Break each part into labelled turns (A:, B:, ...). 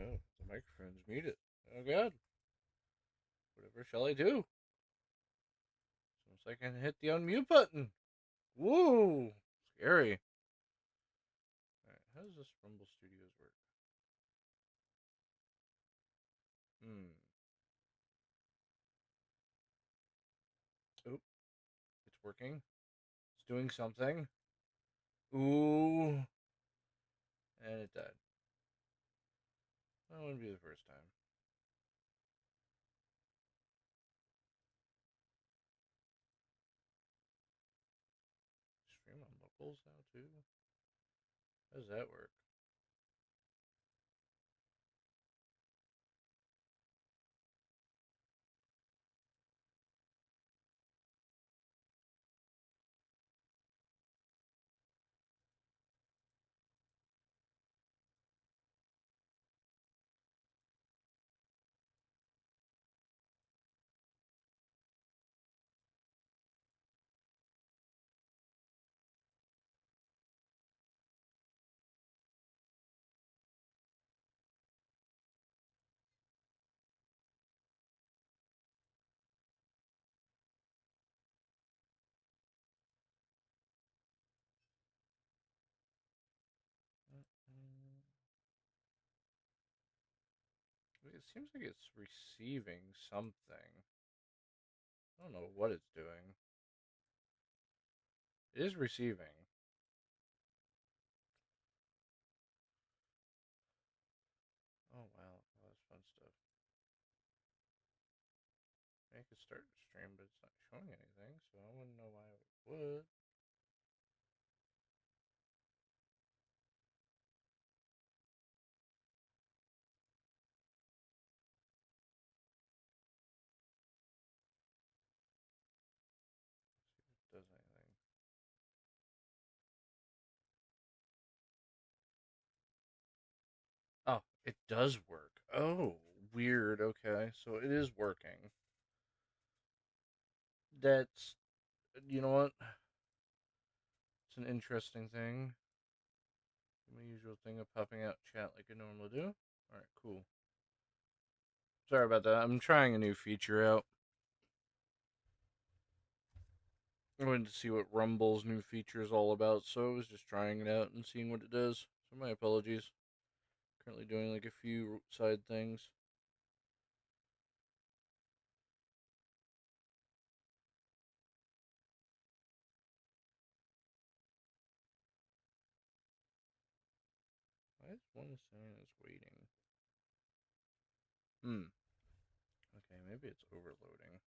A: Oh, the microphone's muted. Oh god. Whatever shall I do? Seems like I can hit the unmute button. Woo! Scary. Alright, how does this Rumble Studios work? Hmm. Oop. It's working. It's doing something. Ooh. And it died. That wouldn't be the first time. Stream on locals now too? How does that work? It seems like it's receiving something. I don't know what it's doing. It is receiving. Oh wow, all this fun stuff. I could start the stream, but it's not showing anything, so I wouldn't know why it would. See if it does anything. Oh, it does work. Oh, weird. Okay, so it is working. That's, you know what? It's an interesting thing. My usual thing of popping out chat like I normally do. Alright, cool. Sorry about that. I'm trying a new feature out. I wanted to see what Rumble's new feature is all about, so I was just trying it out and seeing what it does. So my apologies. Currently doing like a few side things. Why is one saying it's waiting? Hmm. Okay, maybe it's overloading.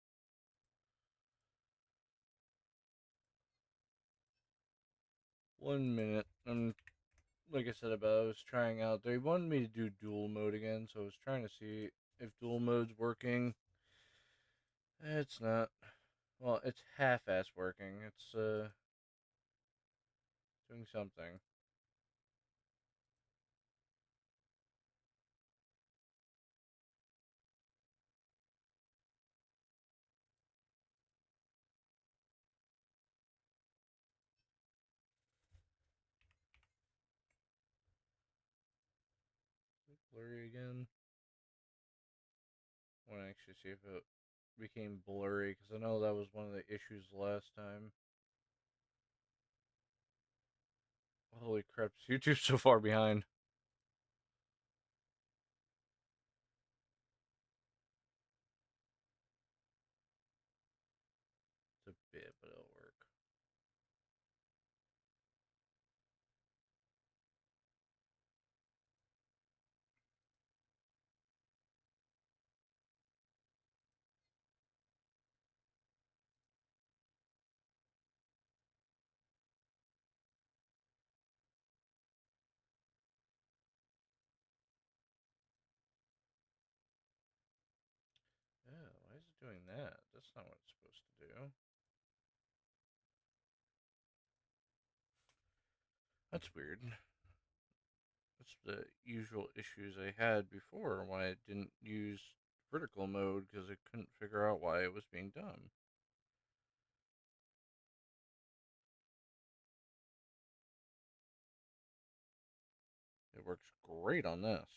A: 1 minute. Like I said about I was trying out. They wanted me to do dual mode again, so I was trying to see if dual mode's working. It's not. Well, it's half-ass working. It's doing something. Blurry again. I want to actually see if it became blurry because I know that was one of the issues last time. Holy crap! YouTube's so far behind. It's a bit, but it'll work. Yeah, why is it doing that? That's not what it's supposed to do. That's weird. That's the usual issues I had before why I didn't use vertical mode because I couldn't figure out why it was being done. It works great on this.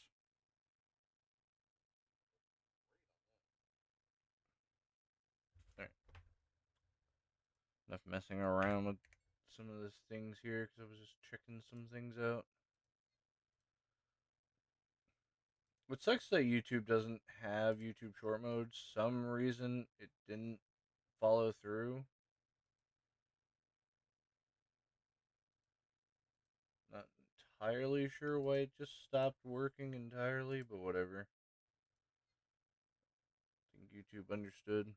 A: Enough messing around with some of these things here because I was just checking some things out. What sucks that YouTube doesn't have YouTube short mode. Some reason it didn't follow through. Not entirely sure why it just stopped working entirely, but whatever. I think YouTube understood.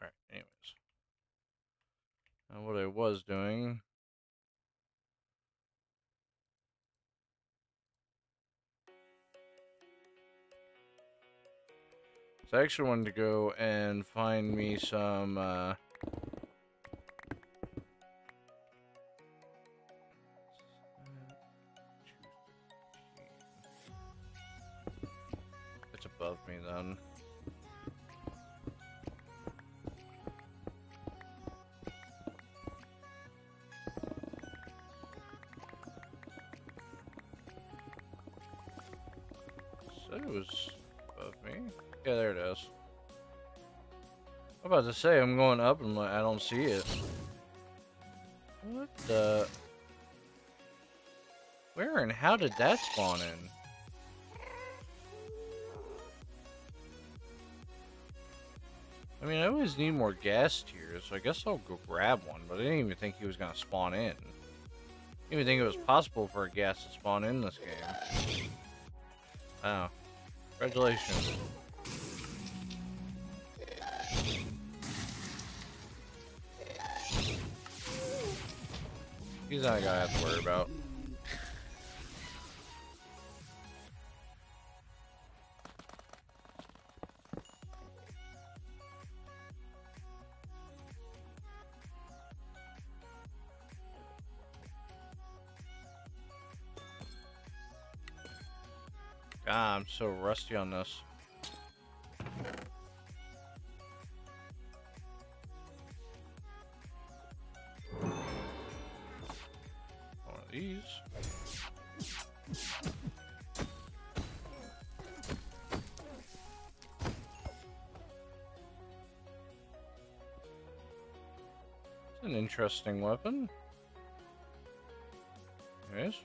A: Alright, anyways. Now what I was doing... So I actually wanted to go and find me some, It's above me then. Said it was above me. Yeah, there it is. I'm about to say, I'm going up and I don't see it. What the... Where and how did that spawn in? I mean, I always need more gas tiers, so I guess I'll go grab one, but I didn't even think he was gonna spawn in. I didn't even think it was possible for a gas to spawn in this game. Oh. Congratulations. He's not a guy I have to worry about. God, I'm so rusty on this. One of these. It's an interesting weapon. Anyways.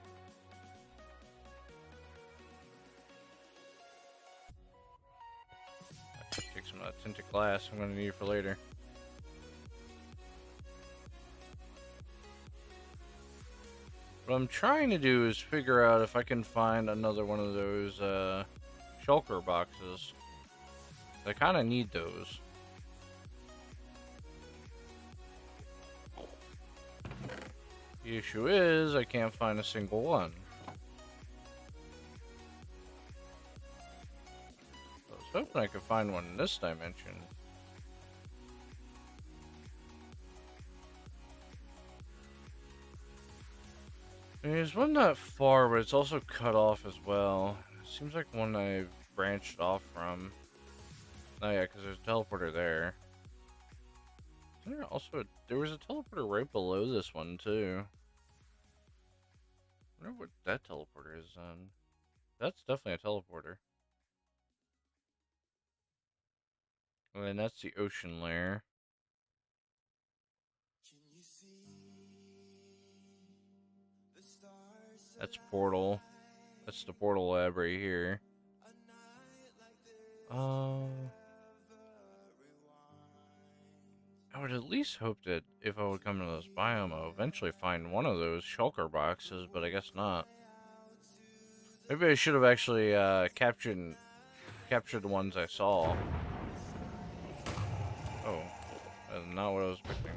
A: Take some of that tinted glass. I'm gonna need it for later. What I'm trying to do is figure out if I can find another one of those shulker boxes. I kind of need those. The issue is I can't find a single one. I was hoping I could find one in this dimension. There's one not far, but it's also cut off as well. It seems like one I've branched off from. Oh yeah, because there's a teleporter there. There was a teleporter right below this one too. I wonder what that teleporter is on. That's definitely a teleporter. And then that's the ocean layer. That's portal. That's the portal lab right here. I would at least hope that if I would come to this biome, I'll eventually find one of those shulker boxes, but I guess not. Maybe I should have actually captured the ones I saw. Oh, that's not what I was expecting.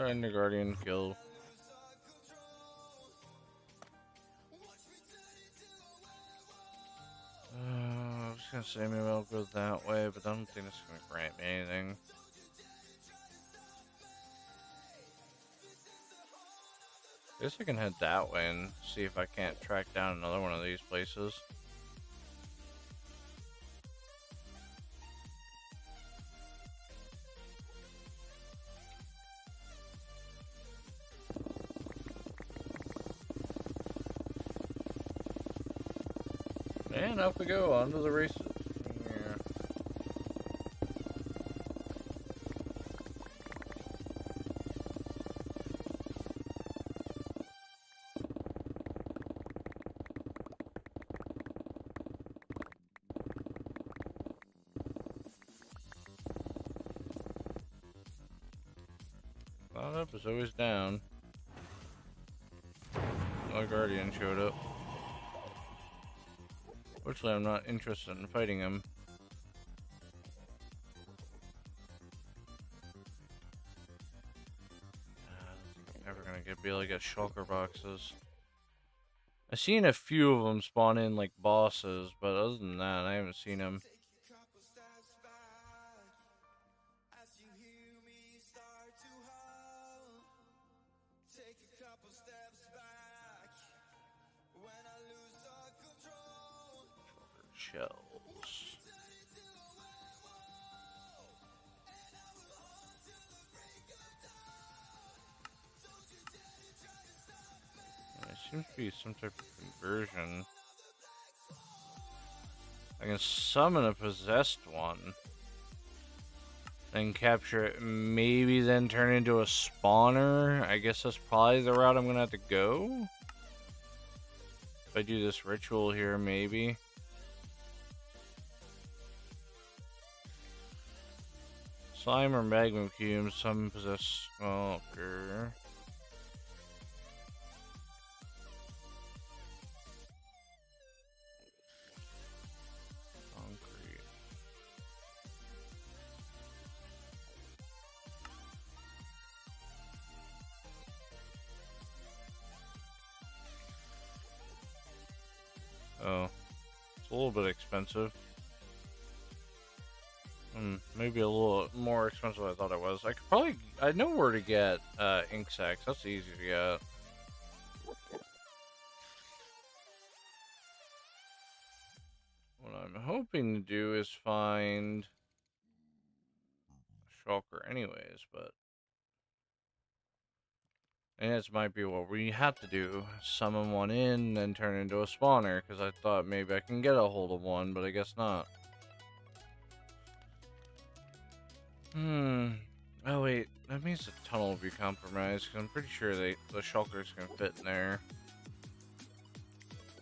A: In the Guardian Guild. I was gonna say maybe I'll go that way, but I don't think it's gonna grant me anything. I guess I can head that way and see if I can't track down another one of these places. And off we go, on to the races. Yeah. Thought up is always down. My guardian showed up. Fortunately, I'm not interested in fighting him. I'm never gonna be able to get shulker boxes. I've seen a few of them spawn in like bosses, but other than that, I haven't seen them. Shells. There seems to be some type of conversion. I can summon a possessed one. Then capture it, maybe then turn into a spawner. I guess that's probably the route I'm gonna have to go. If I do this ritual here, maybe. Slime or magma cube, some possess sculptor. Concrete. Oh, it's a little bit expensive. Maybe a little more expensive than I thought it was. I know where to get ink sacks. That's easy to get. What I'm hoping to do is find a shulker anyways, but and this might be what we have to do. Summon one in, then turn into a spawner, because I thought maybe I can get a hold of one, but I guess not. Oh wait, that means the tunnel will be compromised, because I'm pretty sure the shulkers can fit in there.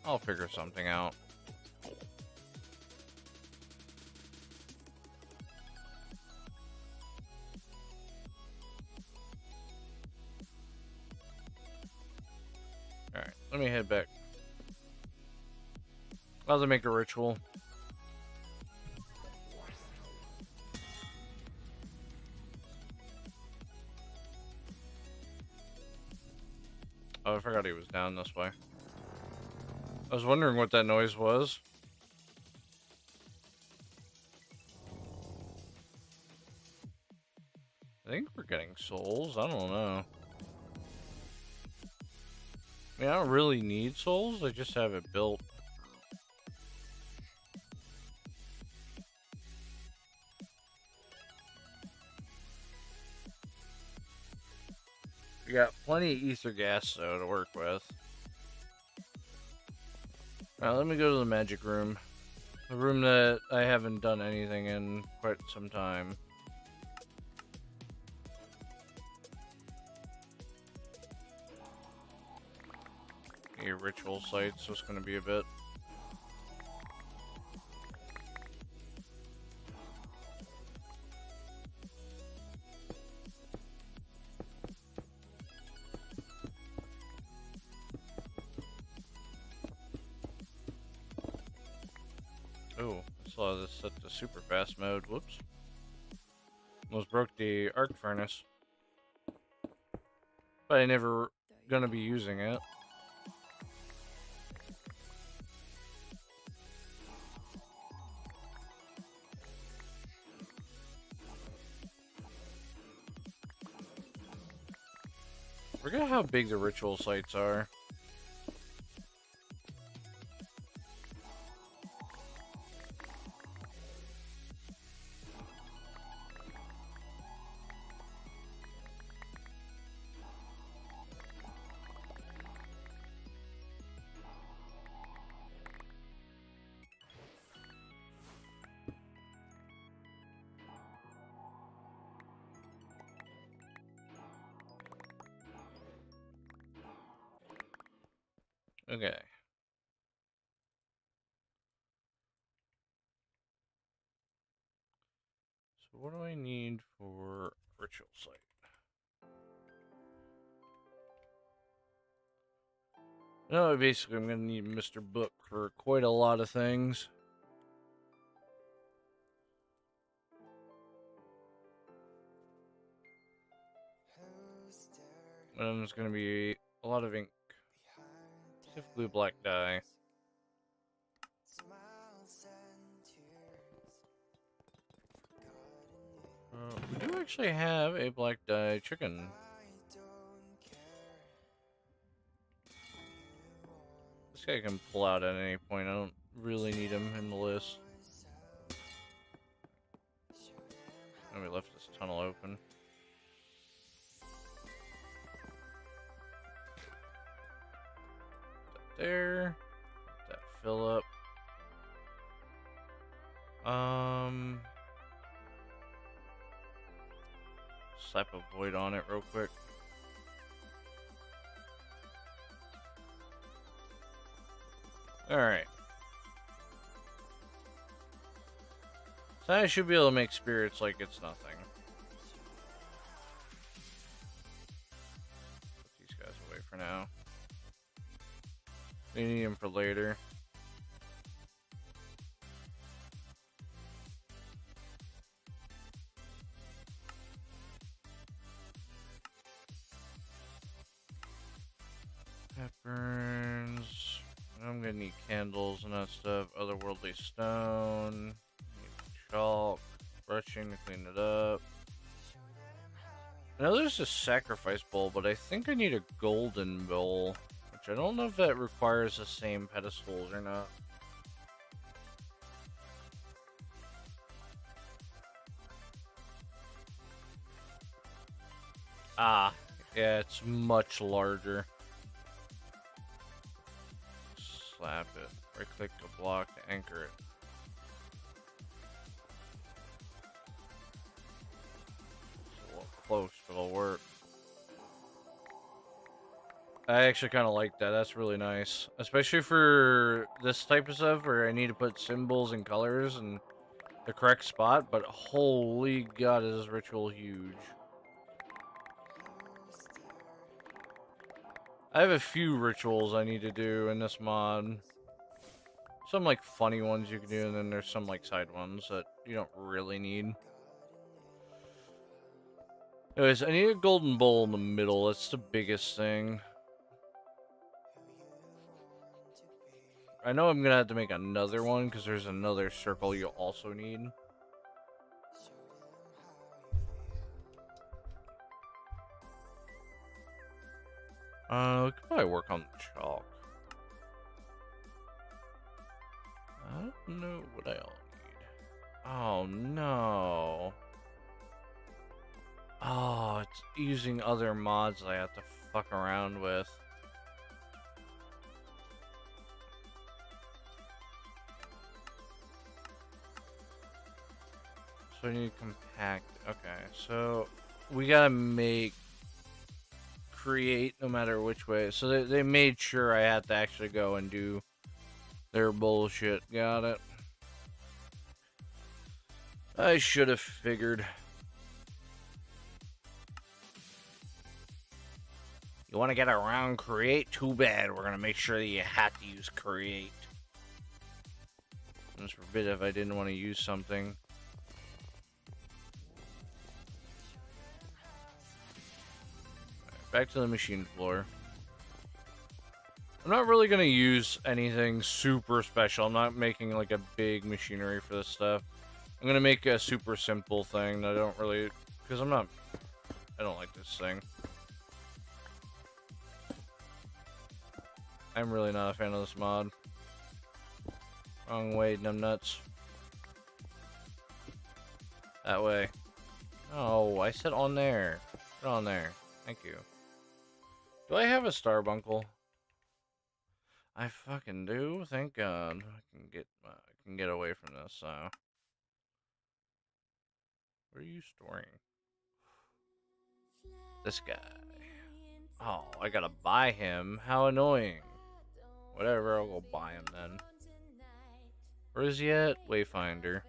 A: I'll figure something out. Alright, let me head back. I'll have to make a ritual. Oh, I forgot he was down this way. I was wondering what that noise was. I think we're getting souls. I don't know. I mean, I don't really need souls. I just have it built. We got plenty of ether gas, though, to work with. Alright, let me go to the magic room. The room that I haven't done anything in quite some time. A ritual site, so it's going to be a bit. Oh, I saw this set to super fast mode. Whoops. Almost broke the arc furnace. But I never gonna be using it. Forget how big the ritual sites are. Okay. So what do I need for ritual site? No, basically I'm gonna need Mr. Book for quite a lot of things. And there's gonna be a lot of ink. Stiff glue black dye. We do actually have a black dye chicken. This guy can pull out at any point. I don't really need him in the list. And we left this tunnel open. That there. Let that fill up. Slap a void on it real quick. Alright. So I should be able to make spirits like it's nothing. Put these guys away for now. We need them for later. That burns. I'm gonna need candles and that stuff. Otherworldly stone. Need chalk. Brushing to clean it up. I know there's a sacrifice bowl, but I think I need a golden bowl. Which I don't know if that requires the same pedestals or not. Ah, yeah, it's much larger. Slap it. Right click the block to anchor it. It's a little close, but it'll work. I actually kind of like that. That's really nice. Especially for this type of stuff where I need to put symbols and colors in the correct spot. But holy god, is this ritual huge. I have a few rituals I need to do in this mod. Some like funny ones you can do, and then there's some like side ones that you don't really need. Anyways, I need a golden bowl in the middle. That's the biggest thing. I know I'm gonna have to make another one because there's another circle you'll also need. We could probably work on the chalk. I don't know what I'll need. Oh no. Oh, it's using other mods I have to fuck around with. So I need compact. Okay, so we gotta make create no matter which way. So they made sure I had to actually go and do their bullshit. Got it. I should have figured. You want to get around create? Too bad. We're gonna make sure that you have to use create. It's forbid if I didn't want to use something. Back to the machine floor. I'm not really going to use anything super special. I'm not making like a big machinery for this stuff. I'm going to make a super simple thing that I don't really... Because I don't like this thing. I'm really not a fan of this mod. Wrong way, numbnuts. That way. Oh, I said on there. Put it on there. Thank you. Do I have a starbuncle? I fucking do. Thank God. I can get away from this. What are you storing? This guy. Oh, I gotta buy him. How annoying. Whatever, I'll go buy him then. Where is he at? Wayfinder.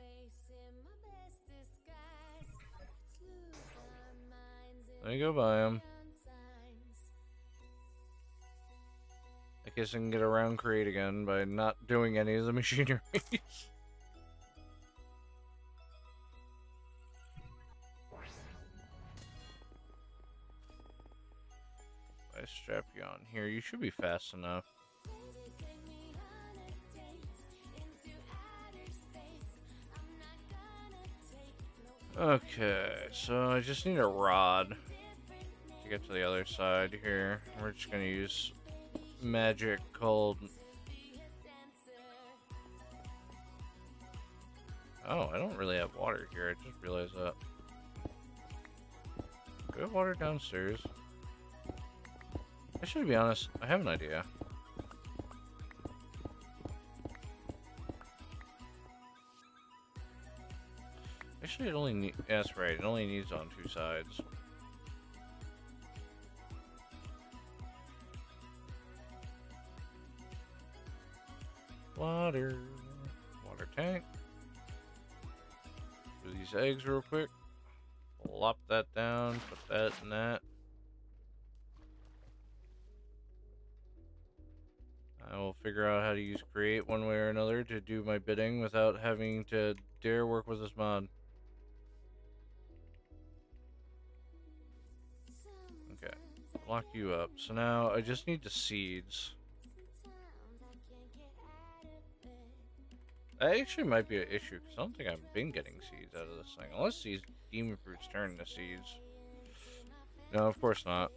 A: Let me go buy him. I guess I can get around crate again by not doing any of the machinery. I strap you on here. You should be fast enough. Okay, so I just need a rod to get to the other side here. We're just gonna use magic called... Oh, I don't really have water here. I just realized that. Do we have water downstairs? I should be honest, I have an idea. Actually, it only needs... Yeah, that's right. It only needs on 2 sides. Water. Water tank. Do these eggs real quick. Plop that down. Put that in that. I will figure out how to use create one way or another to do my bidding without having to dare work with this mod. Okay, lock you up. So now I just need the seeds. That actually might be an issue because I don't think I've been getting seeds out of this thing. Unless these demon fruits turn into seeds. No, of course not.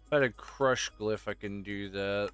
A: If I had a crush glyph, I can do that.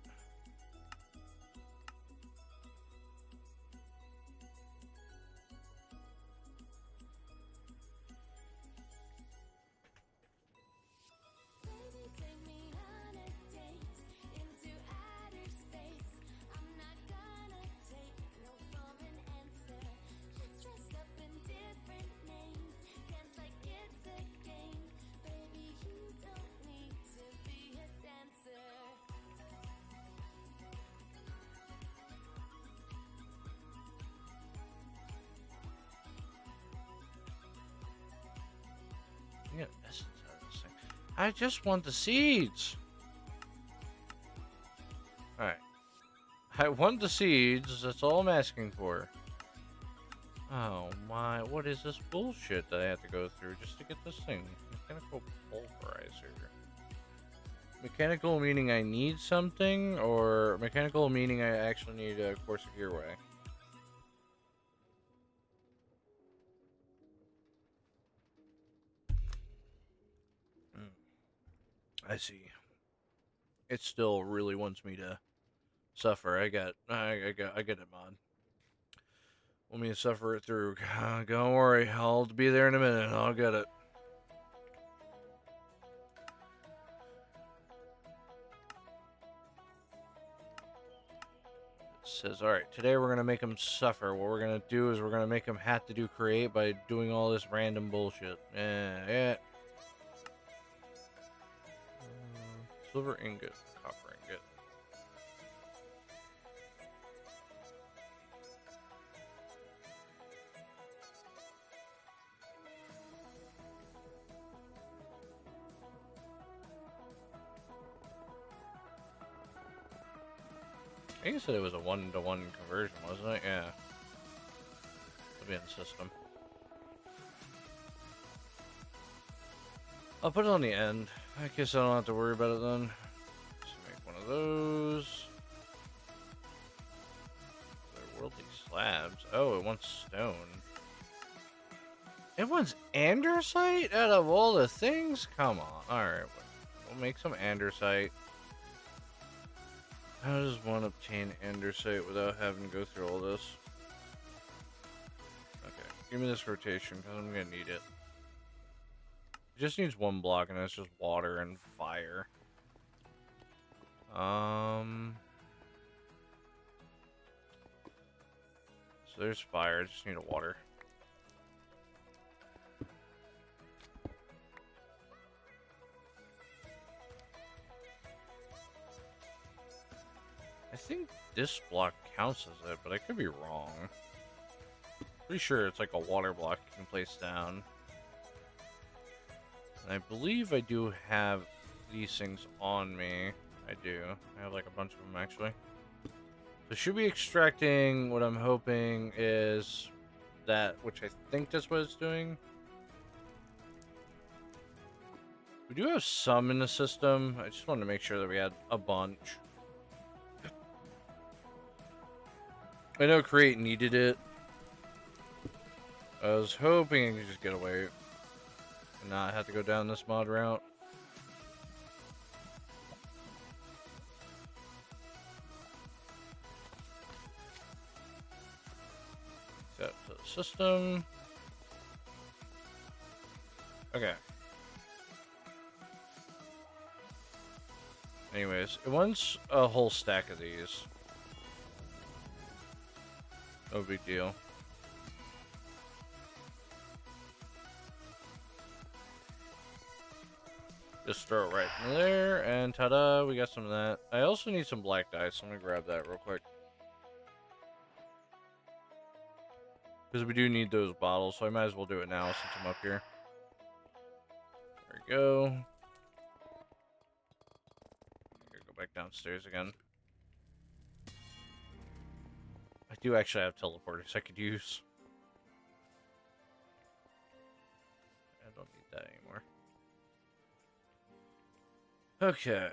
A: Get essence out of this thing. I just want the seeds. Alright. I want the seeds. That's all I'm asking for. Oh my, what is this bullshit that I have to go through just to get this thing? Mechanical pulverizer. Mechanical meaning I need something, or mechanical meaning I actually need a course of gearway? I see. It still really wants me to suffer. I get it, mod. Want me to suffer it through. Don't worry, I'll be there in a minute. I'll get it. It says, alright, today we're going to make him suffer. What we're going to do is we're going to make him have to do create by doing all this random bullshit. Yeah. Silver ingot, copper ingot. I think you said it was a 1-to-1 conversion, wasn't it? Yeah. It'll be in the system. I'll put it on the end. I guess I don't have to worry about it then. Just make one of those. They're worldly slabs. Oh, it wants stone. It wants andesite out of all the things? Come on. Alright, we'll make some andesite. How does one obtain andesite without having to go through all this? Okay, give me this rotation because I'm going to need it. It just needs 1 block, and that's just water and fire. So there's fire. I just need a water. think this block counts as it, but I could be wrong. Pretty sure it's like a water block you can place down. And I believe I do have these things on me. I do. I have like a bunch of them actually. So should be extracting what I'm hoping is that, which I think that's what it's doing. We do have some in the system. I just wanted to make sure that we had a bunch. I know Create needed it. I was hoping I could just get away and not have to go down this mod route. Set to the system. Okay. Anyways, it wants a whole stack of these. No big deal. Just throw it right in there, and ta-da, we got some of that. I also need some black dye, so I'm gonna grab that real quick. Because we do need those bottles, so I might as well do it now since I'm up here. There we go. I'm gonna go back downstairs again. I do actually have teleporters I could use. I don't need that anymore. Okay.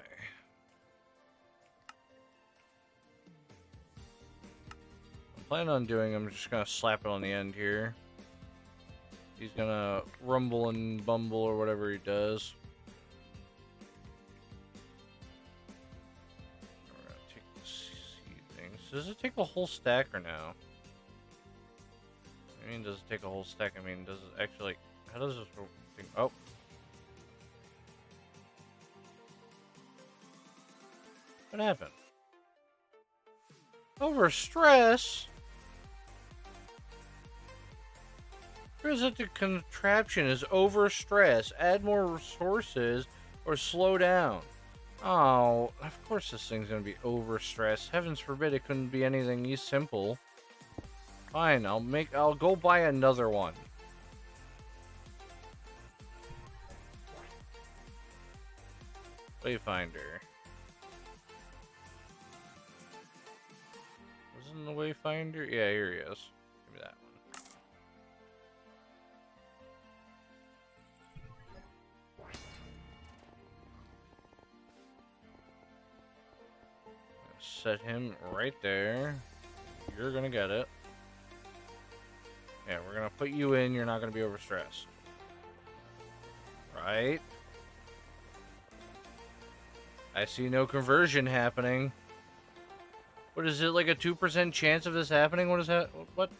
A: I'm planning on doing, I'm just gonna slap it on the end here. He's gonna rumble and bumble or whatever he does. We're gonna take the seed things. Does it take a whole stack or no? I mean, does it take a whole stack? I mean, does it actually, like, how does this thing, oh. What happened? Over stress? The contraption is over stress. Add more resources or slow down. Oh, of course this thing's gonna be over stress. Heavens forbid it couldn't be anything simple. Fine, I'll go buy another one. Wayfinder. Wasn't the Wayfinder? Yeah, here he is. Give me that one. Set him right there. You're gonna get it. Yeah, we're gonna put you in. You're not gonna be overstressed. Right? I see no conversion happening. What is it, like a 2% chance of this happening? What is that? What?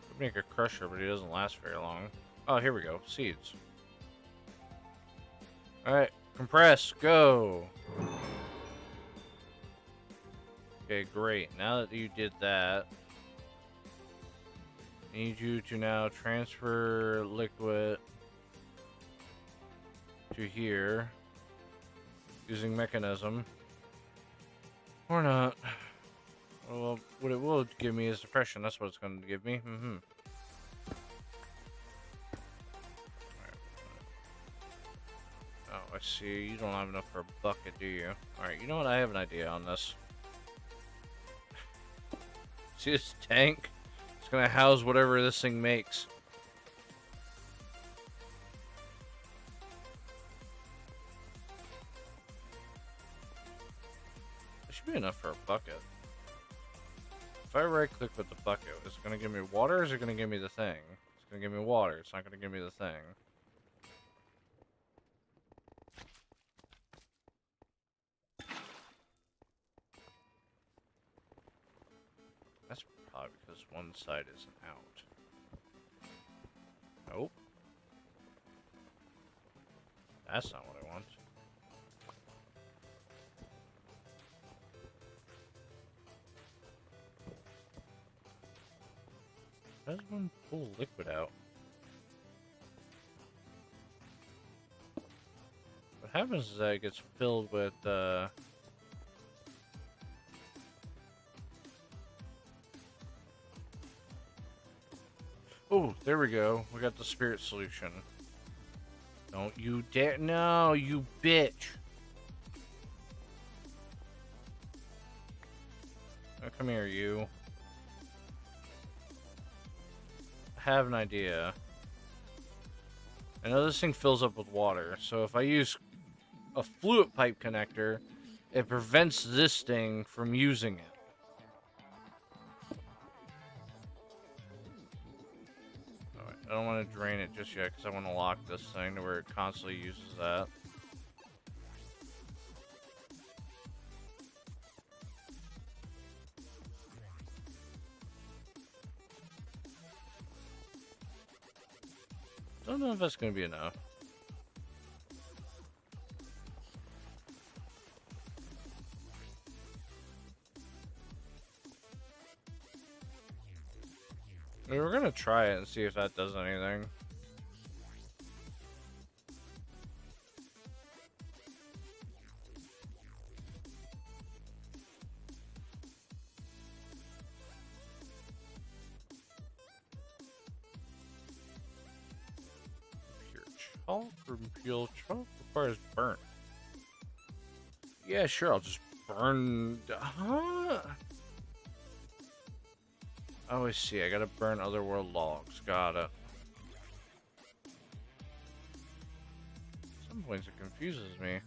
A: Could make a crusher, but he doesn't last very long. Oh, here we go. Seeds. Alright, compress, go! Okay, great. Now that you did that, I need you to now transfer liquid to here using mechanism. Or not. Well, what it will give me is depression. That's what it's going to give me. Oh, I see. You don't have enough for a bucket, do you? Alright, you know what? I have an idea on this. See this tank? It's going to house whatever this thing makes. There should be enough for a bucket. If I right click with the bucket, is it going to give me water or is it going to give me the thing? It's going to give me water. It's not going to give me the thing. That's probably because one side isn't out. Nope. That's not what I want. How does one pull liquid out? What happens is that it gets filled with, Oh, there we go. We got the spirit solution. Don't you dare. No, you bitch. Oh, come here, you. I have an idea. I know this thing fills up with water, so if I use a fluid pipe connector, it prevents this thing from using it. Alright, I don't want to drain it just yet, because I want to lock this thing to where it constantly uses that. Don't know if that's going to be enough. I mean, we're going to try it and see if that does anything. Chalk or pure chalk requires burn. Yeah, sure, I'll just burn. Huh? Oh, I see. I gotta burn otherworld logs. Got it. At some points it confuses me.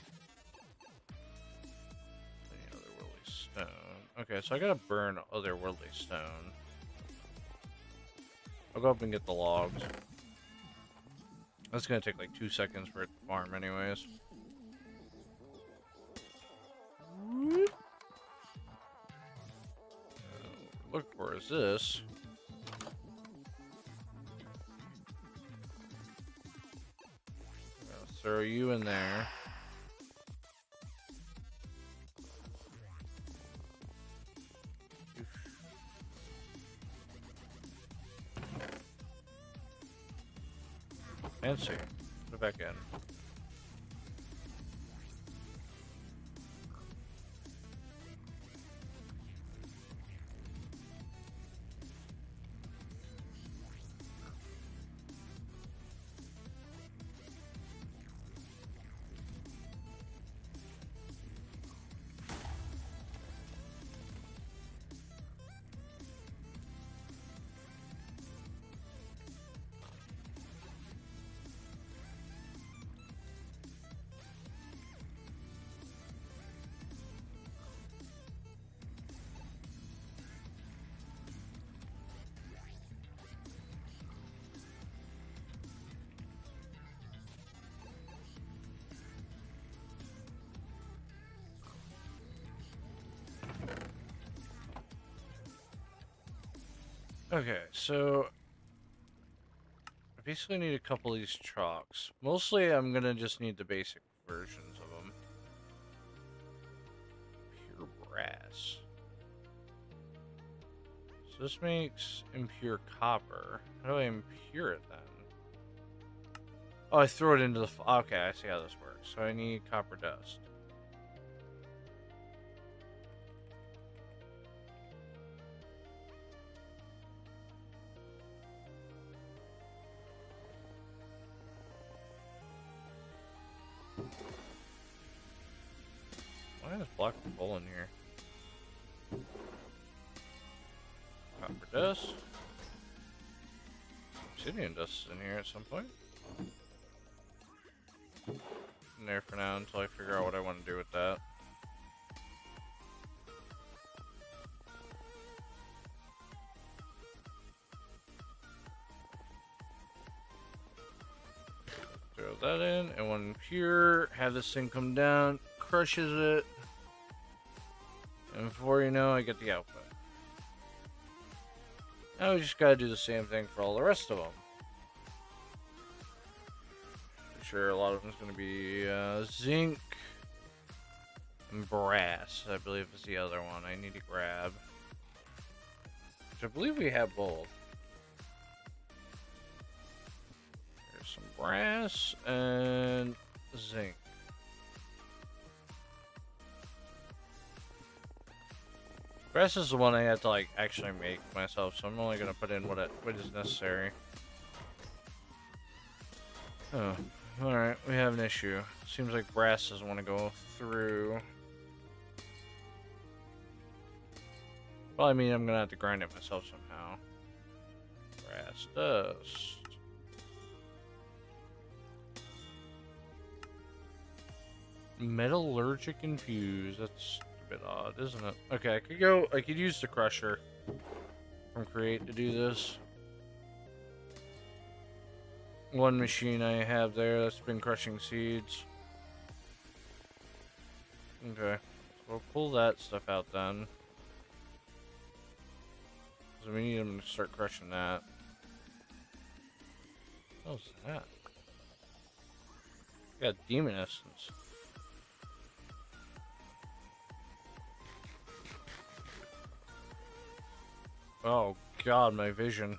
A: Any otherworldly stone. Okay, so I gotta burn otherworldly stone. I'll go up and get the logs. That's gonna take like 2 seconds for it to farm anyways. Look for is this. I'll throw you in there. Fancy. Put it back in. Okay, so I basically need a couple of these chalks. Mostly I'm gonna just need the basic versions of them. Pure brass. So this makes impure copper. How do I impure it then? Oh, I throw it into the... Okay, I see how this works. So I need copper dust. Why is black full in here? Copper dust. Obsidian dust is in here at some point. In there for now until I figure out what I want to do with that. Throw that in, and when pure, have this thing come down, crushes it, and before you know, I get the output. Now we just gotta do the same thing for all the rest of them. For sure, a lot of them's gonna be zinc and brass, I believe is the other one I need to grab. Which I believe we have both. brass and zinc. Brass is the one I had to like actually make myself, so I'm only gonna put in what is necessary. Oh, all right. We have an issue. Seems like brass doesn't want to go through. Well, I mean, I'm gonna have to grind it myself somehow. Brass dust. Metallurgic infused. That's a bit odd, isn't it? Okay, I could use the crusher from Create to do this. One machine I have there that's been crushing seeds. Okay, so we'll pull that stuff out then. So we need them to start crushing that. What was that? Got demon essence. Oh god, my vision.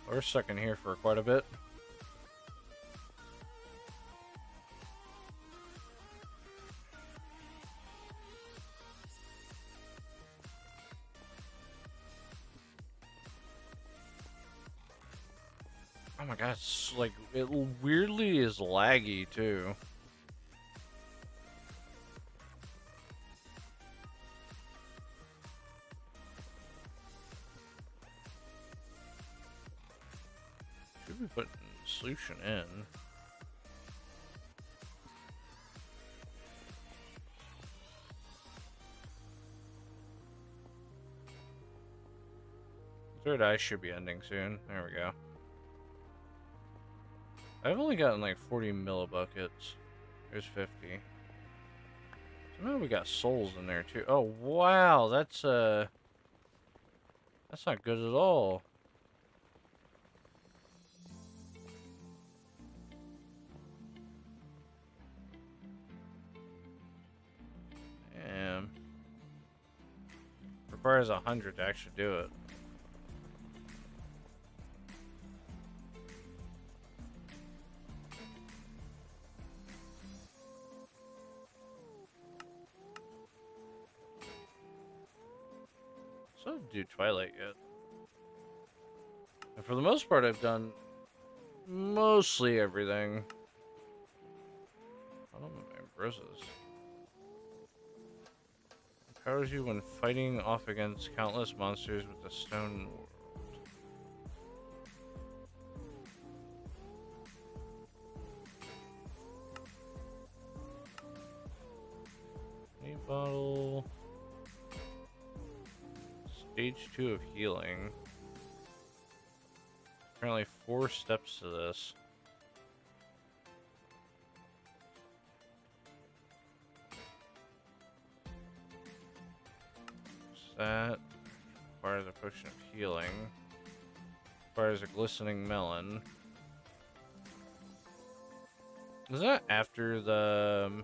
A: We're stuck in here for quite a bit. Oh my god, it's like, it weirdly is laggy too. Should be putting solution in. Third eye should be ending soon. There we go. I've only gotten like 40 millibuckets. There's 50. Somehow we got souls in there too. Oh wow, that's not good at all. Damn. Requires 100 to actually do it. So do Twilight yet. And for the most part, I've done mostly everything. I don't know my roses. Empowers you when fighting off against countless monsters with the stone world. Honey bottle. Stage 2 of healing. Apparently 4 steps to this. That requires a potion of healing. Requires a glistening melon. Is that after the...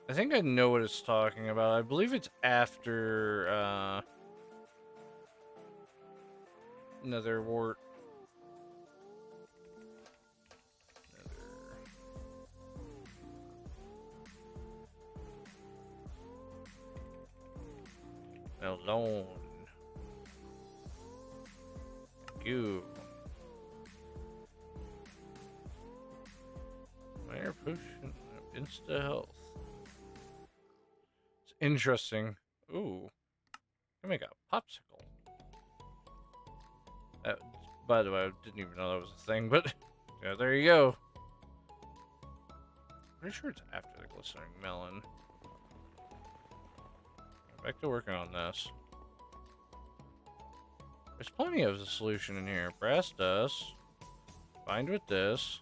A: I think I know what it's talking about. I believe it's after, Nether wart. Alone. You. Fire potion of insta health. It's interesting. Ooh. I make a popsicle. By the way, I didn't even know that was a thing, but yeah, there you go. Pretty sure it's after the glistening melon. Back to working on this. There's plenty of the solution in here. Brass dust. Bind with this.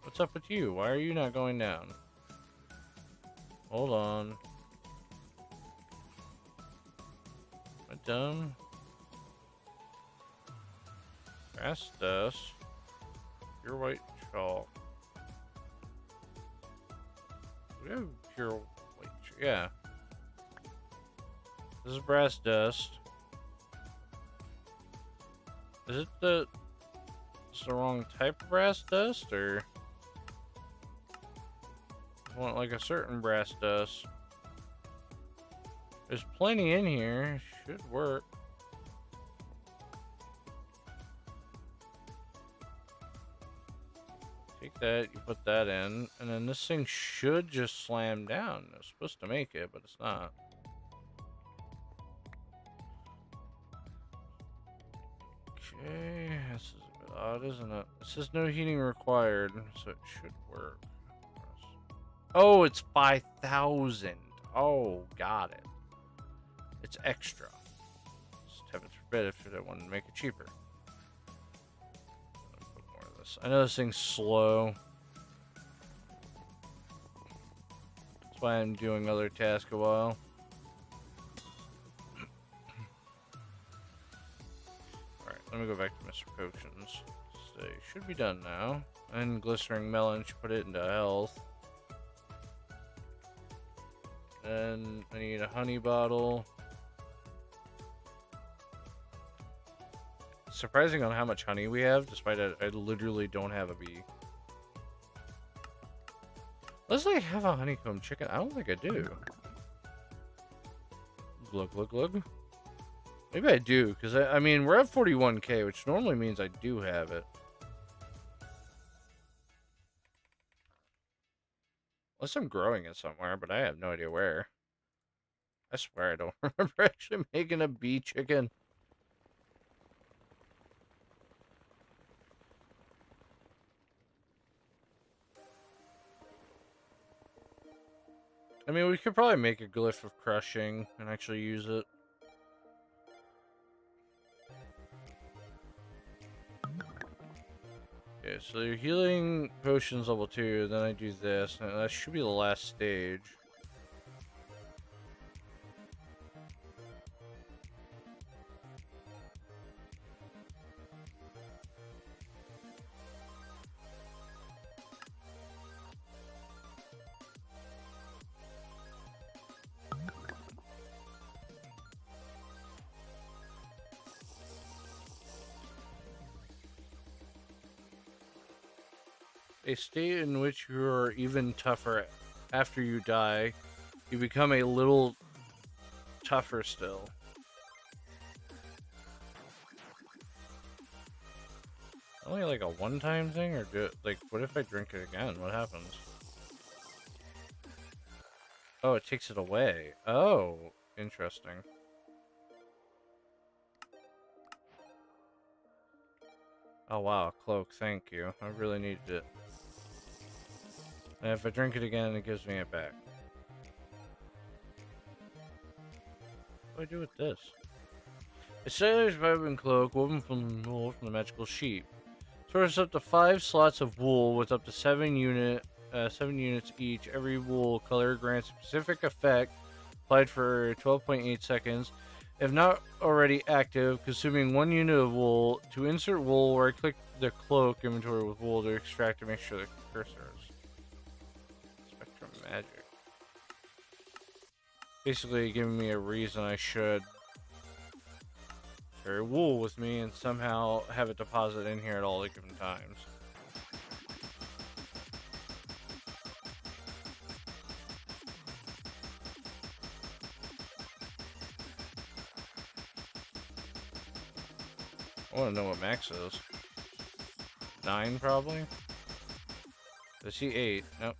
A: What's up with you? Why are you not going down? Hold on. Am I dumb? Brass dust. Pure white chalk. We have pure white chalk. Yeah. This is brass dust. Is it the... It's the wrong type of brass dust, or... I want like a certain brass dust. There's plenty in here. Should work. Take that, you put that in, and then this thing should just slam down. It's supposed to make it, but it's not. Okay, this is a bit odd, isn't it? It says no heating required, so it should work. Oh, it's 5,000. Oh, got it. It's extra. Just heavens forbid if I wanted to make it cheaper. Put more of this. I know this thing's slow. That's why I'm doing other tasks a while. Alright, let me go back to Mr. Potions. So it should be done now. And Glistering Melon should put it into health. And I need a honey bottle. Surprising on how much honey we have, despite I literally don't have a bee. Unless I have a honeycomb chicken. I don't think I do. Glug, glug, glug. Maybe I do, because I mean, we're at 41k, which normally means I do have it. Unless I'm growing it somewhere, but I have no idea where. I swear I don't remember actually making a bee chicken. I mean, we could probably make a glyph of crushing and actually use it. Okay, so your healing potions level 2, then I do this, and that should be the last stage. A state in which you are even tougher after you die. You become a little tougher still. Only like a one-time thing, or do like what if I drink it again? What happens? Oh, it takes it away. Oh, interesting. Oh wow, cloak, thank you. I really needed it. And if I drink it again, it gives me it back. What do I do with this? A sailor's vibing cloak woven from wool from the magical sheep. Stores up to 5 slots of wool with up to 7 units each. Every wool color grants a specific effect, applied for 12.8 seconds. If not already active, consuming 1 unit of wool. To insert wool, right click the cloak inventory with wool to extract and make sure the cursor is. Spectrum magic. Basically giving me a reason I should carry wool with me and somehow have it deposit in here at all the given times. I want to know what max is. 9 probably? I see 8. Nope.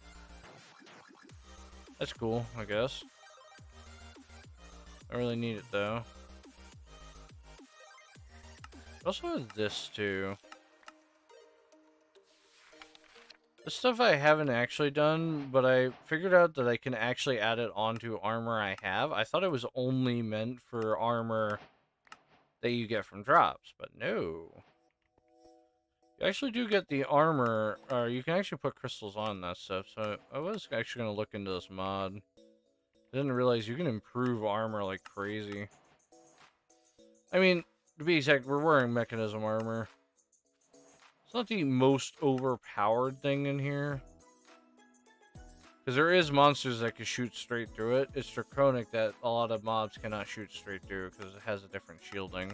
A: That's cool, I guess. I really need it though. Also have this too. This stuff I haven't actually done, but I figured out that I can actually add it onto armor I have. I thought it was only meant for armor that you get from drops, but no. You actually do get the armor, or you can actually put crystals on that stuff, so I was actually going to look into this mod. I didn't realize you can improve armor like crazy. I mean, to be exact, we're wearing mechanism armor. It's not the most overpowered thing in here. Because there is monsters that can shoot straight through it. It's draconic that a lot of mobs cannot shoot straight through because it has a different shielding.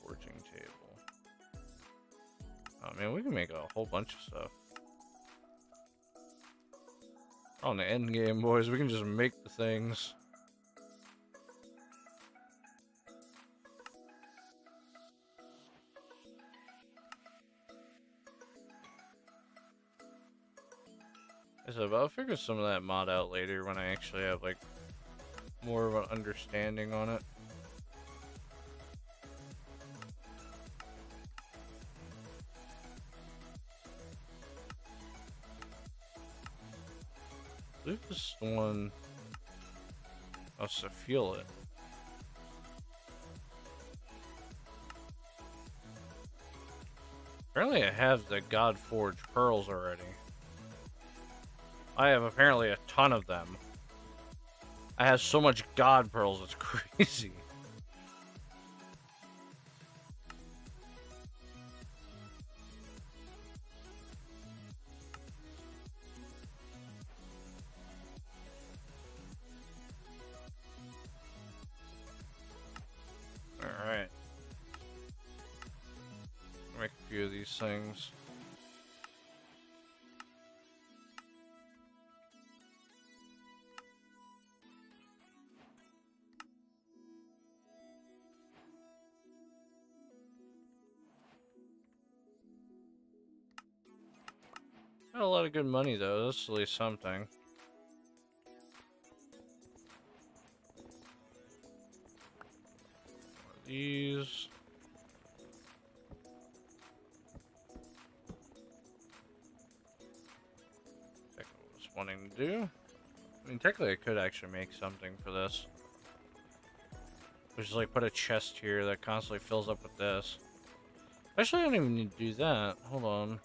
A: Forging table. Oh man, we can make a whole bunch of stuff. On the end game, boys, we can just make the things. So I'll figure some of that mod out later when I actually have like more of an understanding on it. I believe this one has to feel it. Apparently I have the God Forge pearls already. I have apparently a ton of them. I have so much God pearls, it's crazy. Alright. Make a few of these things. Got a lot of good money though, that's at least something. These. That's what I was wanting to do. I mean, technically I could actually make something for this. Which is like put a chest here that constantly fills up with this. Actually, I don't even need to do that. Hold on.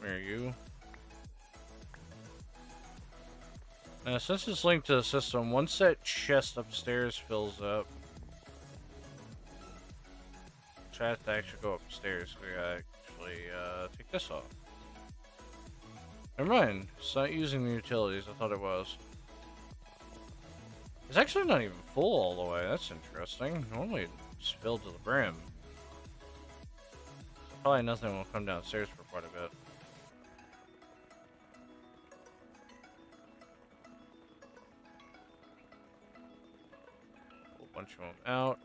A: Where are you? Now, since it's linked to the system, once that chest upstairs fills up, which I have to actually go upstairs, we gotta actually take this off. Never mind, it's not using the utilities, I thought it was. It's actually not even full all the way, that's interesting. Normally it's filled to the brim. Probably nothing will come downstairs for quite a bit. Bunch of them out.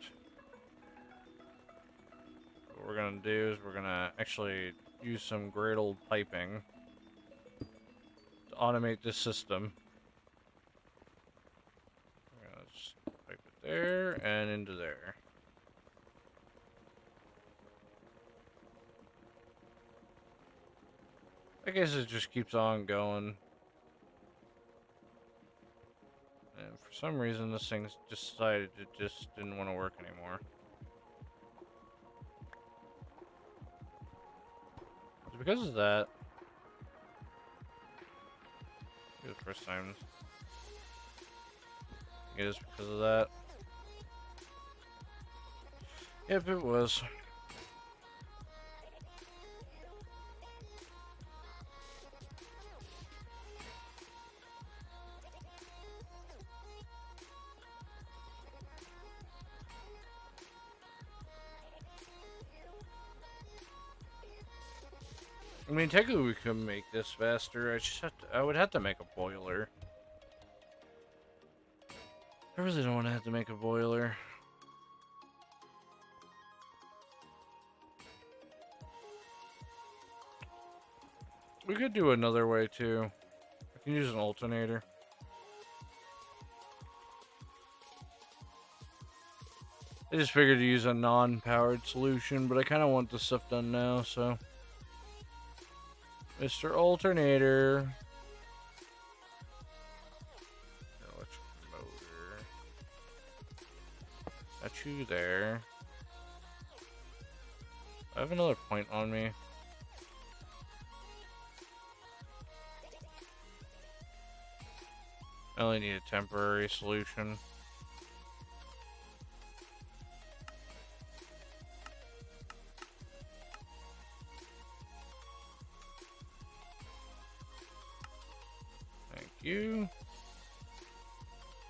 A: What we're gonna do is we're gonna actually use some great old piping to automate this system. We're gonna just pipe it there and into there. I guess it just keeps on going. And for some reason this thing decided it just didn't want to work anymore. It's because of that. The first time. It is because of that. Yep, it was. I mean, technically we could make this faster. I would have to make a boiler. I really don't want to have to make a boiler. We could do another way too. I can use an alternator. I just figured to use a non-powered solution, but I kind of want this stuff done now, so. Mr. Alternator. Electric motor. Got you there. I have another point on me. I only need a temporary solution. Thank you.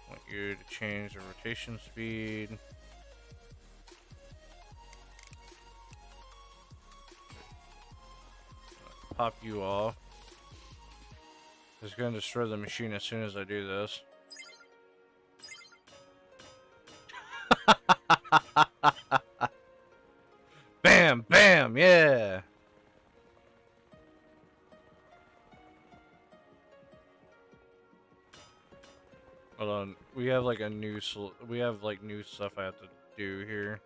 A: Want you to change the rotation speed. Pop you off. It's going to destroy the machine as soon as I do this. Bam! Bam! Yeah! Hold on. We have like a new new stuff I have to do here.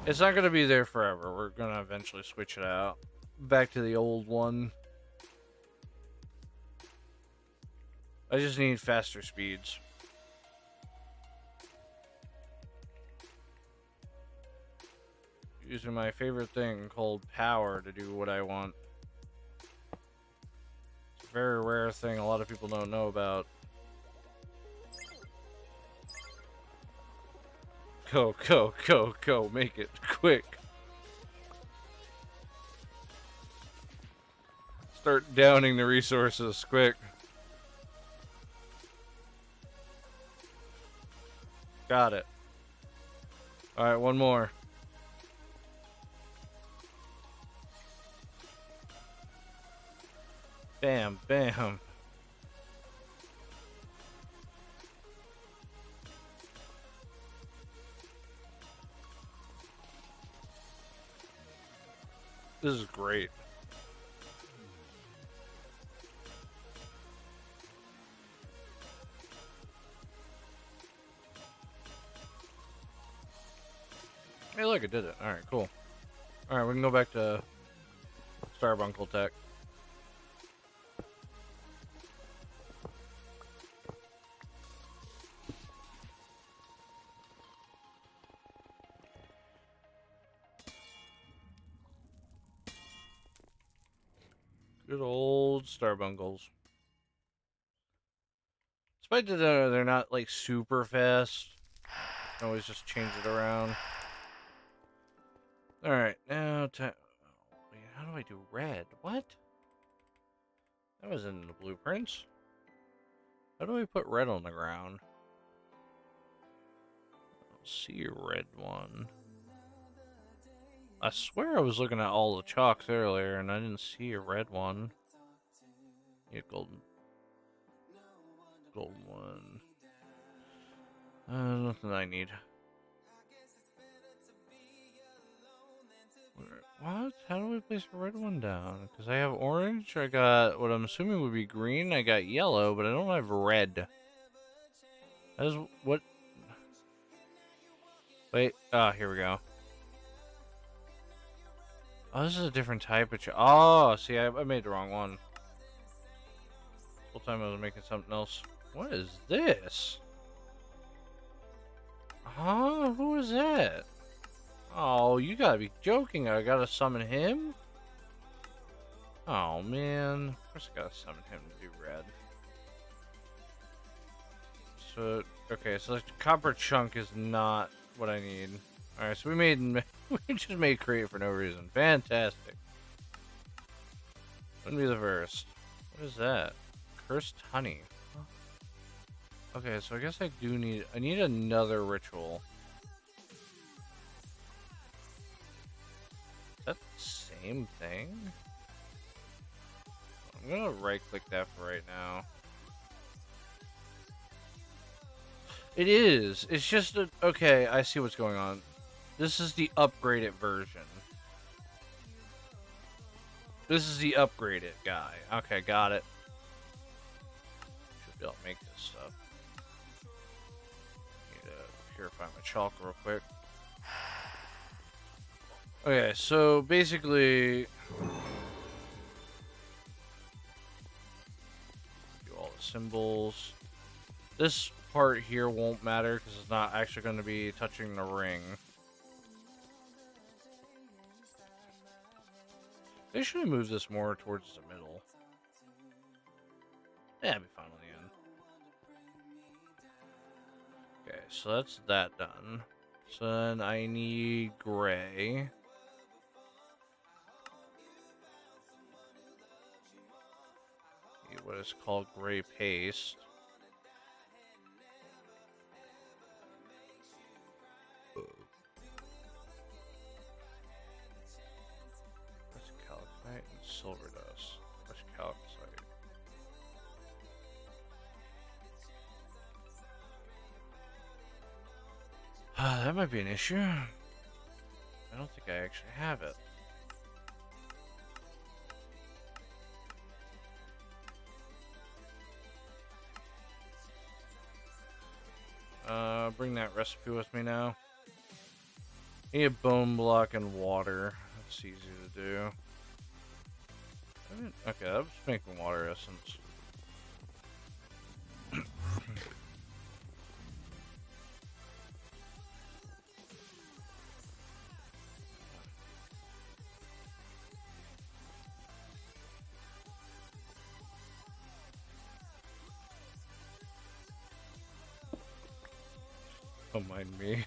A: It's not gonna be there forever. We're gonna eventually switch it out. Back to the old one. I just need faster speeds. Using my favorite thing called power to do what I want. It's a very rare thing a lot of people don't know about. Go, go, go, go. Make it quick. Start downing the resources quick. Got it. Alright, one more. Bam, bam. This is great. Hey, look, it did it. Alright, cool. Alright, we can go back to Starbuncle Tech. Good old Starbunkles. Despite that they're not like super fast, you can always just change it around. Alright, now wait, how do I do red? What? That was in the blueprints. How do I put red on the ground? I don't see a red one. I swear I was looking at all the chalks earlier and I didn't see a red one. Yeah, golden. Golden one. Nothing I need. What? How do I place a red one down? Because I have orange, I got what I'm assuming would be green, I got yellow, but I don't have red. That is what... Wait, here we go. Oh, this is a different type of oh, see, I made the wrong one. The whole time I was making something else. What is this? Huh? Who is that? Oh, you gotta be joking. I gotta summon him? Oh, man. Of course I gotta summon him to do red. So, okay, so the copper chunk is not what I need. Alright, so we just made create for no reason. Fantastic. Wouldn't be the first. What is that? Cursed honey. Huh? Okay, so I guess I need another ritual. Is that the same thing? I'm gonna right click that for right now. It is. It's just a... Okay, I see what's going on. This is the upgraded version. This is the upgraded guy. Okay, got it. Should be able to make this stuff. Need to purify my chalk real quick. Okay, so basically, do all the symbols. This part here won't matter because it's not actually going to be touching the ring. They should move this more towards the middle. Yeah, it'll be fine on the end. Okay, so that's that done. So then I need gray. Need what is called gray paste. That's calcite and silver dust. That's calcite. That might be an issue. I don't think I actually have it. Bring that recipe with me now. I need a bone block and water. That's easy to do. Okay, I was making water essence. Don't mind me.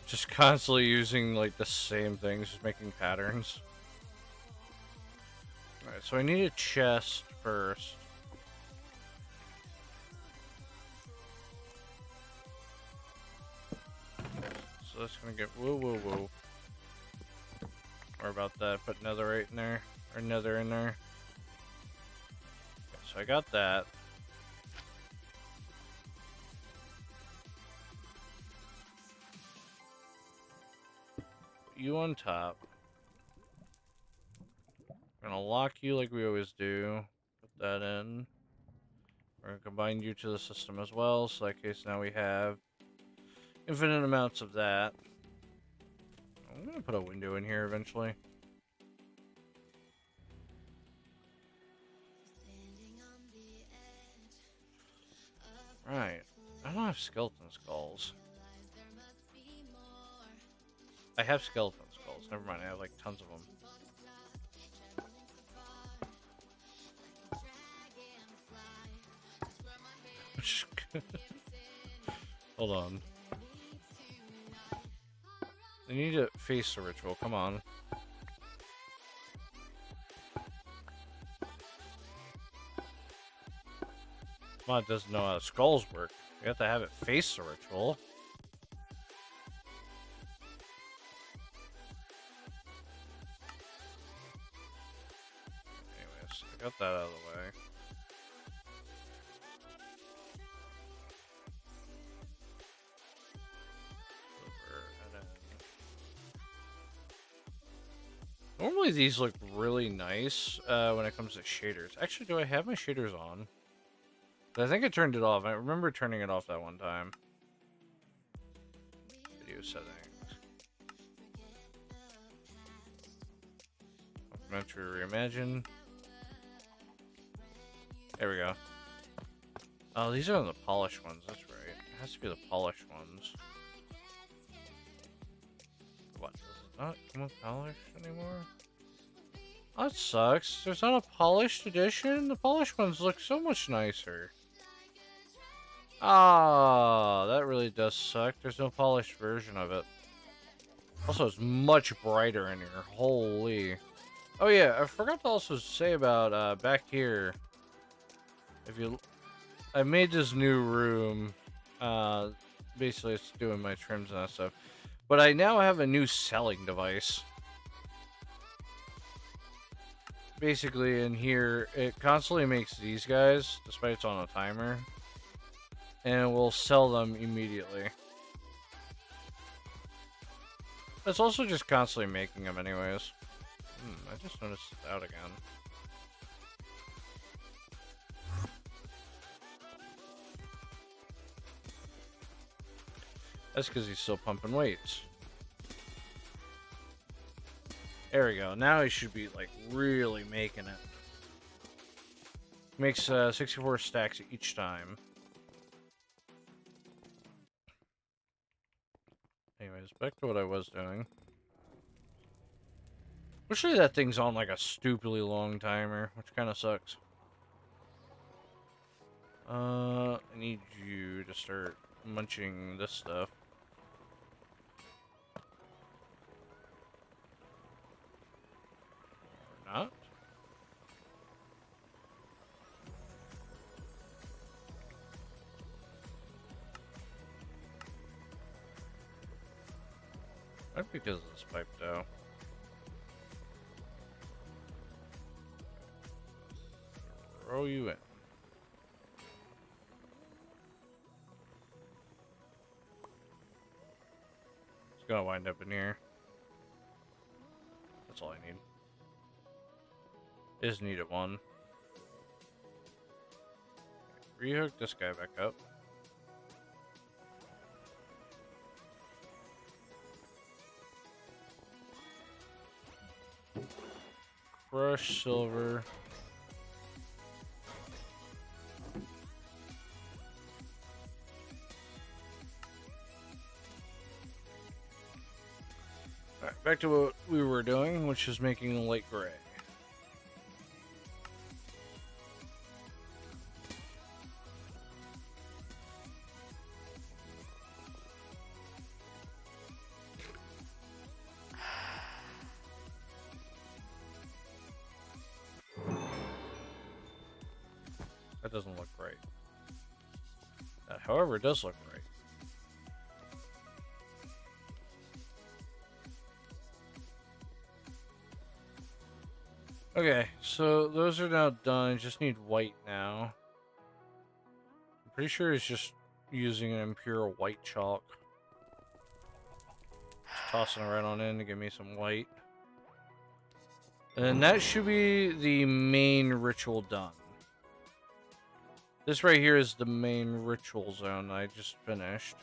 A: Just constantly using like the same things, just making patterns. Alright, so I need a chest first. So that's gonna get whoa. More about that, put netherite in there. Or nether in there. Okay, so I got that. You on top. We're gonna lock you like we always do. Put that in. We're gonna combine you to the system as well, so in that case now we have infinite amounts of that. I'm gonna put a window in here eventually. Right. I don't have skeleton skulls. I have skeleton skulls. Never mind, I have like tons of them. Hold on. I need to face the ritual. Come on. Mod doesn't know how skulls work. You have to have it face the ritual. Anyways, I got that out of the way. Normally these look really nice when it comes to shaders. Actually, do I have my shaders on? I think I turned it off. I remember turning it off that one time. Video settings. Complementary reimagine. There we go. Oh, these are the polished ones. That's right. It has to be the polished ones. What? Does it not come with polished anymore? Oh, that sucks. There's not a polished edition? The polished ones look so much nicer. Ah, that really does suck. There's no polished version of it. Also, it's much brighter in here. Holy. Oh yeah, I forgot to also say about back here. If you, I made this new room. Basically, it's doing my trims and that stuff. But I now have a new selling device. Basically, in here, it constantly makes these guys, despite it's on a timer. And we'll sell them immediately. It's also just constantly making them anyways. I just noticed it out again. That's because he's still pumping weights. There we go. Now he should be, like, really making it. Makes 64 stacks each time. Anyways, back to what I was doing. Especially that thing's on, like, a stupidly long timer, which kind of sucks. I need you to start munching this stuff. Or not. Might be because of this pipe, though. Throw you in. It's gonna wind up in here. That's all I need. Is needed one. Rehook this guy back up. Crush silver. Alright, back to what we were doing, which is making light gray. That doesn't look right. That, however, it does look right. Okay, so those are now done. I just need white now. I'm pretty sure it's just using an impure white chalk. Just tossing it right on in to give me some white. And that should be the main ritual done. This right here is the main ritual zone I just finished.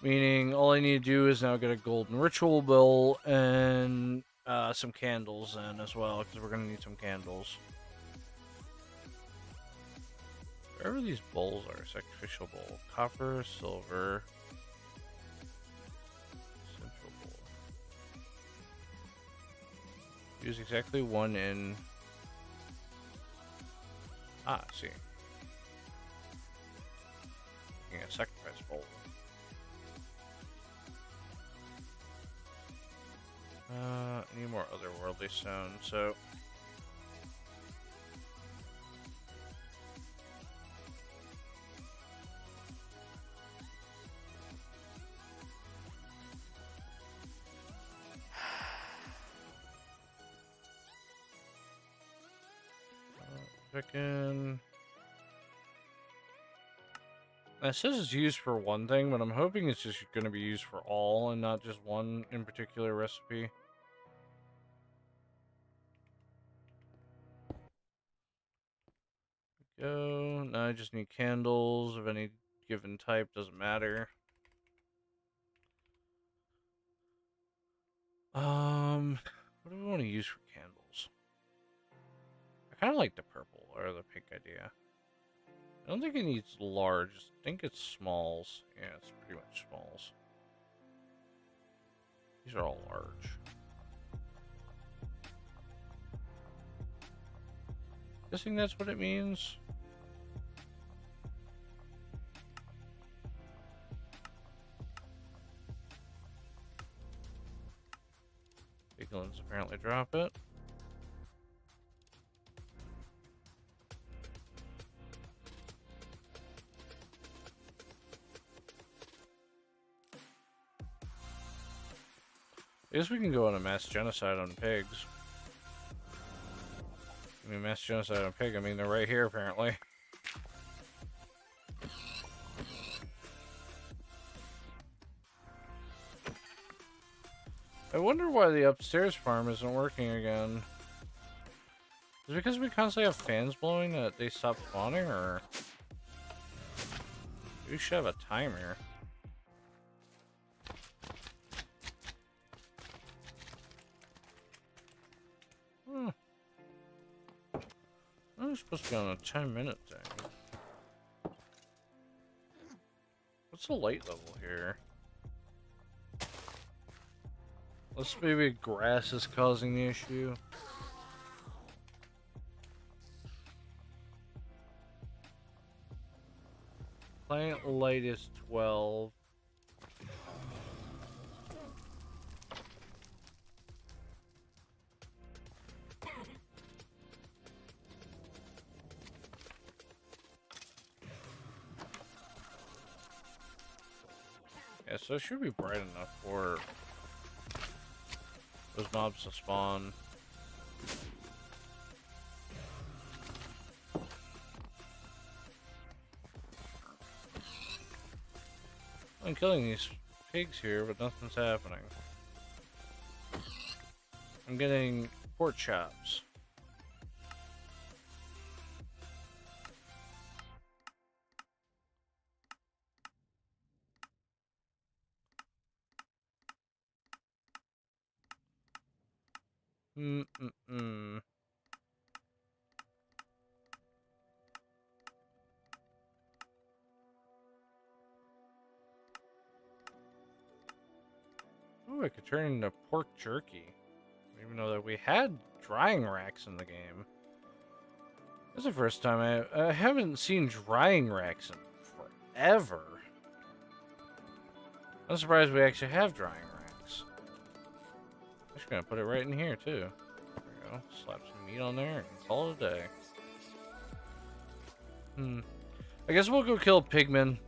A: Meaning, all I need to do is now get a golden ritual bowl and some candles in as well, because we're going to need some candles. Wherever these bowls are, sacrificial bowl, copper, silver, central bowl. Use exactly one in. Ah, I see. Making a sacrifice bowl. I need more otherworldly stone, so. Chicken. It says it's used for one thing, but I'm hoping it's just going to be used for all and not just one in particular recipe. Go. Now I just need candles of any given type, doesn't matter. What do we want to use for candles? I kind of like the purple or the pink idea. I don't think it needs large. I think it's smalls. Yeah, it's pretty much smalls. These are all large. Guessing that's what it means. Piglins apparently drop it. I guess we can go on a mass genocide on pigs. I mean, mass genocide on pig, I mean, they're right here, apparently. I wonder why the upstairs farm isn't working again. Is it because we constantly have fans blowing that they stop spawning, or? We should have a timer. Hmm. I'm supposed to be on a 10-minute thing. What's the light level here? Unless maybe grass is causing the issue. Plant light is 12. Yeah, so it should be bright enough for those mobs to spawn. I'm killing these pigs here, but nothing's happening. I'm getting pork chops. Mm-mm-mm. Oh, I could turn into pork jerky. I didn't even know that we had drying racks in the game. This is the first time I haven't seen drying racks in forever. I'm surprised we actually have drying racks. I'm just gonna put it right in here too. There we go. Slap some meat on there and call it a day. I guess we'll go kill pigmen.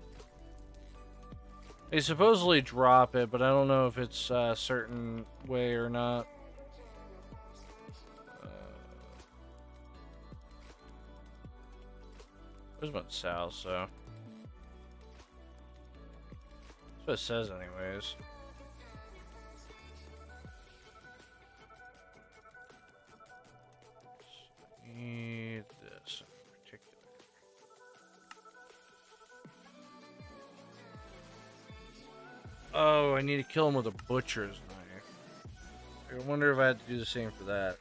A: They supposedly drop it, but I don't know if it's a certain way or not. There's one south, so that's what it says, anyways. Need this in particular. Oh, I need to kill him with a butcher's knife. I wonder if I had to do the same for that.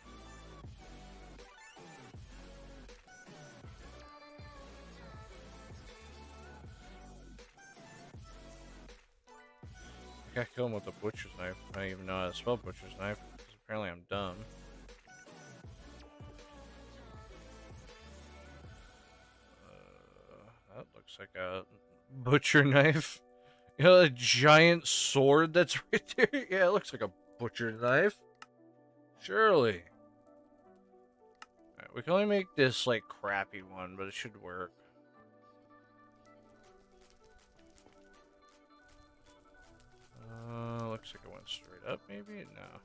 A: I gotta kill him with a butcher's knife. I don't even know how to spell butcher's knife, because apparently I'm dumb. That looks like a butcher knife. You know, a giant sword that's right there? Yeah, it looks like a butcher knife. Surely. Right, we can only make this, like, crappy one, but it should work. Looks like it went straight up, maybe? No.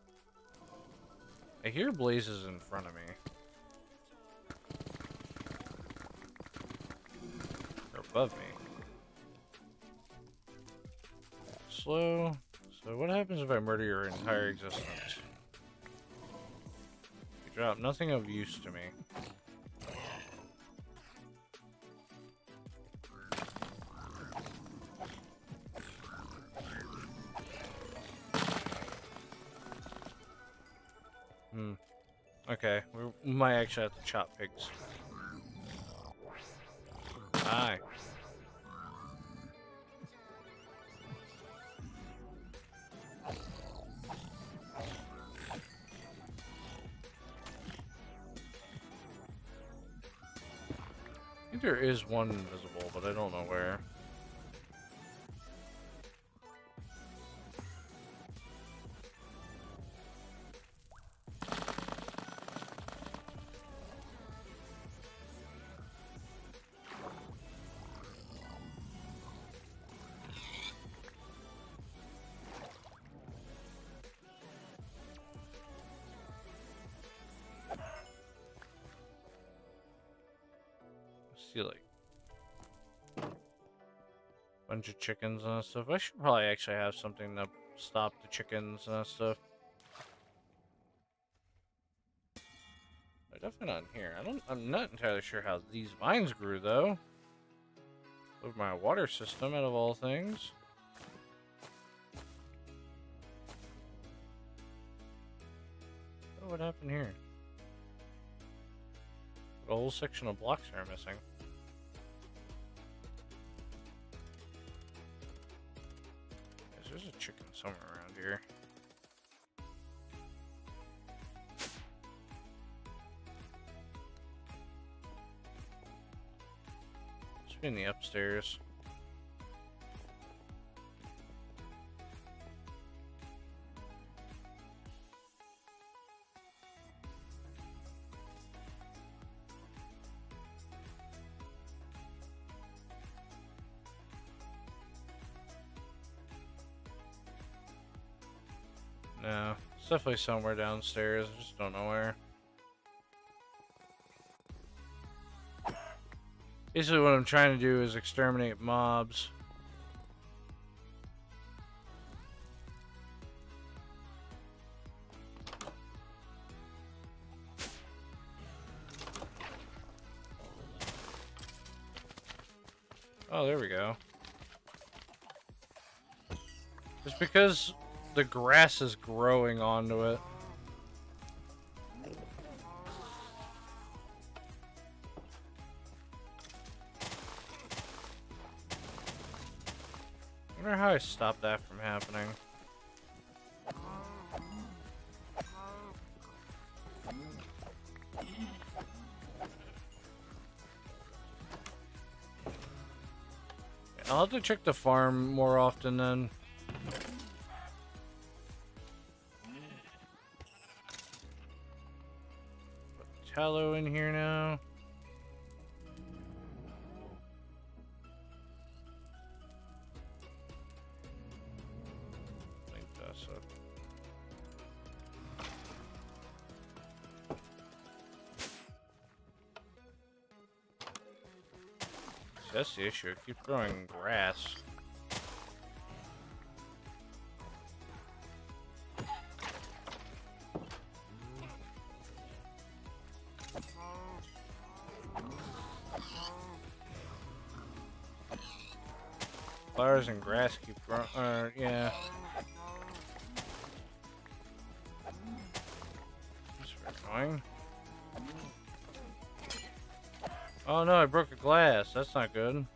A: I hear blazes in front of me. Or above me. Slow. So what happens if I murder your entire existence? You drop nothing of use to me. Okay, we might actually have to chop pigs. Hi. I think there is one invisible, but I don't know where. See, like, bunch of chickens and stuff. I should probably actually have something to stop the chickens and stuff. They're definitely not in here. I'm not entirely sure how these vines grew though. Of my water system, out of all things. Oh, what happened here? A whole section of blocks are missing. Yes, there's a chicken somewhere around here. Must be in the upstairs. No, it's definitely somewhere downstairs. I just don't know where. Basically, what I'm trying to do is exterminate mobs. Oh, there we go. Just because the grass is growing onto it. I wonder how I stopped that from happening. I'll have to check the farm more often then. Put tallow in here now. That's the issue. I keep growing grass. Flowers and grass keep growing. Yeah. That's very annoying. Oh no, I broke a glass. That's not good.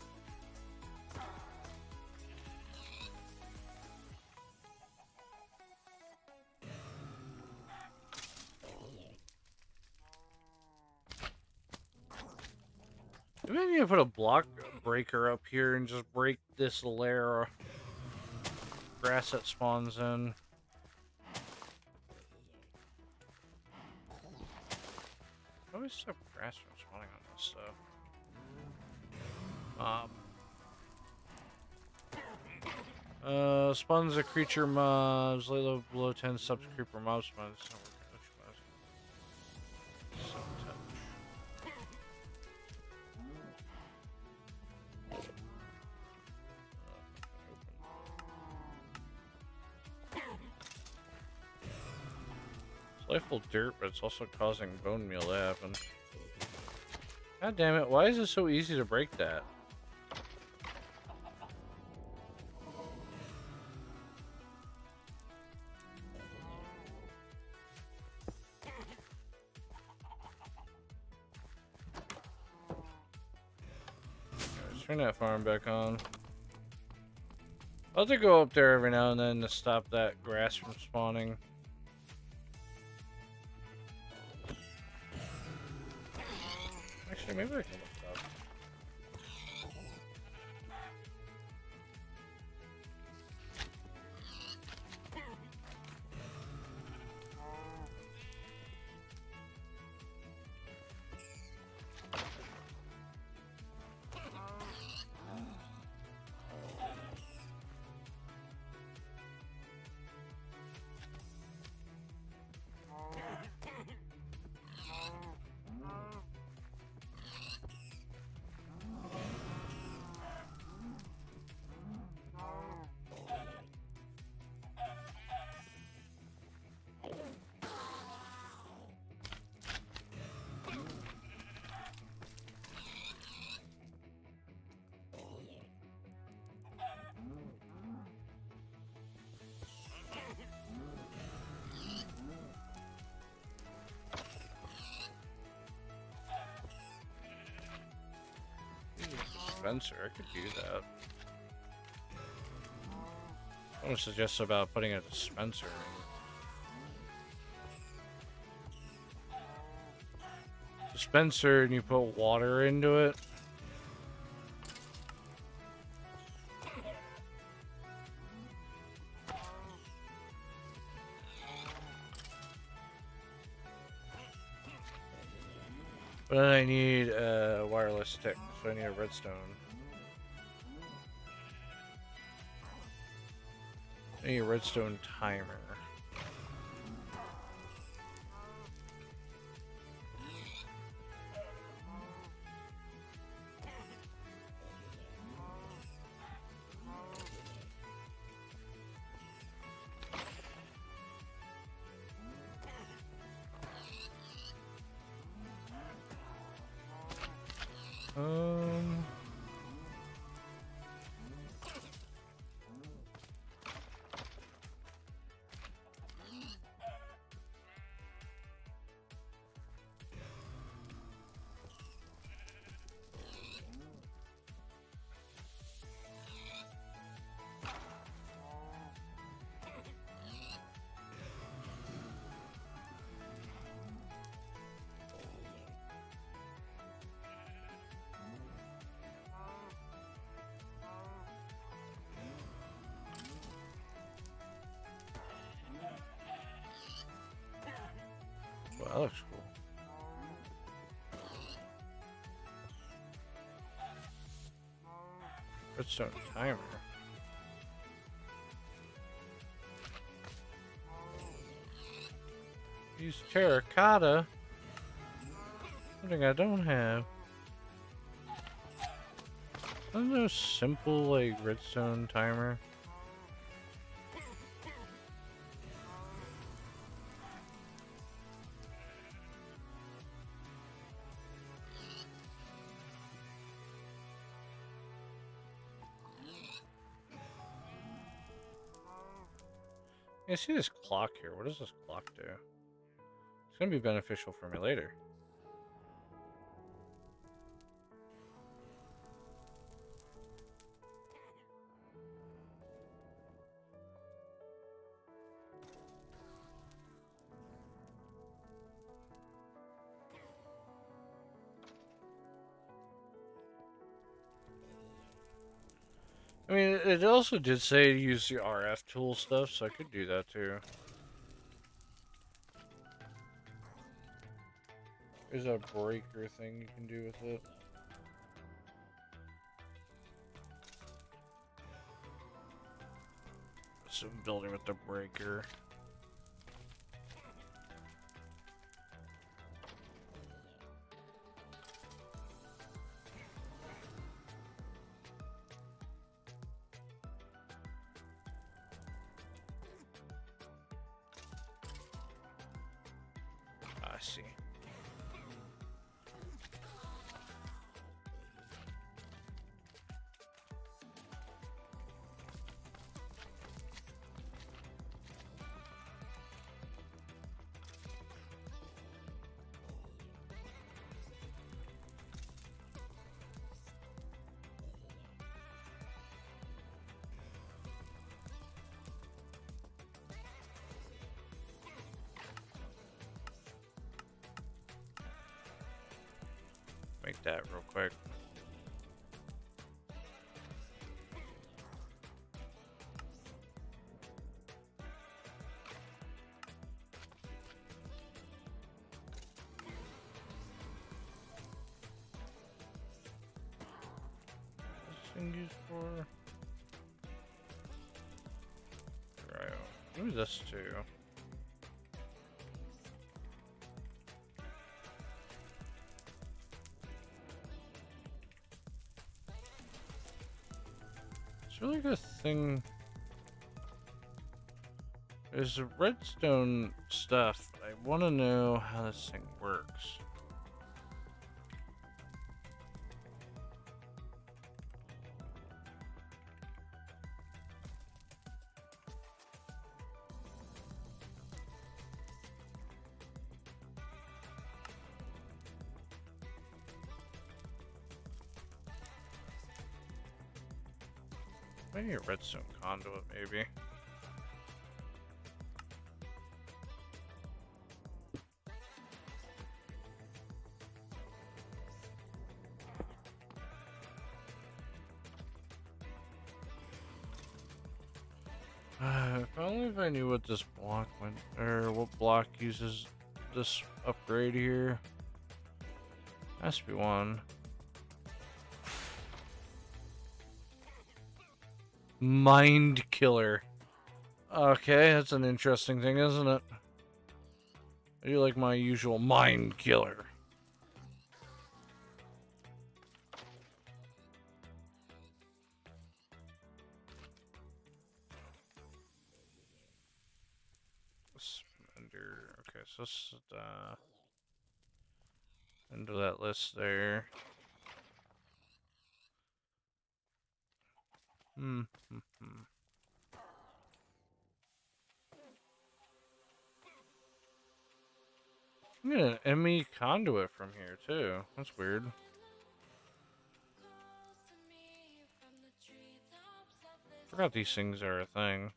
A: Maybe I need to put a block breaker up here and just break this layer of grass that spawns in. How do we stop grass from spawning on this stuff? Spawns a creature mobs, lay low below 10 subs creeper mob spawns. It's lifeless dirt, but it's also causing bone meal to happen. God damn it, why is it so easy to break that? Turn that farm back on. I'll have to go up there every now and then to stop that grass from spawning. Actually, maybe I can look it up. dispenser. I could do that. I want to suggest about putting a dispenser in. Dispenser, and you put water into it. But then I need a wireless stick, so I need a redstone. I need a redstone timer. Well, that looks cool. Redstone timer. Use terracotta. Something I don't have. Isn't there a simple, like, redstone timer? I see this clock here. What does this clock do? It's gonna be beneficial for me later. I mean, it also did say to use the RF tool stuff, so I could do that too. There's a breaker thing you can do with it. So building with the breaker. I see. Make that real quick. What's this thing used for? Right. Maybe this too. Really good thing. There's a redstone stuff. I want to know how this thing works. Maybe a redstone conduit, maybe. If I knew what this block went, or what block uses this upgrade here. Has to be one. Mind killer. Okay, that's an interesting thing, isn't it? I do like my usual mind killer. Okay, so let's into that list there. I'm getting an ME conduit from here too. That's weird. Forgot these things are a thing.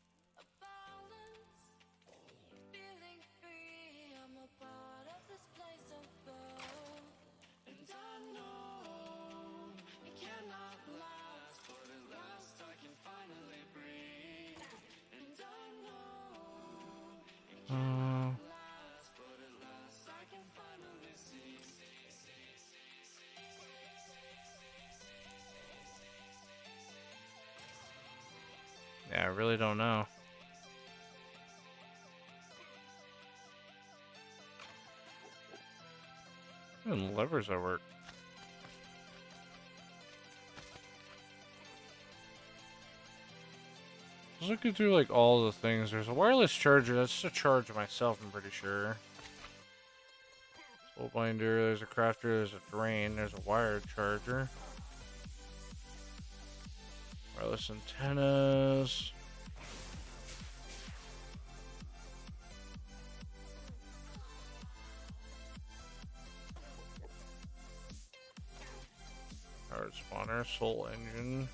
A: Yeah, I really don't know. Even levers that work. Just looking through like all the things. There's a wireless charger. That's to charge myself, I'm pretty sure. Soul binder. There's a crafter. There's a drain. There's a wired charger. Wireless antennas. Powered spawner. Soul engine.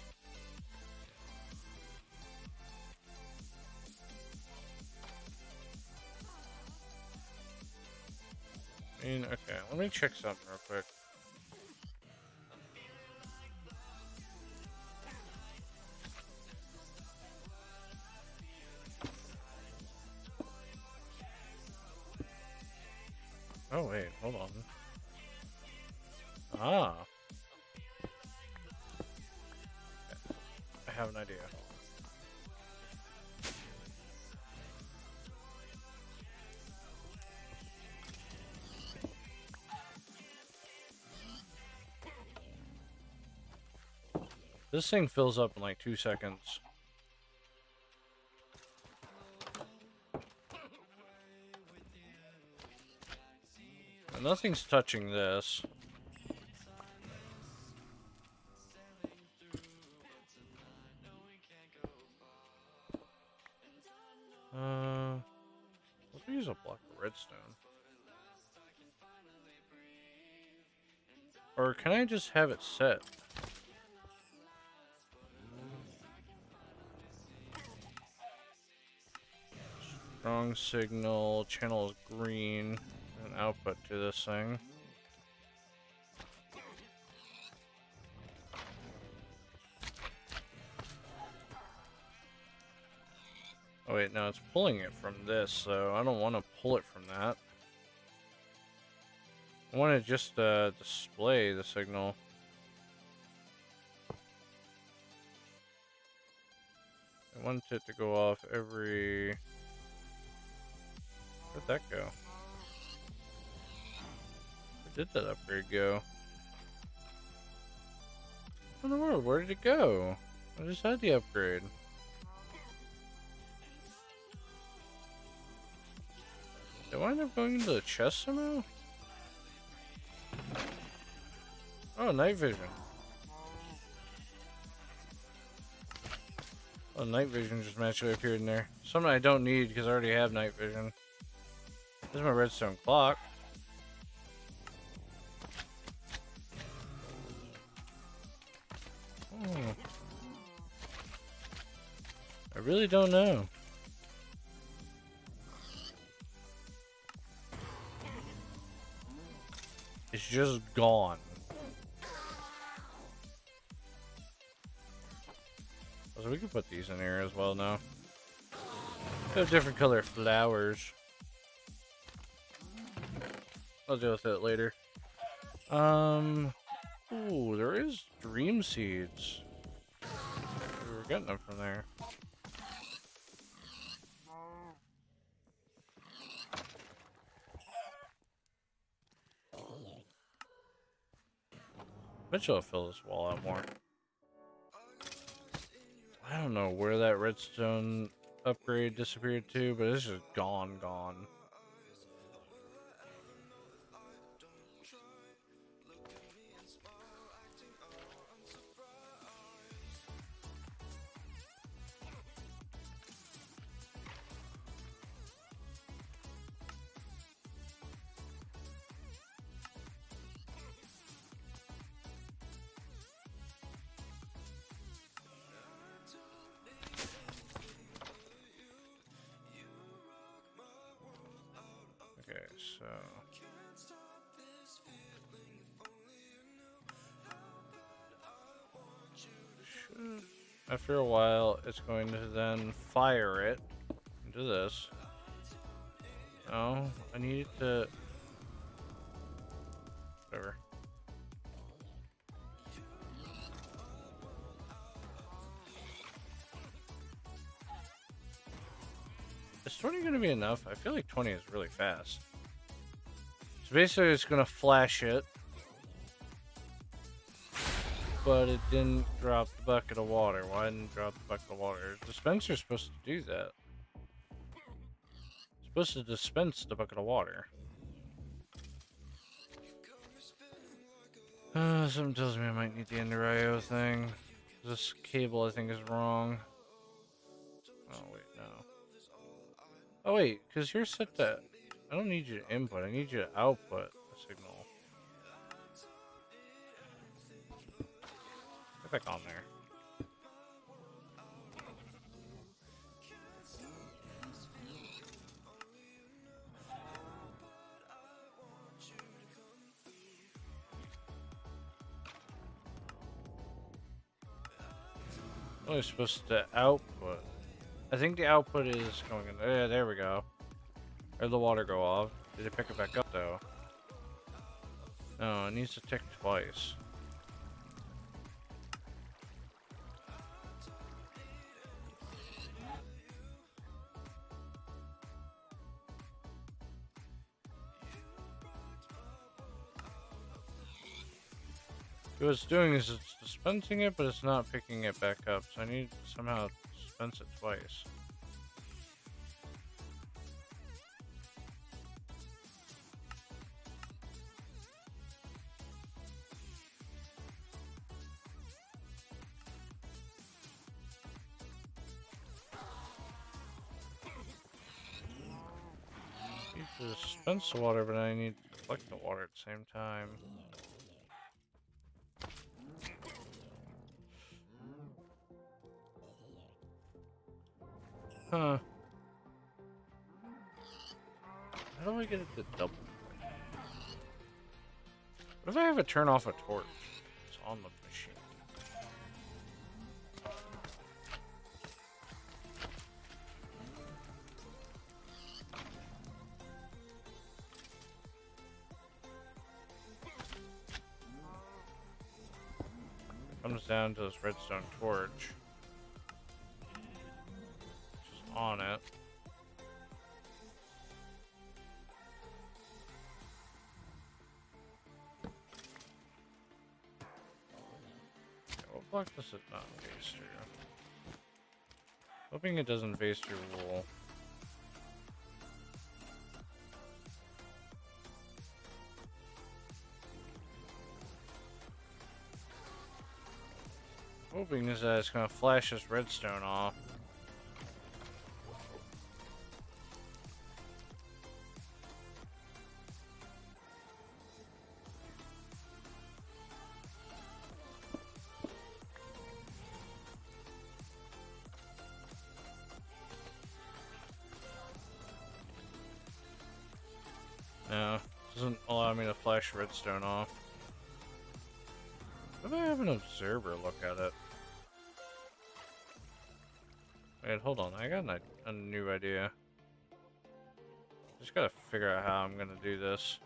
A: Okay, let me check something real quick. Oh wait, hold on. Ah. I have an idea. This thing fills up in like 2 seconds. And nothing's touching this. Let's use a block of redstone. Or can I just have it set? Strong signal, channel is green, and output to this thing. Oh wait, no, it's pulling it from this, so I don't want to pull it from that. I want to just display the signal. I want it to go off every... Where'd that go? Where did that upgrade go? What in the world? Where did it go? I just had the upgrade. Did I wind up going into the chest somehow? Oh, night vision. Oh, night vision just magically appeared in there. Something I don't need because I already have night vision. This is my redstone clock. Oh. really don't know. It's just gone. So we can put these in here as well now. They have different color flowers. I'll deal with it later. Ooh, there is dream seeds. We were getting them from there. Bet you I'll fill this wall out more. I don't know where that redstone upgrade disappeared to, but it's just gone. Okay, so after a while, it's going to then fire it into this. Oh, I need to... Whatever. Is 20 going to be enough? I feel like 20 is really fast. So basically, it's going to flash it. But it didn't drop the bucket of water. Why didn't it drop the bucket of water? The dispenser's supposed to do that. It's supposed to dispense the bucket of water. Something tells me I might need the Ender IO thing. This cable, I think, is wrong. Oh, wait, no. Oh, wait, because you're set to... I don't need you to input, I need you to output a signal. Get back on there. Only supposed to output. I think the output is going in. Yeah, there we go. Where'd the water go off? Did it pick it back up though? No, it needs to tick twice. What it's doing is it's dispensing it, but it's not picking it back up. So I need to somehow dispense it twice. I need to dispense the water, but I need to collect the water at the same time. Huh. How do I get it to double? What if I have it turn off a torch? It's on the machine. It comes down to this redstone torch. Which is on it. What block does it not phase through? Hoping it doesn't phase through wool. Hoping is that it's gonna flash this redstone off. flash redstone off. What if I have an observer look at it? Wait, hold on. I got a new idea. Just gotta figure out how I'm gonna do this.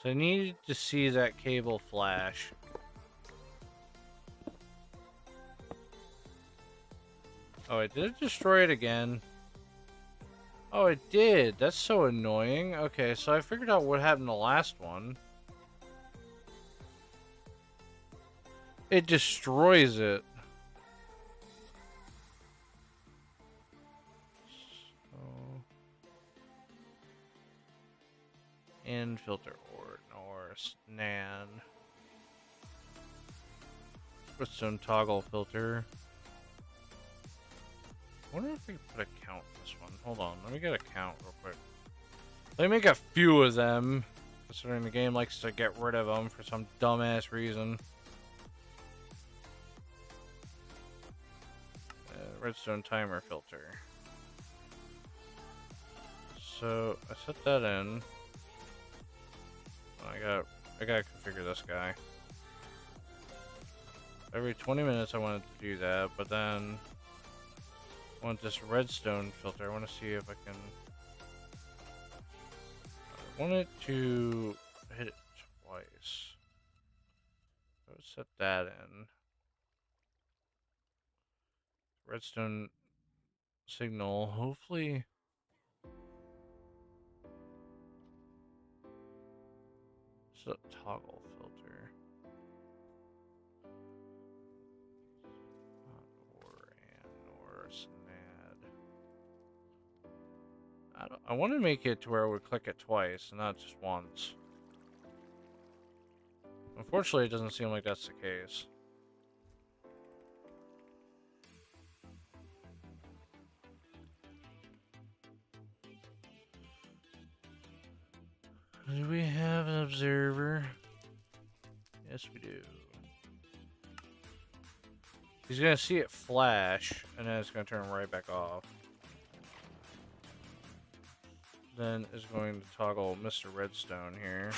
A: So I need to see that cable flash. Oh, wait, did it destroy it again? Oh, it did. That's so annoying. Okay, so I figured out what happened the last one. It destroys it. So... And filter or nan. Redstone toggle filter. I wonder if we can put a count in this one. Hold on, let me get a count real quick. Let me make a few of them, considering the game likes to get rid of them for some dumbass reason. Redstone timer filter. So I set that in. I gotta configure this guy. Every 20 minutes I wanted to do that, but then I want this redstone filter. I want to see if I can. I want it to hit it twice. So set that in. Redstone signal. Hopefully. So toggle filter. Or snad. I want to make it to where we click it twice and not just once. Unfortunately, it doesn't seem like that's the case. Do we have an observer? Yes, we do. He's gonna see it flash, and then it's gonna turn right back off. Then is going to toggle Mr. Redstone here.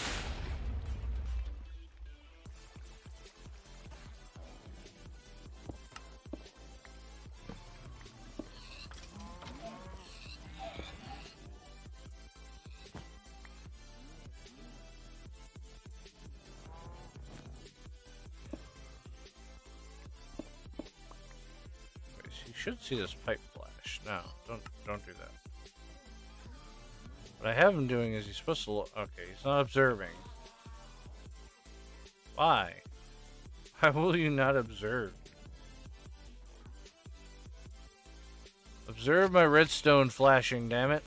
A: Should see this pipe flash. No, don't do that. What I have him doing is he's supposed to look. Okay, he's not observing. Why? Why will you not observe? Observe my redstone flashing, damn it.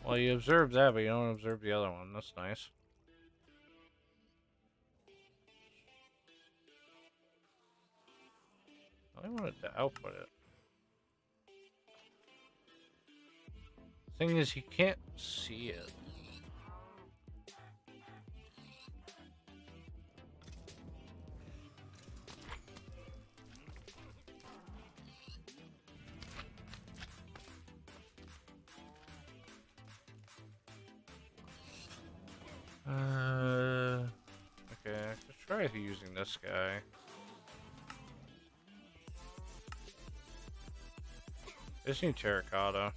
A: Well, you observe that, but you don't observe the other one. That's nice. I wanted to output it. Thing is, he can't see it. Okay, I could try using this guy. I just need terracotta.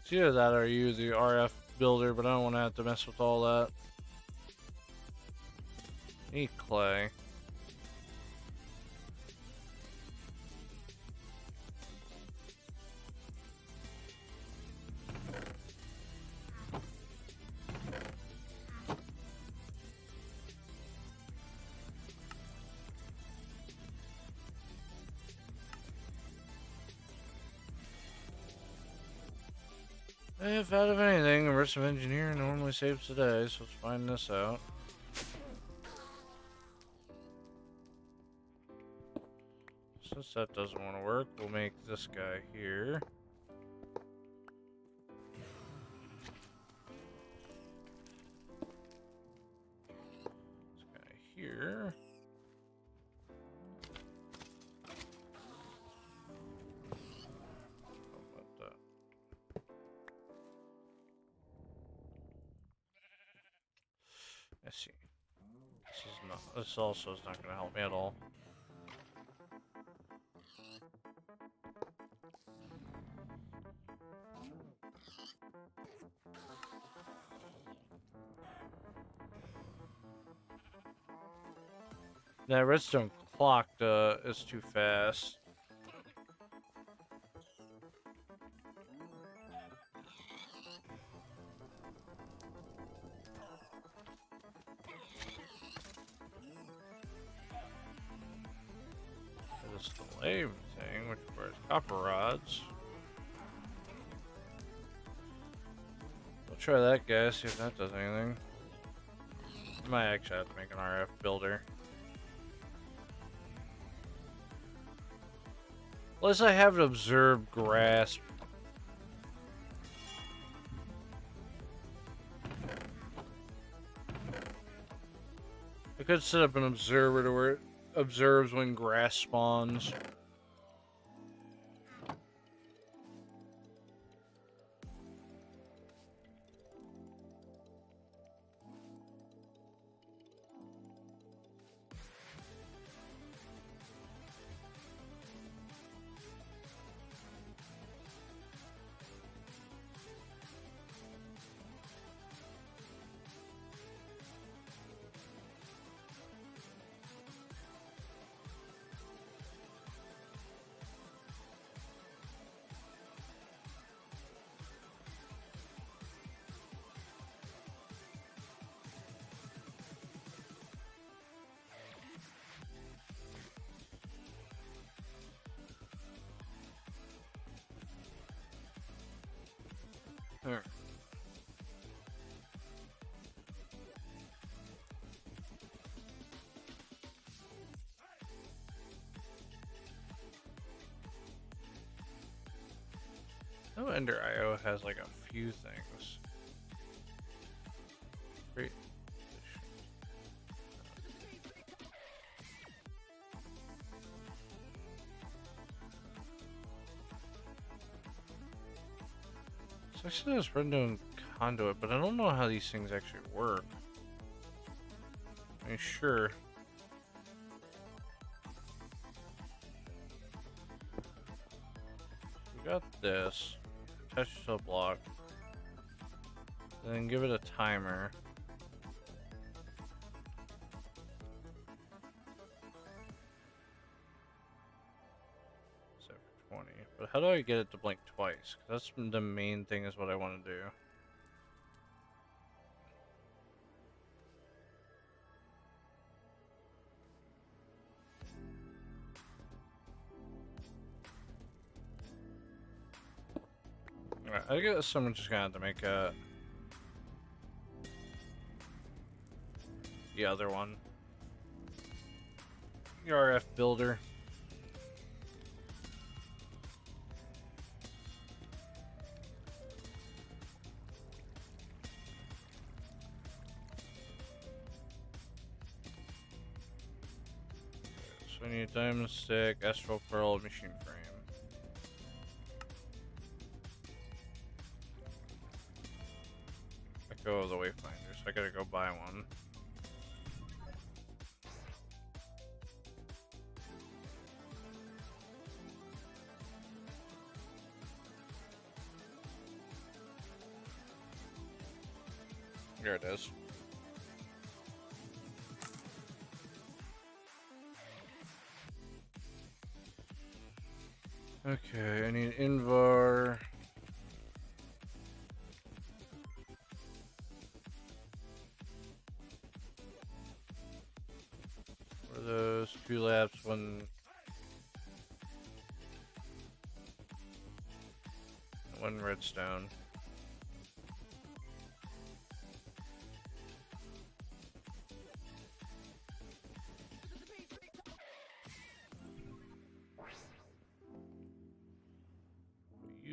A: It's either that or use the RF builder, but I don't want to have to mess with all that. Need clay. If out of anything, immersive engineering normally saves the day, so let's find this out. Since that doesn't want to work, we'll make this guy here. This guy here. How about that? I see. This also is not going to help me at all. That redstone clock is too fast. This delay thing, which requires copper rods. We'll try that, guys, see if that does anything. I might actually have to make an RF builder. Unless I have an observed grasp. I could set up an observer to where it observes when grass spawns. Alright. Oh, Ender IO has like a few things. Great. So actually, I was doing conduit, but I don't know how these things actually work. I mean, sure. We got this. Attach it to a block. And then give it a timer. Set for 20. But how do I get it to blink twice? 'Cause that's the main thing is what I want to do. Alright, I guess someone just gonna have to make the other one. The RF builder. So we need a diamond stick, astral pearl, machine frame. Let go of the wayfinder, so I gotta go buy one. Here it is. Okay, I need Invar. What are those? 2 laps, 1 redstone.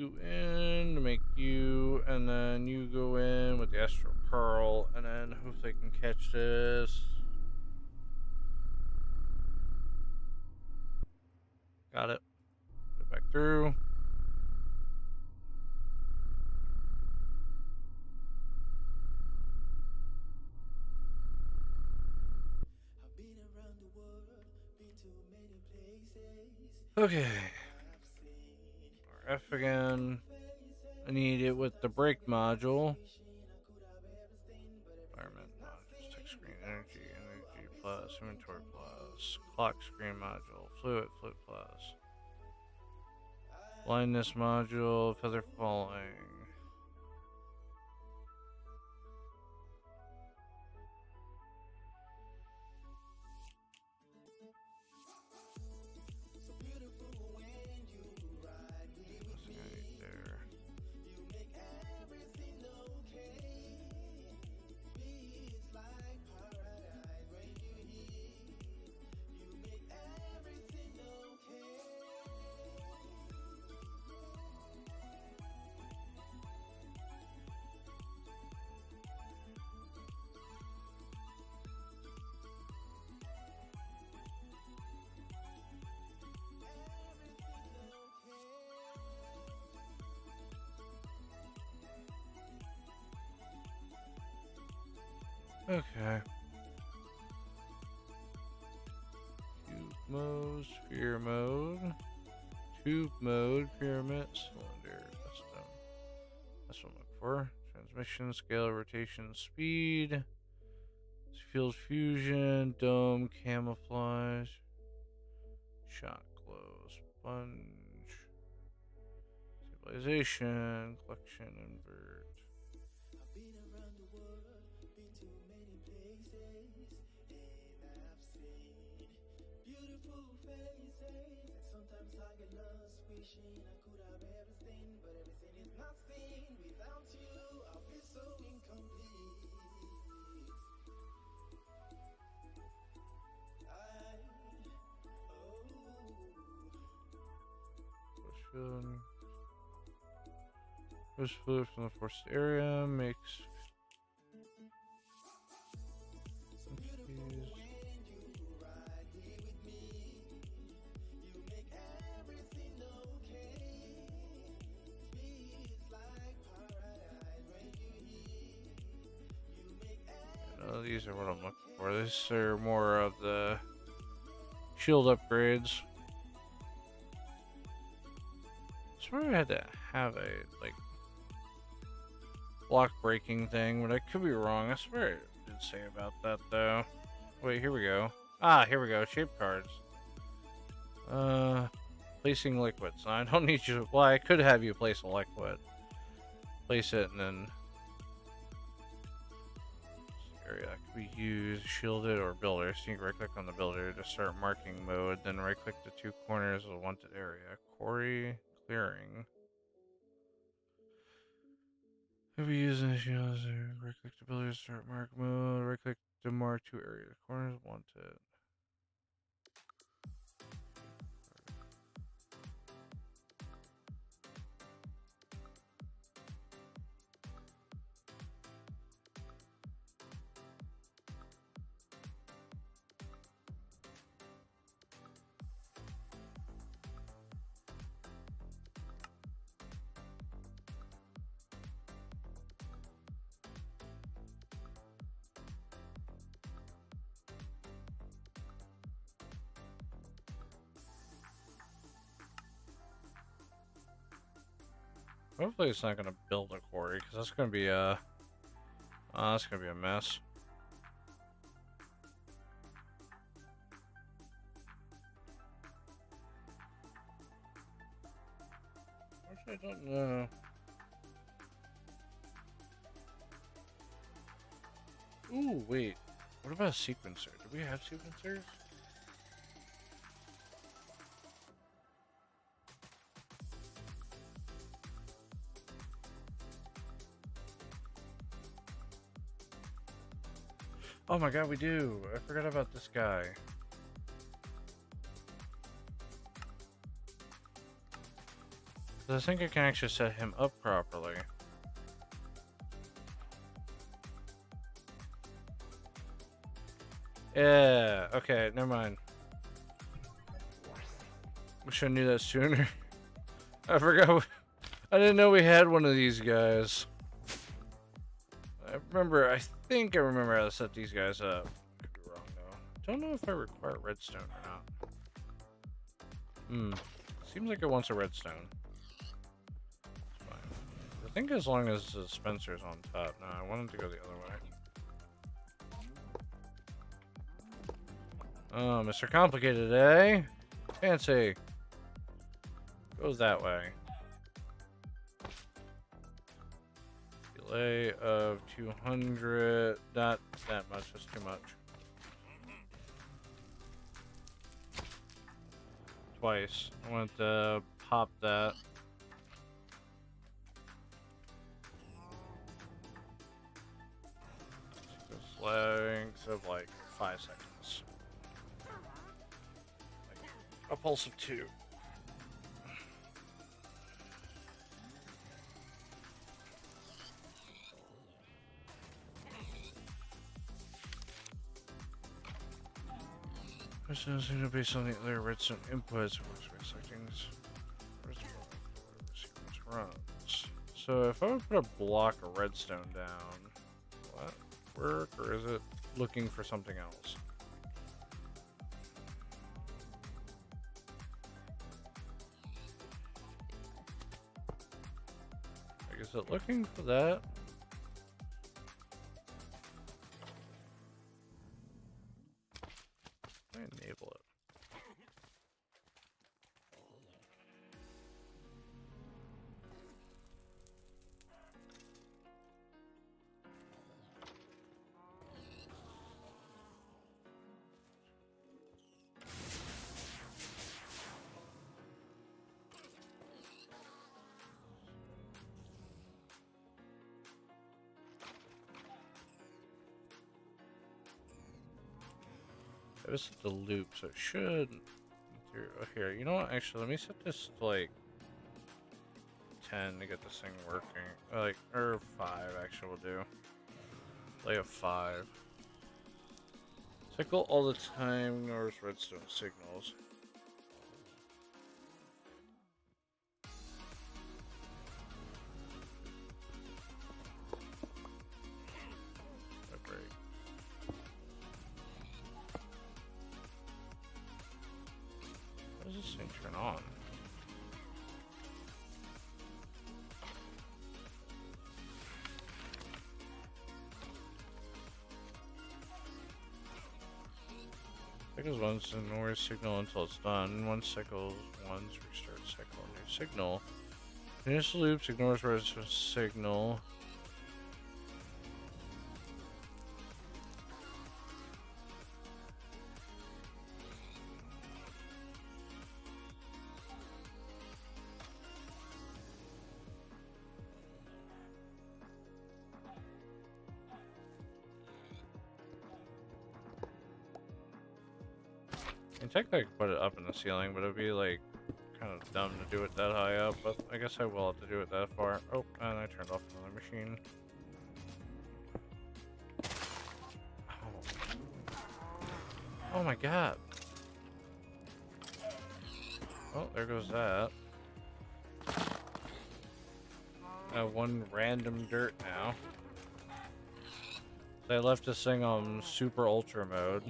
A: you in to make you, and then you go in with the Astral Pearl, and then hopefully I can catch this. Got it. Go back through. Okay. F again. I need it with the brake module. Environment modules, tech screen, energy plus, inventory plus, clock screen module, fluid plus, blindness module, feather falling. Nothing I need there. Okay. Cube mode, sphere mode, tube mode, pyramid, cylinder, custom. That's what I'm looking for. Transmission, scale, rotation, speed, field fusion, dome, camouflage, shot glow, sponge, stabilization, collection, invert. Push fluid from the forced area makes these are what I'm looking for. These are more of the shield upgrades. I swear I had to have a like block breaking thing, but I could be wrong. I swear it did say about that though. Wait, here we go. Ah, here we go. Shape cards. Placing liquids. I don't need you to. Well, I could have you place a liquid. Place it and then area that could be used, shielded, or builder. So you can right click on the builder to start marking mode, then right click the two corners of the wanted area. Quarry clearing. Could be used in the shield. Right click the builder to start mark mode. Right click to mark two areas. Corners wanted. Hopefully it's not gonna build a quarry, because that's gonna be a mess. Actually, I don't know. Ooh, wait. What about a sequencer? Do we have sequencers? Oh my god, we do. I forgot about this guy. I think I can actually set him up properly. Yeah, okay, never mind. Wish I knew that sooner. I forgot. I didn't know we had one of these guys. I think I remember how to set these guys up. Could be wrong though. Don't know if I require redstone or not. Seems like it wants a redstone. It's fine. I think as long as the Spencer's on top. No, I wanted to go the other way. Oh, Mr. Complicated, eh? Fancy. Goes that way. Delay of 200. Not that much, that's too much. Twice. I want to pop that. Length of like 5 seconds. Like a pulse of 2. Redstone signal based on the other redstone inputs. Selecting runs. So if I would put a block of redstone down, will that work, or is it looking for something else? Like, is it looking for that? Enable it. This is the loop, so it should. Here, you know what? Actually, let me set this to like 10 to get this thing working. Or 5 actually will do. Play a 5. Cycle all the time, ignores redstone signals. How does this thing turn on? Cycles once and ignores signal until it's done. Once cycles once, restart cycle, new signal. Finish loops, ignores redstone signal. I mean, technically I could put it up in the ceiling, but it'd be like kind of dumb to do it that high up, but I guess I will have to do it that far. Oh, and I turned off another machine. Oh, oh my god. Oh, there goes that. I have one random dirt now. So I left this thing on super ultra mode.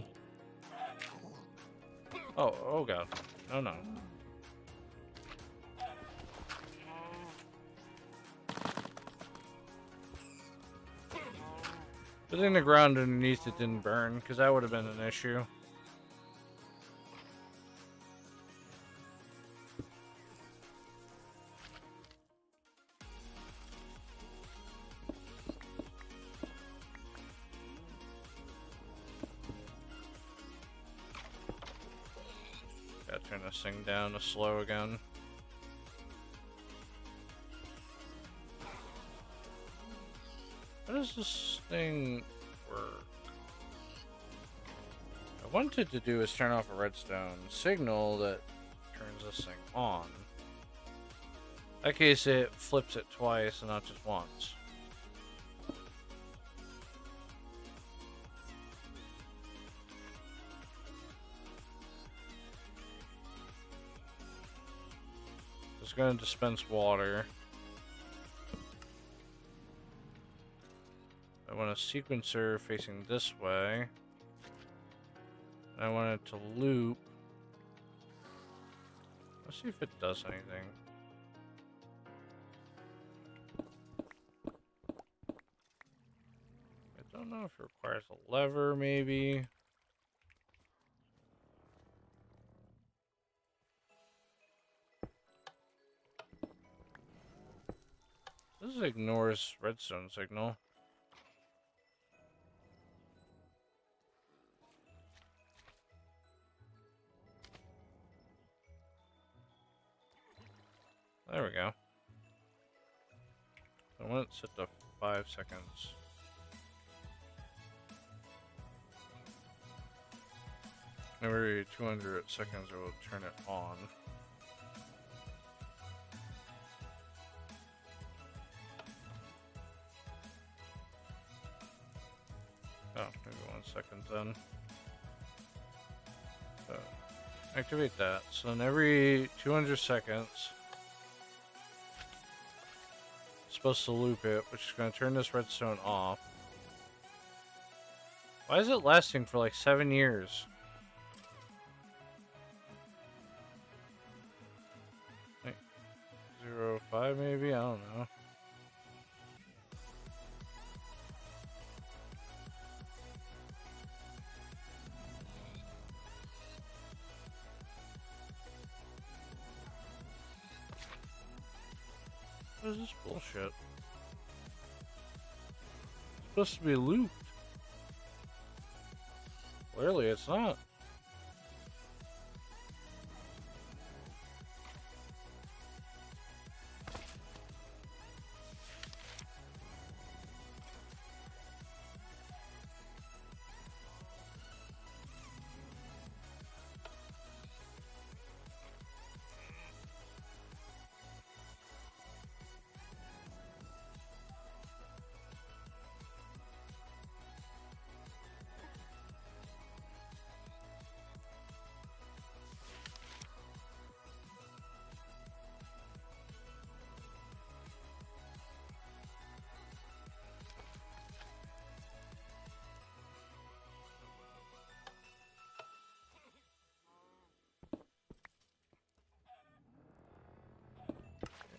A: Oh, oh god. No, no. Good thing the ground underneath it didn't burn, because that would have been an issue. Gotta turn this thing down to slow again. How does this thing work? I wanted to do is turn off a redstone signal that turns this thing on. In that case, it flips it twice and not just once. Just going to dispense water. I want a sequencer facing this way. I want it to loop. Let's see if it does anything. I don't know if it requires a lever, maybe. This ignores redstone signal. There we go. I want it set to 5 seconds. Every 200 seconds it will turn it on. Oh, maybe 1 second then. So, activate that. So then every 200 seconds, it's supposed to loop it, which is going to turn this redstone off. Why is it lasting for like 7 years? Like 0.5 maybe? I don't know. What is this bullshit? It's supposed to be looped. Clearly it's not.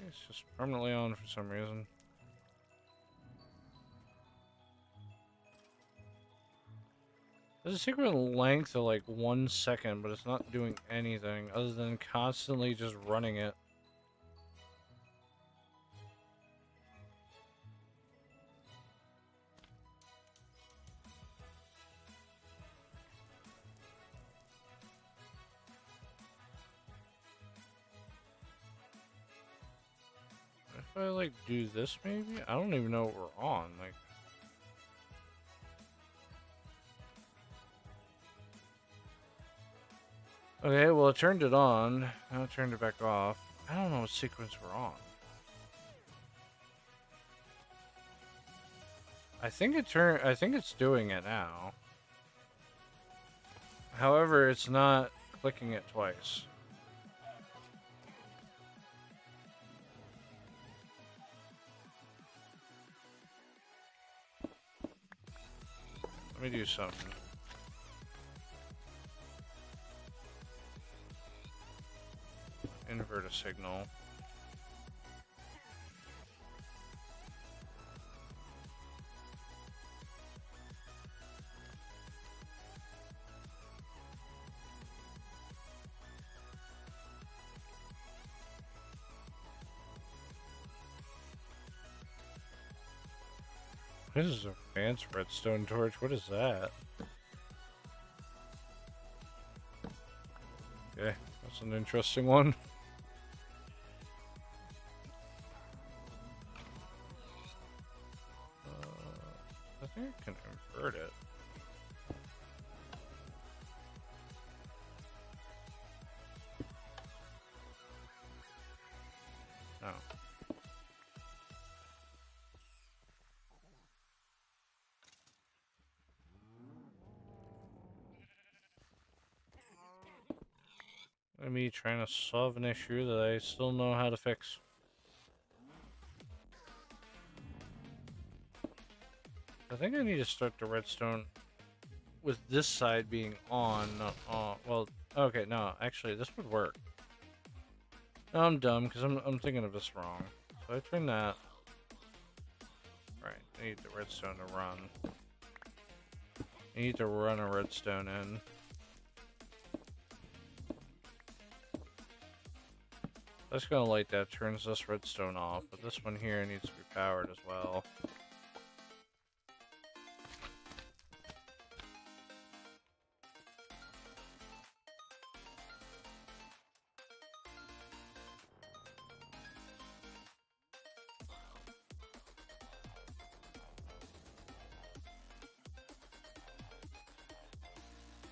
A: It's just permanently on for some reason. There's a secret length of like 1 second, but it's not doing anything other than constantly just running it. If I like do this maybe? I don't even know what we're on. Like, okay, well it turned it on. Now it turned it back off. I don't know what sequence we're on. I think it's doing it now. However, it's not clicking it twice. Let me do something. Invert a signal. This is a advanced redstone torch. What is that? Okay, that's an interesting one. I think I can invert it. No. Me trying to solve an issue that I still know how to fix. I think I need to start the redstone with this side being on, not off. Well, okay, no, actually, this would work. No, I'm dumb because I'm thinking of this wrong. So I turn that. Right, I need the redstone to run. I need to run a redstone in. That's gonna light that, turns this redstone off, but this one here needs to be powered as well.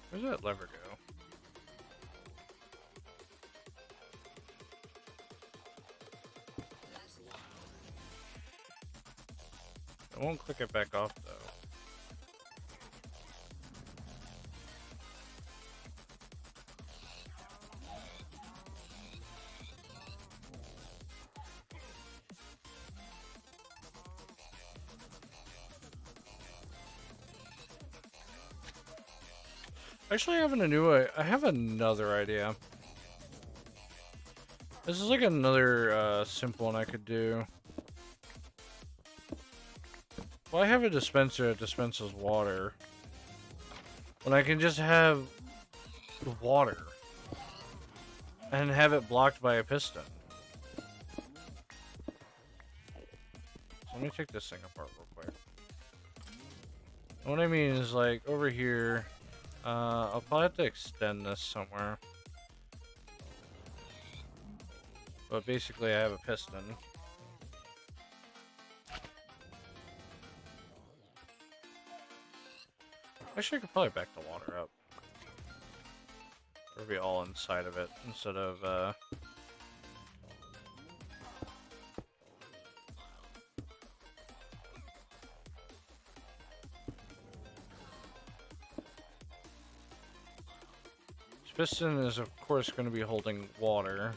A: Where's that lever go? I won't click it back off though. Actually, I have another idea. This is like another simple one I could do. Well, I have a dispenser that dispenses water. When I can just have water and have it blocked by a piston. So let me take this thing apart real quick. And what I mean is, like, over here, I'll probably have to extend this somewhere. But basically, I have a piston. Actually, I could probably back the water up. Or be all inside of it instead of, This piston is, of course, going to be holding water.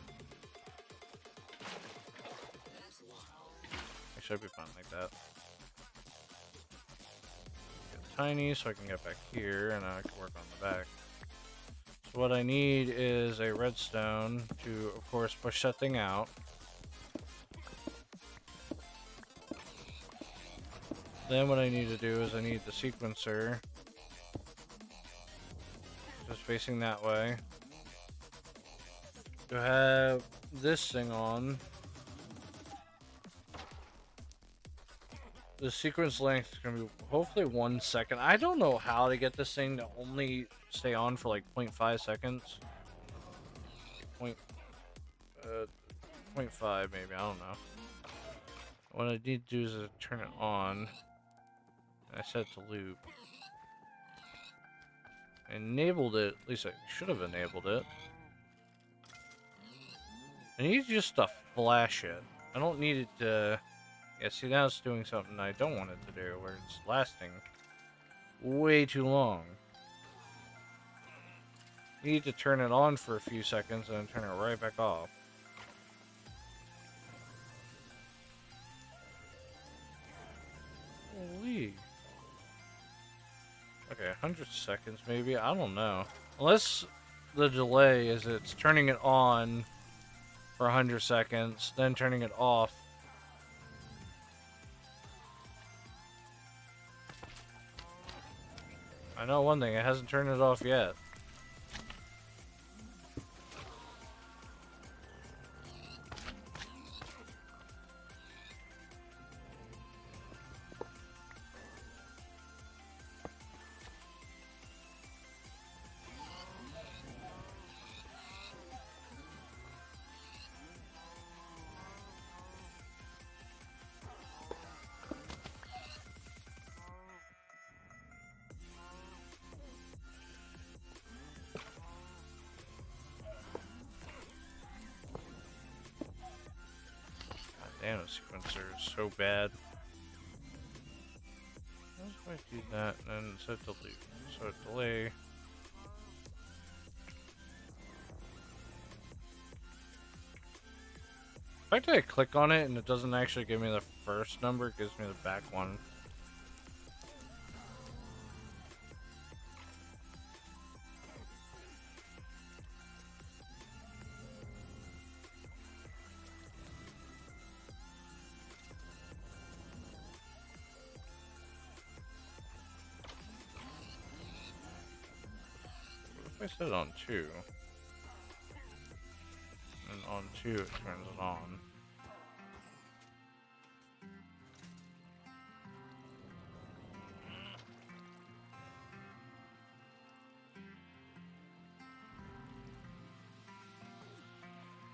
A: It should be fine like that. Get tiny so I can get back here, and I can work on the back. So what I need is a redstone to, of course, push that thing out. Then what I need to do is I need the sequencer just facing that way to have this thing on. The sequence length is going to be hopefully 1 second. I don't know how to get this thing to only stay on for like 0.5 seconds. 0.5 maybe, I don't know. What I need to do is turn it on. I set it to loop. I enabled it, at least I should have enabled it. I need just to flash it. I don't need it to... Yeah, see, now it's doing something I don't want it to do, where it's lasting way too long. You need to turn it on for a few seconds and then turn it right back off. Holy. Okay, 100 seconds maybe? I don't know. Unless the delay is it's turning it on for 100 seconds, then turning it off. I know one thing, it hasn't turned it off yet. Damn, the sequencer is so bad. How do I do that and then set delete? So delay. fact that I click on it and it doesn't actually give me the first number, it gives me the back one. What if I set it on 2? And on 2 it turns it on.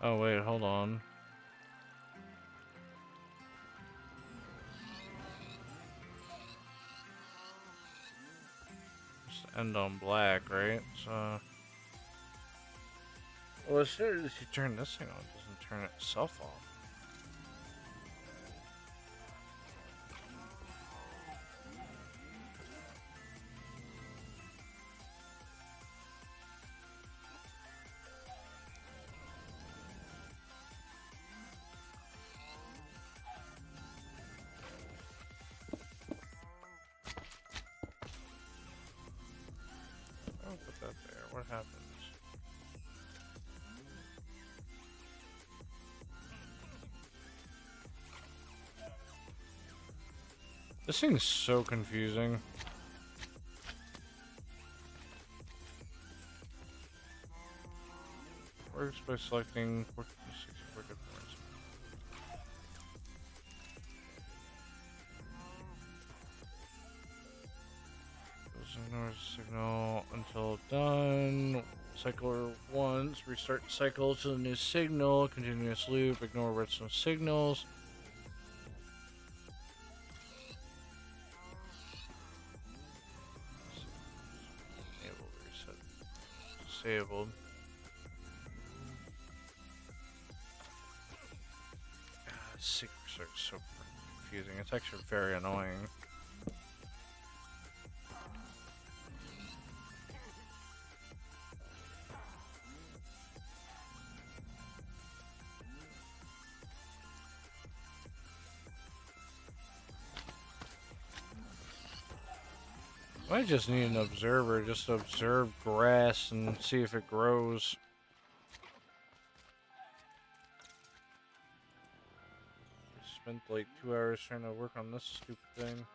A: Oh wait, hold on. Just end on black, right? So, well, as soon as you turn this thing on, it doesn't turn itself off. I'll put that there. What happens? This thing's so confusing. Works by selecting 64 different ones. Ignore signal until done. Cycle once. Restart cycle to the new signal. Continuous loop. Ignore redstone signals. Enable reset. Disabled. Secret search is so confusing. It's actually very annoying. I just need an observer just to observe grass and see if it grows. I spent like 2 hours trying to work on this stupid thing.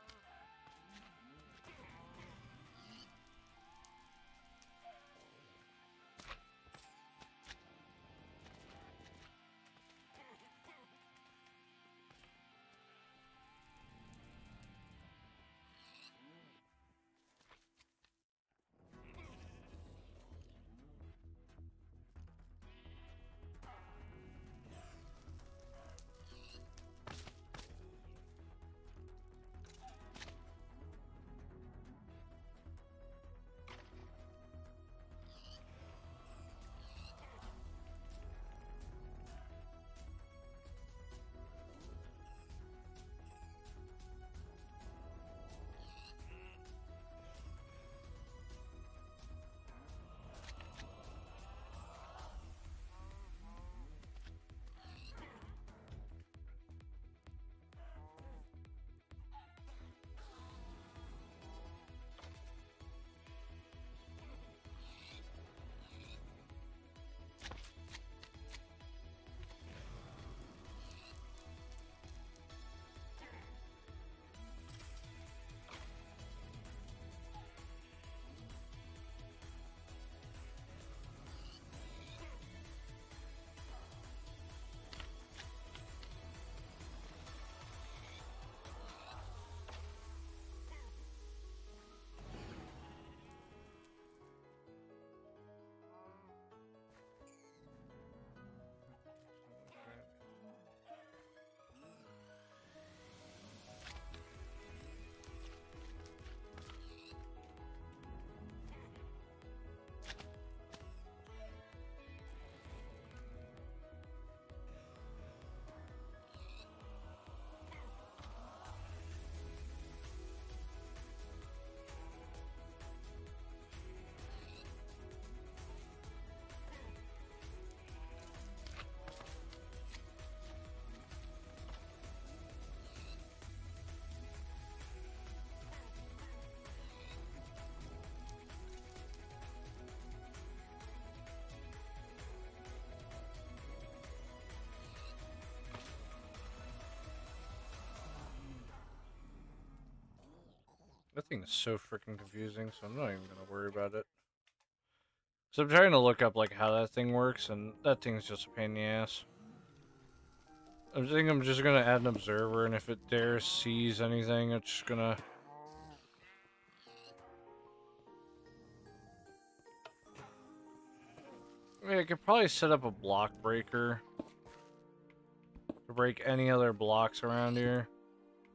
A: That thing is so freaking confusing, so I'm not even gonna worry about it. So I'm trying to look up like how that thing works, and that thing's just a pain in the ass. I think I'm just gonna add an observer, and if it dares sees anything, it's just gonna... I mean, I could probably set up a block breaker to break any other blocks around here.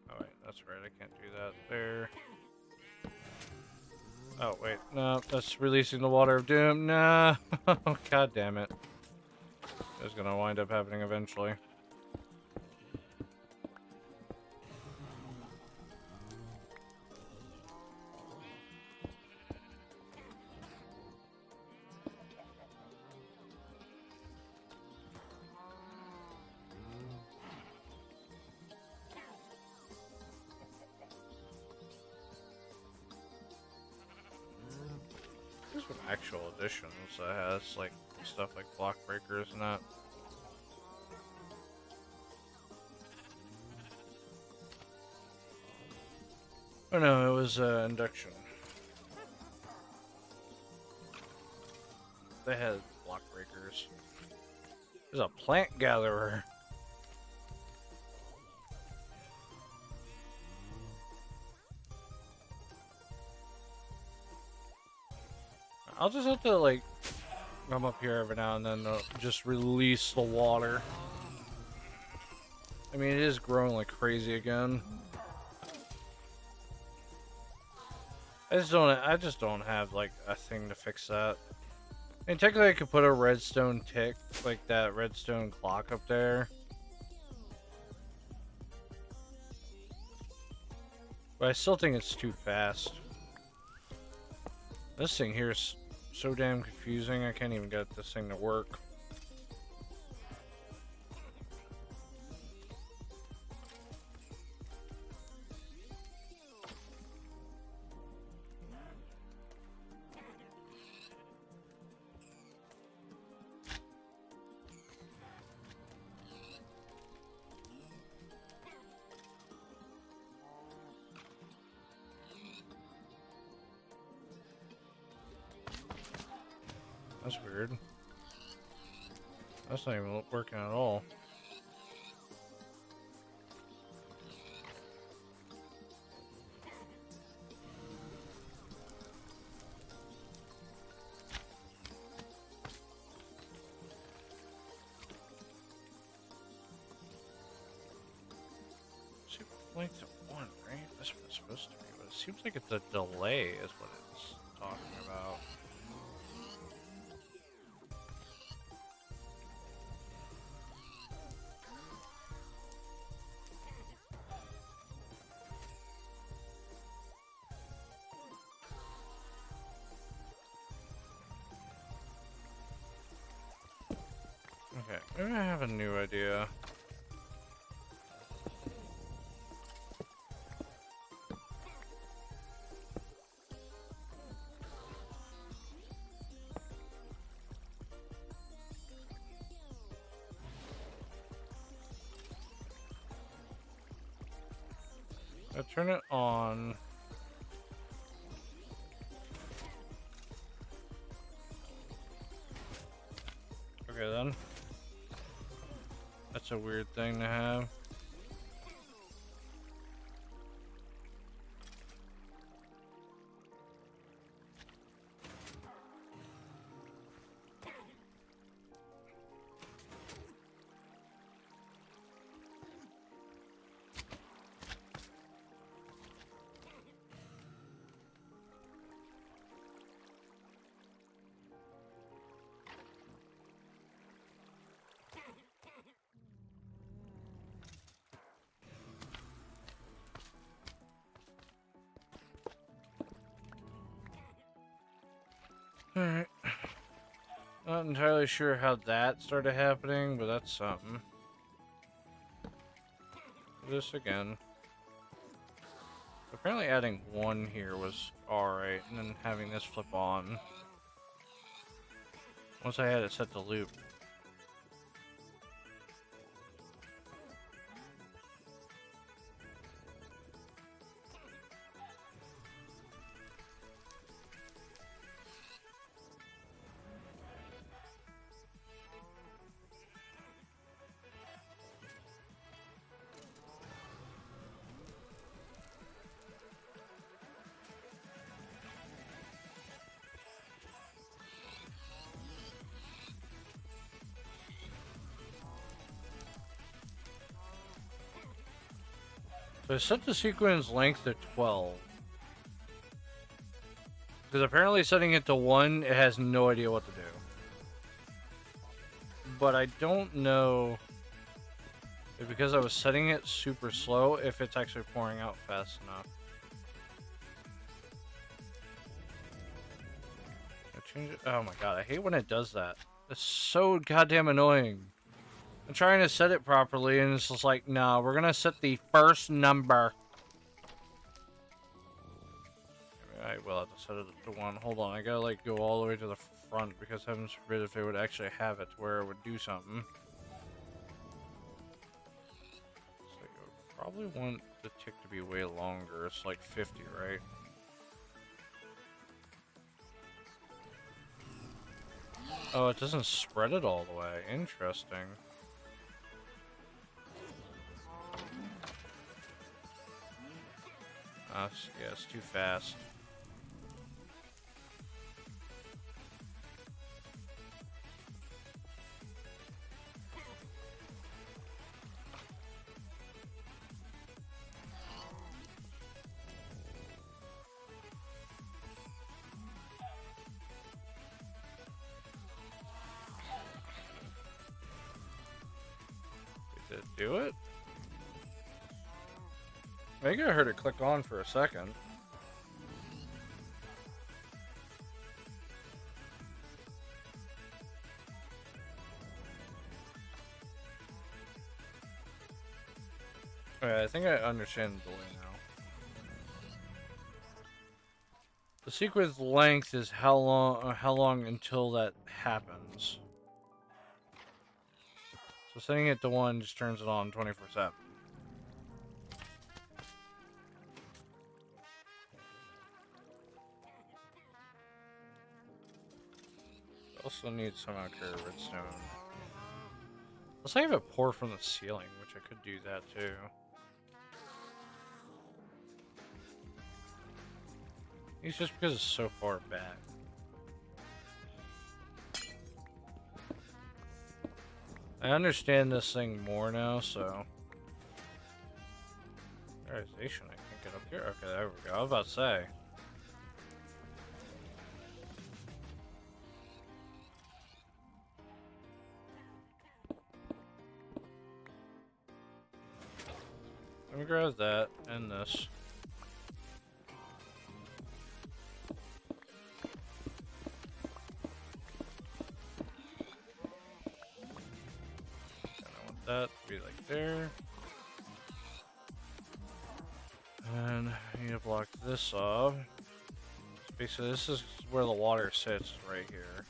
A: Oh wait, that's right, I can't do that there. Oh wait, no, that's releasing the water of doom. Nah, god damn it. It's gonna wind up happening eventually. There's some actual editions that has like stuff like block breakers and that. Oh no, it was induction. They had block breakers. There's a plant gatherer. I'll just have to like come up here every now and then to just release the water. I mean, it is growing like crazy again. I just don't have like a thing to fix that. I mean, technically I could put a redstone tick, like that redstone clock up there. But I still think it's too fast. This thing here is so damn confusing, I can't even get this thing to work. That's weird. That's not even working at all. Length of 1, right? That's what it's supposed to be, but it seems like it's a delay is what it's talking about. Okay, maybe I have a new idea. I turn it on. Okay then. That's a weird thing to have. Alright. Not entirely sure how that started happening, but that's something. Do this again. Apparently adding 1 here was alright, and then having this flip on. Once I had it set to loop. So I set the sequence length to 12. Because apparently setting it to 1, it has no idea what to do. But I don't know if because I was setting it super slow, if it's actually pouring out fast enough. I change it. Oh my god, I hate when it does that. It's so goddamn annoying. I'm trying to set it properly, and it's just like, no, we're gonna set the first number. I will have to set it to 1. Hold on, I gotta like go all the way to the front because heavens forbid if it would actually have it to where it would do something. So I would probably want the tick to be way longer. It's like 50, right? Oh, it doesn't spread it all the way. Interesting. Yeah, it's too fast. Did it do it? I think I heard it click on for a second. Okay, I think I understand the delay now. The sequence length is how long until that happens. So setting it to 1 just turns it on 24/7. Also need some out here redstone. Let's say I have a pour from the ceiling, which I could do that too. It's just because it's so far back. I understand this thing more now, so. Mineralization, I can't get up here. Okay, there we go. I was about to say. Let me grab that and this. And I want that to be like there. And I need to block this off. So basically, this is where the water sits, right here.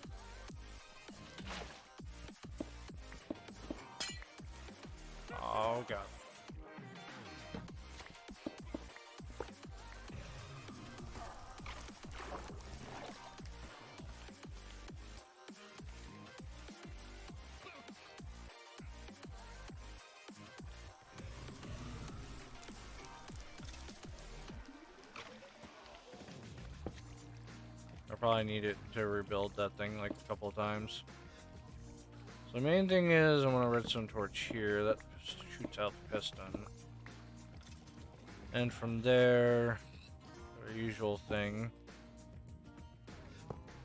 A: Oh god. I probably need it to rebuild that thing like a couple of times. So the main thing is I want a redstone torch here that shoots out the piston. And from there, our usual thing.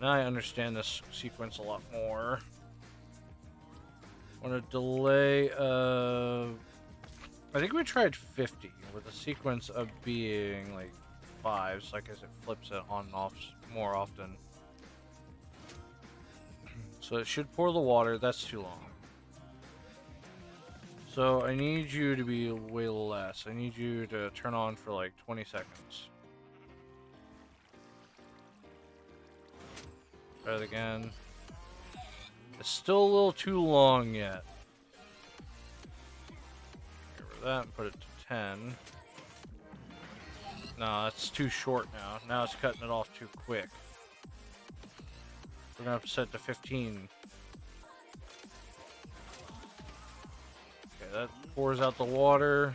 A: Now I understand this sequence a lot more. I want to delay I think we tried 50 with a sequence of being like 5s, like as it flips it on and off more often. So it should pour the water. That's too long. So I need you to be way less. I need you to turn on for like 20 seconds. Try it again. It's still a little too long yet. Get rid of that and put it to 10. No, that's too short now. Now it's cutting it off too quick. We're gonna have to set it to 15. Okay, that pours out the water.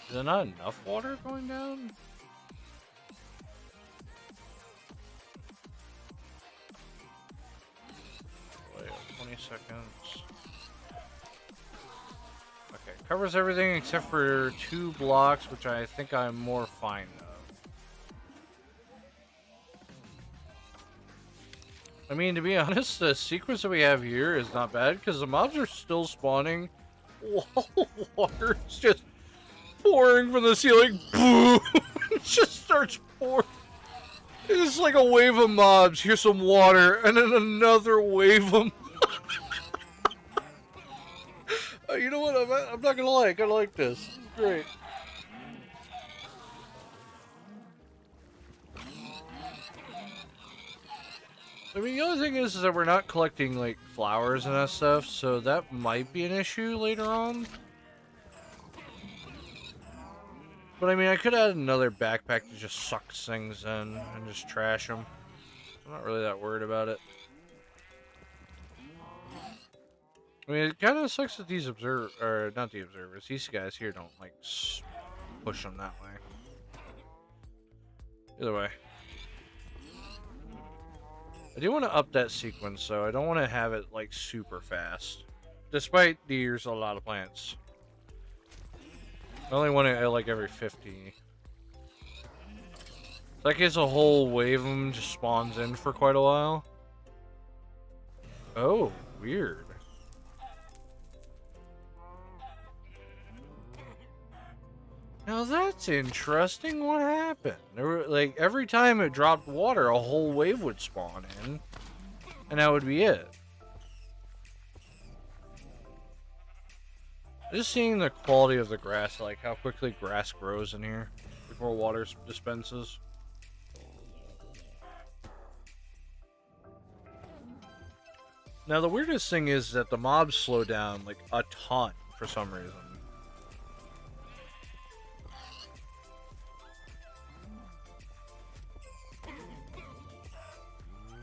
A: Is there not enough water going down? Wait, 20 seconds. Covers everything except for 2 blocks, which I think I'm more fine of. I mean, to be honest, the sequence that we have here is not bad because the mobs are still spawning while water is just pouring from the ceiling. Boom! It just starts pouring. It's like a wave of mobs. Here's some water, and then another wave of. You know what? I'm not gonna lie. I kinda like this. It's great. I mean, the other thing is that we're not collecting, like, flowers and that stuff, so that might be an issue later on. But I mean, I could add another backpack that just sucks things in and just trash them. I'm not really that worried about it. I mean, it kind of sucks that these not the observers, these guys here don't, like, push them that way. Either way. I do want to up that sequence, though. I don't want to have it, like, super fast. Despite there's a lot of plants. I only want it at, like, every 50. That case, a whole wave of them just spawns in for quite a while. Oh, weird. Now that's interesting. What happened? There were, like, every time it dropped water, a whole wave would spawn in, and that would be it. Just seeing the quality of the grass, like how quickly grass grows in here before water dispenses. Now the weirdest thing is that the mobs slow down like a ton for some reason.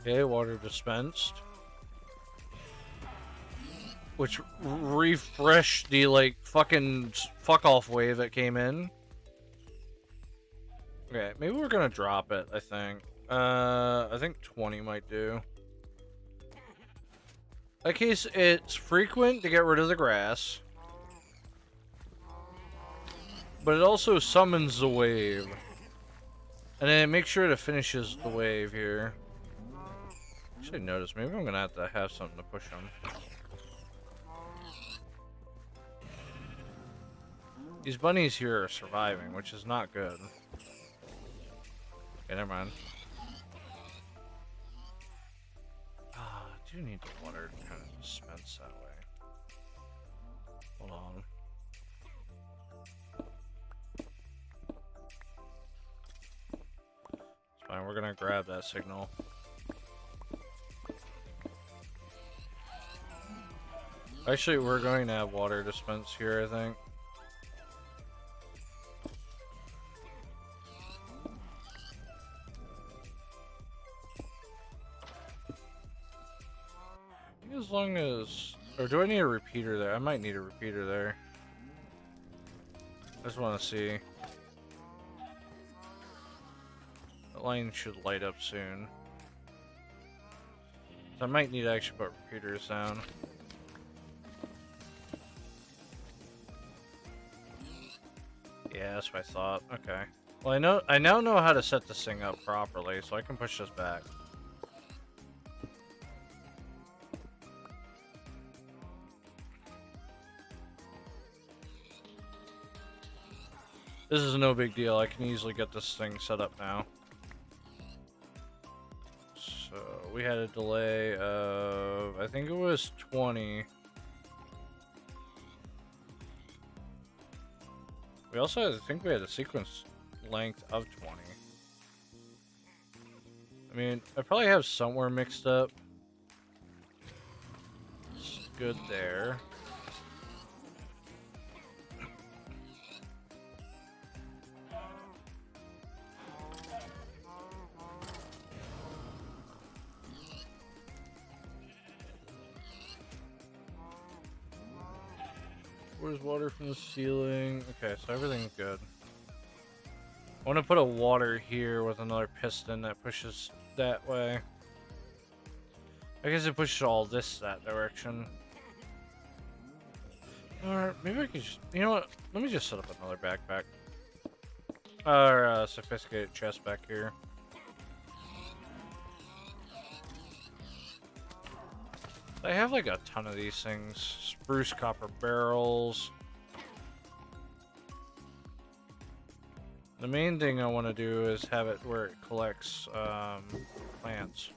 A: Okay, water dispensed. Which refreshed the, like, fucking fuck-off wave that came in. Okay, maybe we're gonna drop it, I think. I think 20 might do. In that case, it's frequent to get rid of the grass. But it also summons the wave. And then it makes sure it finishes the wave here. I should notice, maybe I'm gonna have something to push them. These bunnies here are surviving, which is not good. Okay, never mind. Ah, I do need the water to kind of dispense that way. Hold on. It's fine, we're gonna grab that signal. Actually, we're going to have water dispense here, I think. As long as... Or do I need a repeater there? I might need a repeater there. I just want to see. That line should light up soon. So I might need to actually put repeaters down. Yeah, that's what I thought. Okay. Well, I now know how to set this thing up properly, so I can push this back. This is no big deal. I can easily get this thing set up now. So, we had a delay of... I think it was 20. We also, I think we had a sequence length of 20. I mean, I probably have somewhere mixed up. It's good there. Where's water from the ceiling? Okay, so everything's good. I want to put a water here with another piston that pushes that way. I guess it pushes all this that direction. Or maybe I could just, you know what? Let me just set up another backpack. Or sophisticated chest back here. I have like a ton of these things. Spruce copper barrels. The main thing I want to do is have it where it collects plants.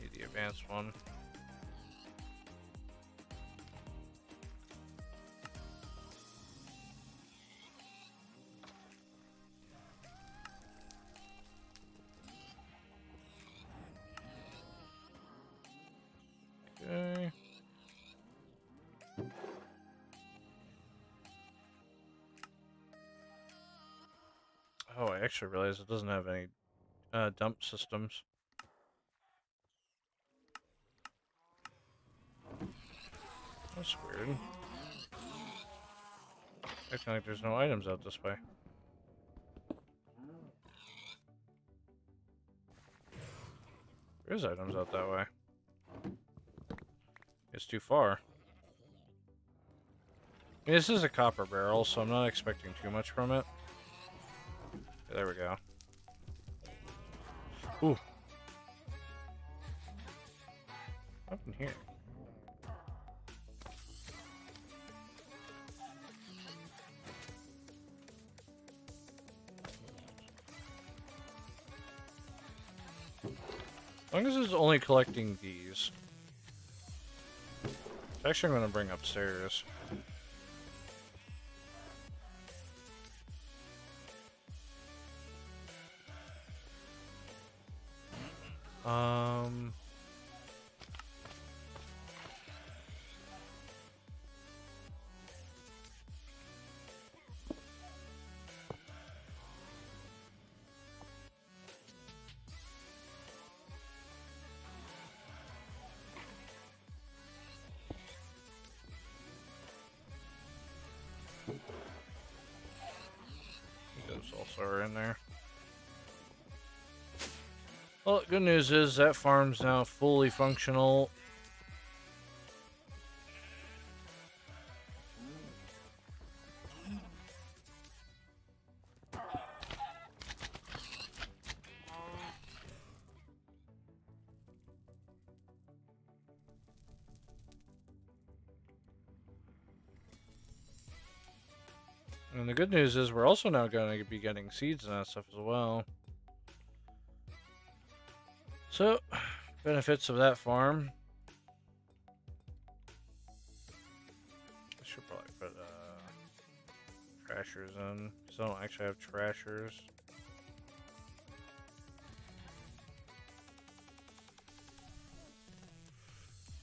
A: Need the advanced one. Okay. Oh, I actually realized it doesn't have any dump systems. That's weird. Acting like there's no items out this way. There's items out that way. It's too far. I mean, this is a copper barrel, so I'm not expecting too much from it. Okay, there we go. Ooh. Up in here. As long as it's only collecting these. Actually, I'm going to bring upstairs. Those also are in there. Well, good news is that farm's now fully functional. And the good news is we're also now going to be getting seeds and that stuff as well. So, benefits of that farm. I should probably put trashers in, because I don't actually have trashers.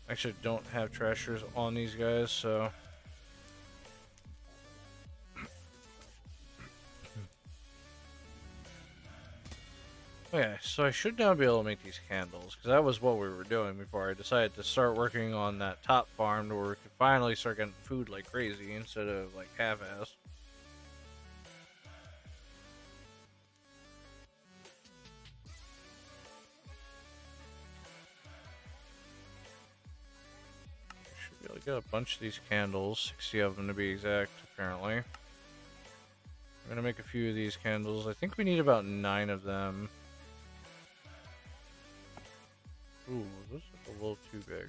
A: Actually don't have trashers on these guys, so... Okay, so I should now be able to make these candles, because that was what we were doing before I decided to start working on that top farm where we could finally start getting food like crazy instead of like half-ass. Should be able to get a bunch of these candles, 60 of them to be exact, apparently. I'm gonna make a few of these candles. I think we need about 9 of them. Ooh, those look a little too big.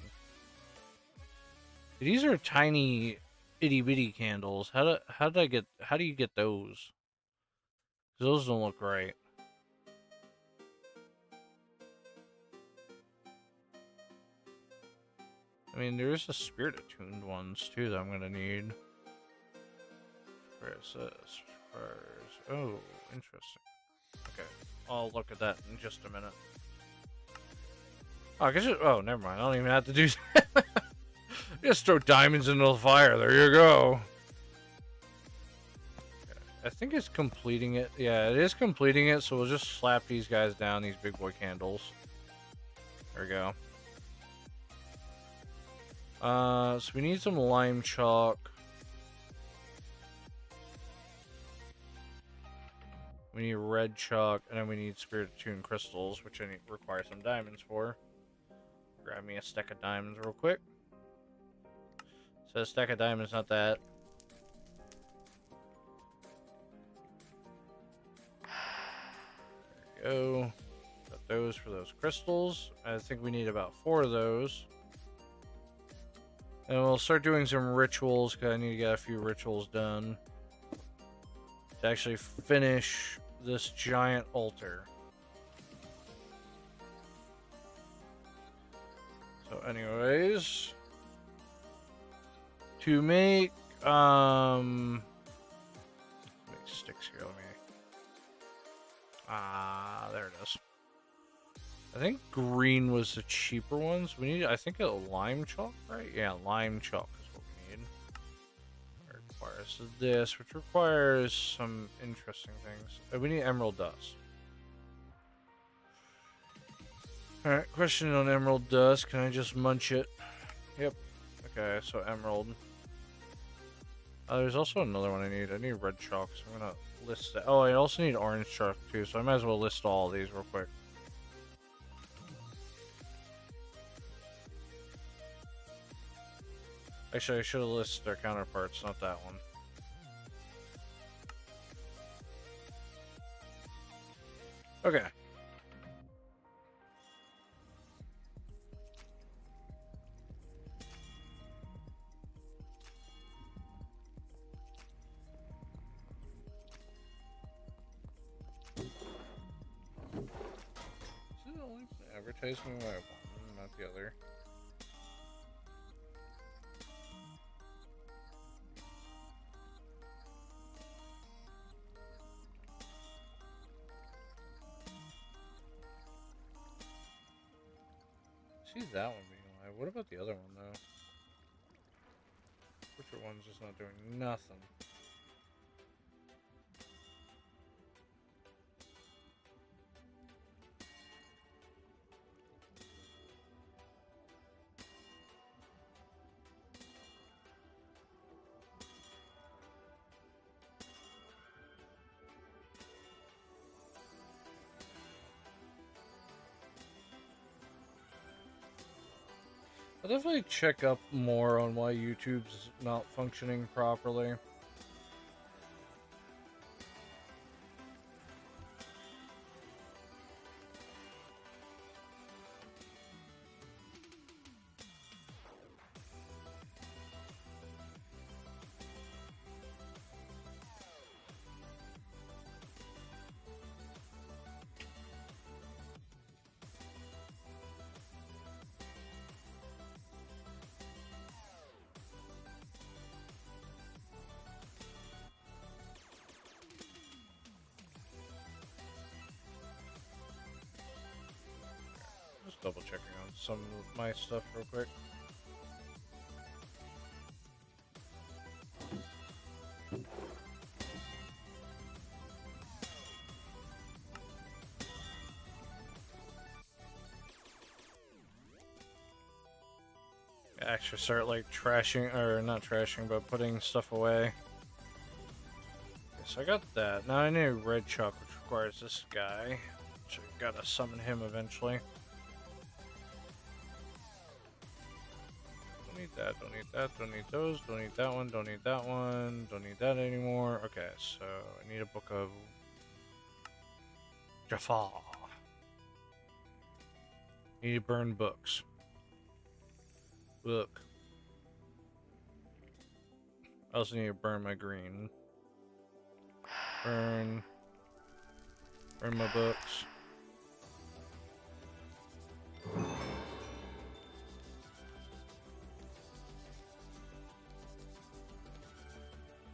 A: These are tiny, itty bitty candles. How do you get those? Those don't look right. I mean, there is a spirit attuned ones too that I'm gonna need. Where is this? Oh, interesting. Okay, I'll look at that in just a minute. Oh, I guess oh, never mind. I don't even have to do that. Just throw diamonds into the fire. There you go. Okay. I think it's completing it. Yeah, it is completing it. So we'll just slap these guys down, these big boy candles. There we go. So we need some lime chalk. We need red chalk, and then we need spirit tune crystals, which I require some diamonds for. Grab me a stack of diamonds real quick. So a stack of diamonds, not that. There we go. Got those for those crystals. I think we need about 4 of those. And we'll start doing some rituals, because I need to get a few rituals done to actually finish this giant altar. So anyways, to make sticks here, let me there it is. I think green was the cheaper ones. We need, I think, a lime chalk, right? Yeah, lime chalk is what we need. It requires this, which requires some interesting things. We need emerald dust. Alright, question on emerald dust. Can I just munch it? Yep. Okay, so emerald. There's also another one I need. I need red chalk, so I'm gonna list that. Oh, I also need orange chalk too, so I might as well list all of these real quick. Actually, I should have listed their counterparts, not that one. Okay. Is it only advertising what I want, not the other? See that one being live. What about the other one though? Which one's just not doing nothing? I'll definitely check up more on why YouTube's not functioning properly. Just double checking on some of my stuff real quick. Actually start like trashing, or not trashing, but putting stuff away. Okay, so I got that. Now I need red chalk, which requires this guy. So I gotta summon him eventually. Don't need that, don't need that, don't need those, don't need that one, don't need that one, don't need that anymore. Okay, so I need a book of Jafar. Need to burn books. Look. I also need to burn my green. Burn my books.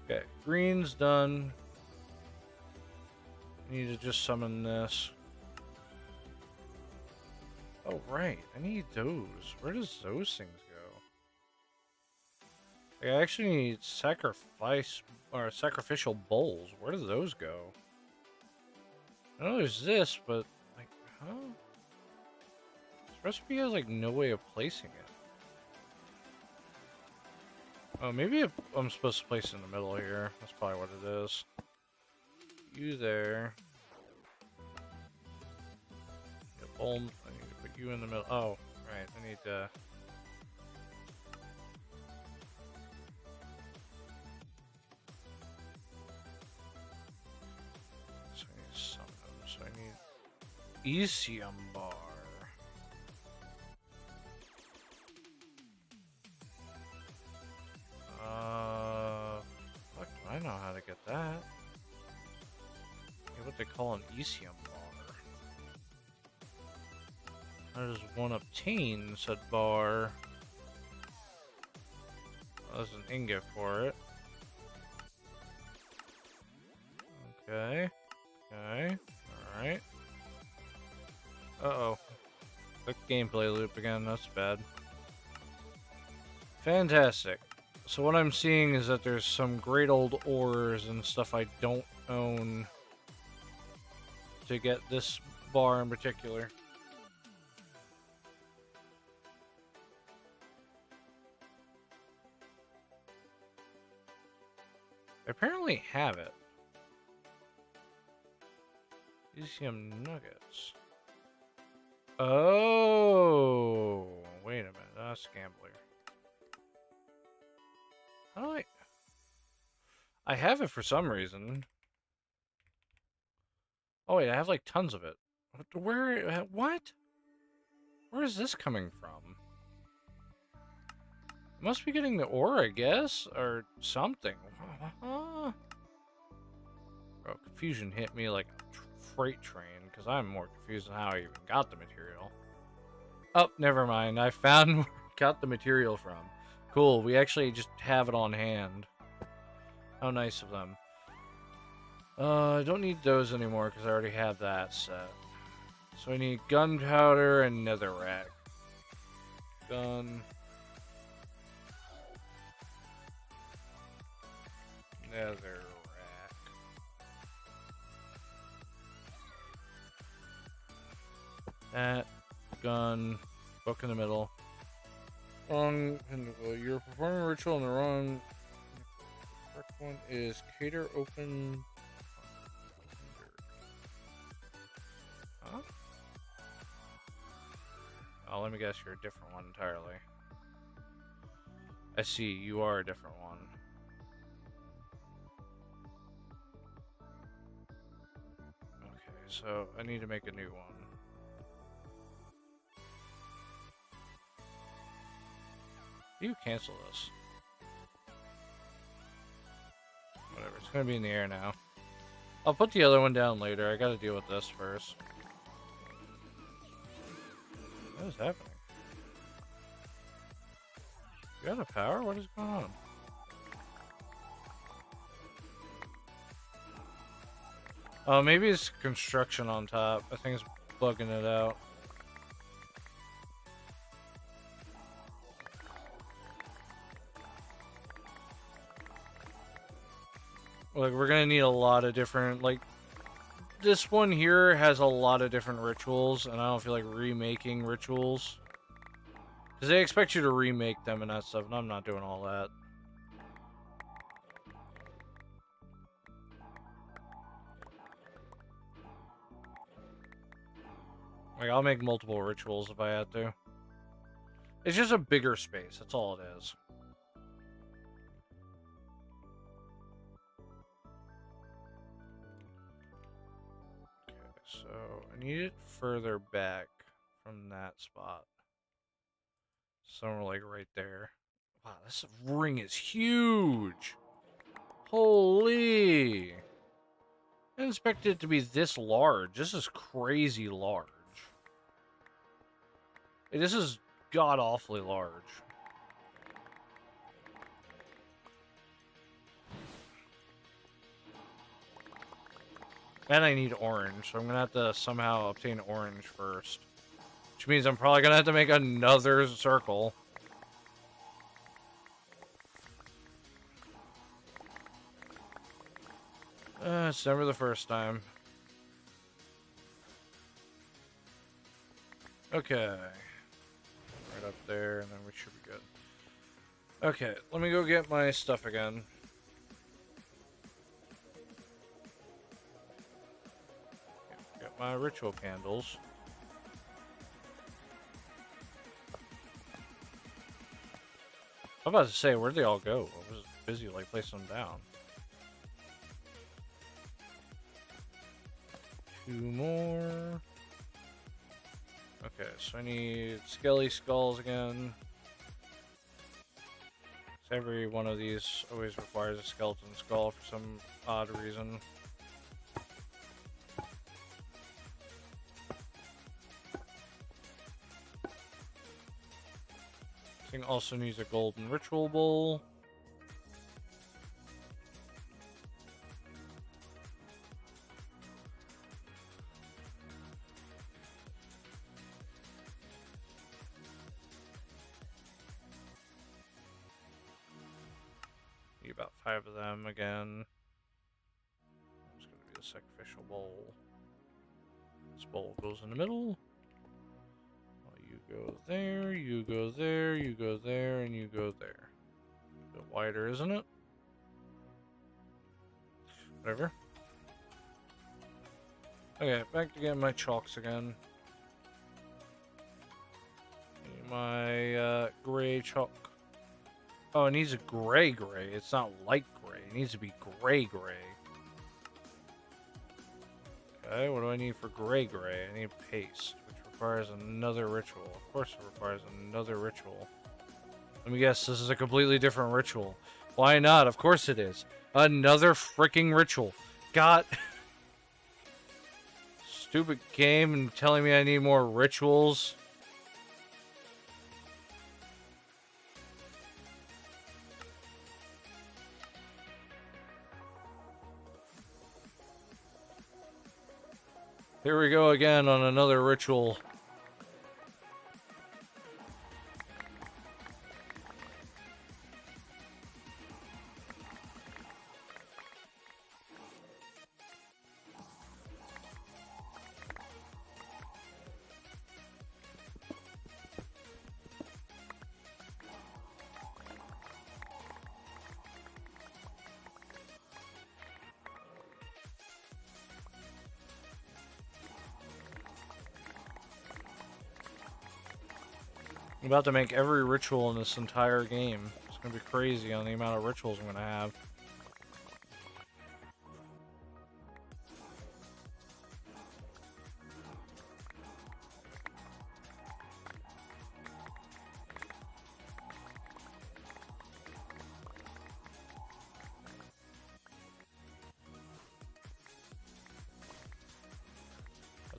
A: Okay, green's done. Need to just summon this. Oh, right. I need those. Where does those things go? I actually need sacrificial bowls. Where do those go? I know there's this, but, like, huh? This recipe has, like, no way of placing it. Oh, maybe I'm supposed to place it in the middle here. That's probably what it is. You there. I need to put you in the middle. Oh, right. I need to. So I need some of them. So I need Elysium bar. Fuck, do I know how to get that? Yeah, what they call an Elysium bar. How does one obtain said bar? Well, there's an ingot for it. Okay. Okay. Alright. Uh-oh. Quick gameplay loop again, that's bad. Fantastic. So what I'm seeing is that there's some great old ores and stuff I don't own to get this bar in particular. I apparently have it. Elysium nuggets. Oh, wait a minute. That's gambler. How do I have it for some reason. Oh wait, I have like tons of it. Where? What? Where is this coming from? I must be getting the ore, I guess, or something. Oh, confusion hit me like a freight train because I'm more confused on how I even got the material. Oh, never mind. I found where I got the material from. Cool. We actually just have it on hand. How nice of them. I don't need those anymore because I already have that set. So I need gunpowder and netherrack. Gun. Netherrack. That. Gun. Book in the middle. Wrong. You're performing a ritual in the wrong. The correct one is cater open. Huh? Oh, let me guess, you're a different one entirely. I see, you are a different one. Okay, so I need to make a new one. You cancel this. Whatever, it's gonna be in the air now. I'll put the other one down later. I gotta deal with this first. What is happening? You out of power? What is going on? Oh, maybe it's construction on top. I think it's bugging it out. Like, we're gonna need a lot of different, like, this one here has a lot of different rituals, and I don't feel like remaking rituals. Because they expect you to remake them and that stuff, and I'm not doing all that. Like, I'll make multiple rituals if I had to. It's just a bigger space, that's all it is. Okay, so I need it further back from that spot. Somewhere like right there. Wow, this ring is huge! Holy! I didn't expect it to be this large. This is crazy large. This is god-awfully large. And I need orange, so I'm gonna have to somehow obtain orange first. Which means I'm probably gonna have to make another circle. It's never the first time. Okay. Right up there, and then we should be good. Okay, let me go get my stuff again. Get my ritual candles. I'm about to say, where'd they all go? I was busy, like, placing them down. 2 more. Okay, so I need skelly skulls again. So every one of these always requires a skeleton skull for some odd reason. This thing also needs a golden ritual bowl. Need about 5 of them again. It's going to be the sacrificial bowl. This bowl goes in the middle. You go there, you go there, you go there, and you go there. A bit wider, isn't it? Whatever. Okay, back to getting my chalks again. Need my gray chalk. Oh, it needs a gray. It's not light gray. It needs to be gray. Okay, what do I need for gray? I need paste, which requires another ritual. Of course it requires another ritual. Let me guess, this is a completely different ritual. Why not? Of course it is. Another freaking ritual. God. Stupid game and telling me I need more rituals. Here we go again on another ritual. I'm about to make every ritual in this entire game. It's gonna be crazy on the amount of rituals I'm gonna have.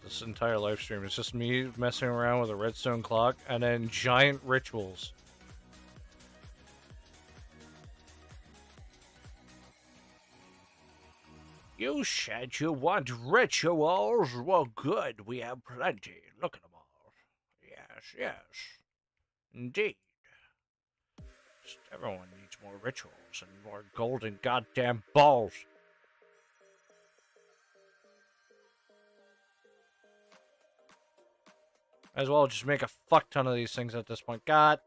A: This entire live stream is just me messing around with a redstone clock and then giant rituals. You said you want rituals? Well, good. We have plenty. Look at them all. Yes. Indeed. Just everyone needs more rituals and more golden goddamn balls. As well just make a fuck ton of these things at this point. God.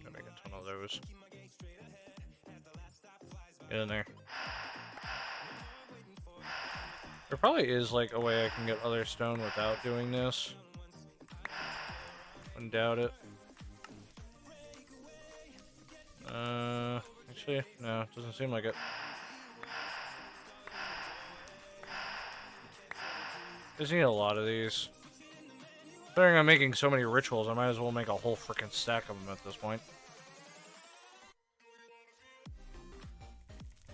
A: Gotta make a ton of those. Get in there. There probably is like a way I can get other stone without doing this. Wouldn't doubt it. Actually, no, it doesn't seem like it. Just need a lot of these. Considering I'm making so many rituals, I might as well make a whole freaking stack of them at this point.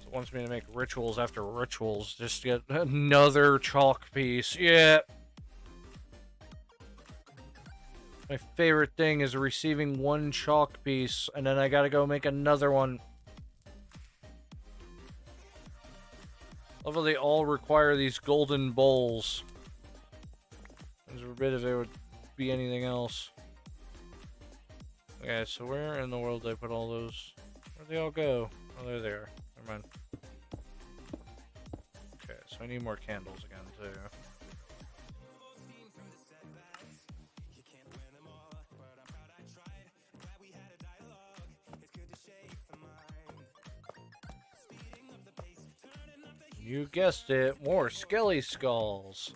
A: So it wants me to make rituals after rituals just to get another chalk piece. Yeah. My favorite thing is receiving one chalk piece, and then I gotta go make another one. Love how they all require these golden bowls. It's forbid if there would be anything else. Okay, so where in the world did I put all those? Where'd they all go? Oh, there they are. Never mind. Okay, so I need more candles again, too. You guessed it, more skelly skulls.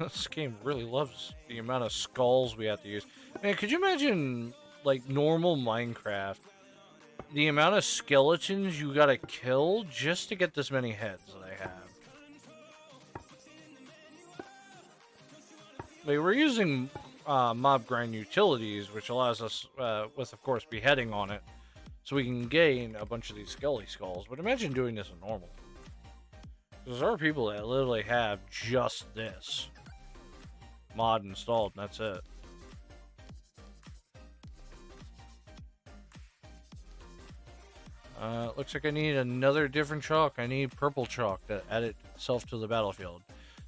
A: This game really loves the amount of skulls we have to use. Man, could you imagine, like, normal Minecraft? The amount of skeletons you gotta kill just to get this many heads that I have. Like, we're using mob grind utilities, which allows us, with, of course, beheading on it, so we can gain a bunch of these skelly skulls. But imagine doing this in normal. Because there are people that literally have just this mod installed, and that's it. Looks like I need another different chalk. I need purple chalk to add itself to the battlefield.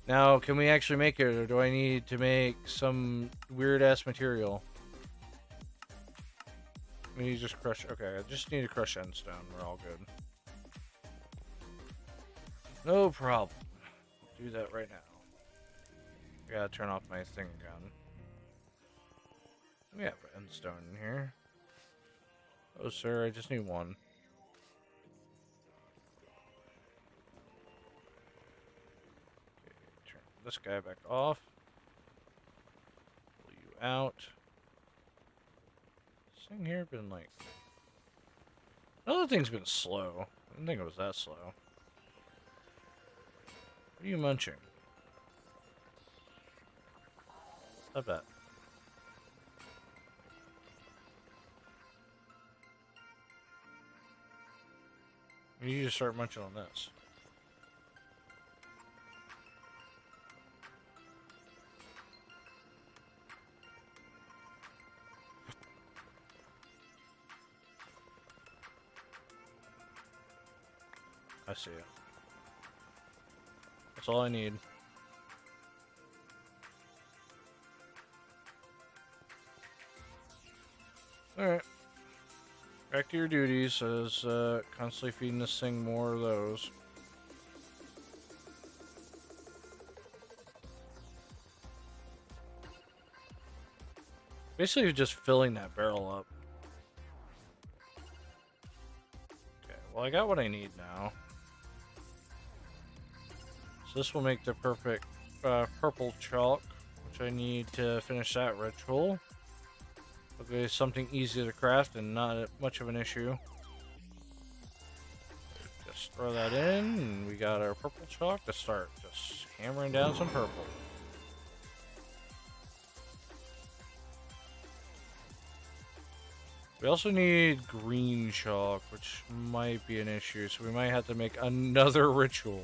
A: Now, can we actually make it, or do I need to make some weird-ass material? We need to just crush... Okay, I just need to crush endstone. We're all good. No problem. Do that right now. I gotta turn off my thing again. We have endstone in here. Oh, sir, I just need one. Okay, turn this guy back off. Pull you out. This thing here been like... Another thing's been slow. I didn't think it was that slow. What are you munching? Stop that. You need to start munching on this. I see it. That's all I need. Alright. Back to your duties as constantly feeding this thing more of those. Basically just filling that barrel up. Okay, well I got what I need now. So this will make the perfect purple chalk, which I need to finish that ritual. Okay, something easy to craft and not much of an issue. Just throw that in, and we got our purple chalk to start just hammering down some purple. We also need green chalk, which might be an issue, so we might have to make another ritual.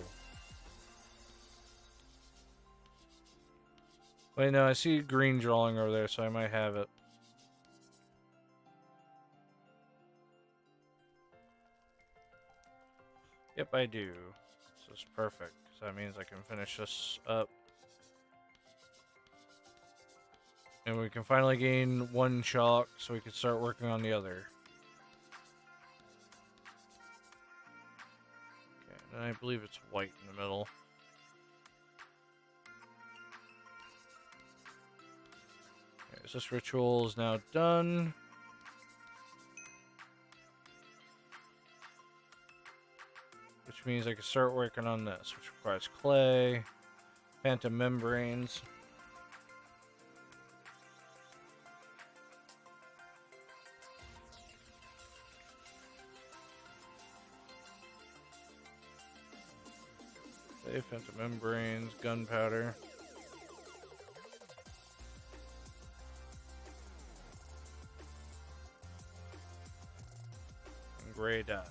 A: Wait, no, I see green drawing over there, so I might have it. Yep, I do. This is perfect, because that means I can finish this up. And we can finally gain one chalk, so we can start working on the other. Okay, and I believe it's white in the middle. Okay, so this ritual is now done. Which means I can start working on this, which requires clay, phantom membranes. Okay, phantom membranes, gunpowder. And gray dye.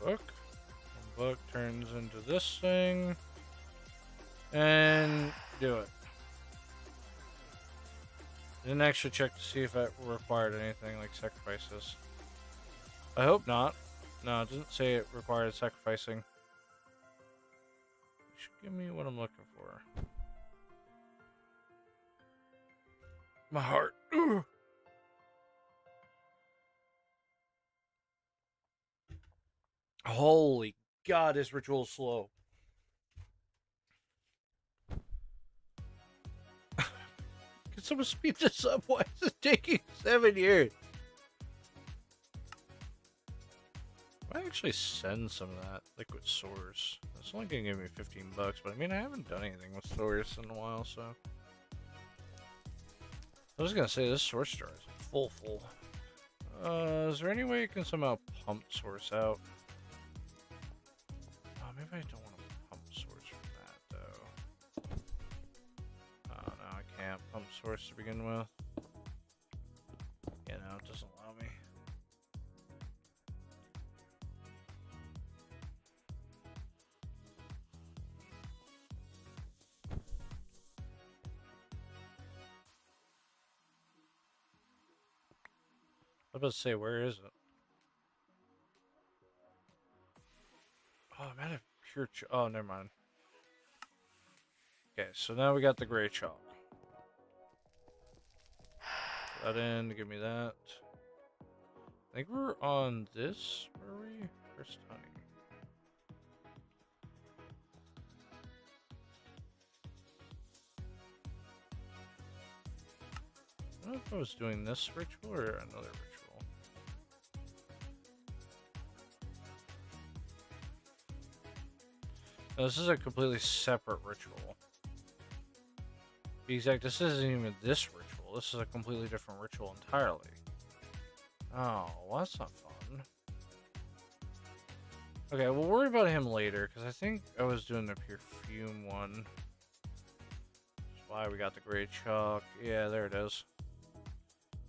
A: Book. One book turns into this thing. And do it. Didn't actually check to see if it required anything like sacrifices. I hope not. No, it didn't say it required sacrificing. You should give me what I'm looking for. My heart. Ooh. Holy God, this ritual is slow. Can someone speed this up? Why is it taking 7 years? I actually send some of that liquid source. It's only gonna give me $15, but I mean, I haven't done anything with source in a while, so. I was gonna say this source jar is full. Is there any way you can somehow pump source out? Oh, maybe I don't want to pump source from that, though. Oh, no, I can't pump source to begin with. Yeah, no, it doesn't allow me. I was about to say, where is it? Oh, I'm out of pure oh, never mind. Okay, so now we got the gray chalk. Put that in to give me that. I think we're on this, were we? First honey. I don't know if I was doing this ritual or another ritual. No, this is a completely separate ritual. To be exact, this isn't even this ritual. This is a completely different ritual entirely. Oh, well, that's not fun. Okay, we'll worry about him later, because I think I was doing the perfume one. That's why we got the gray chalk. Yeah, there it is.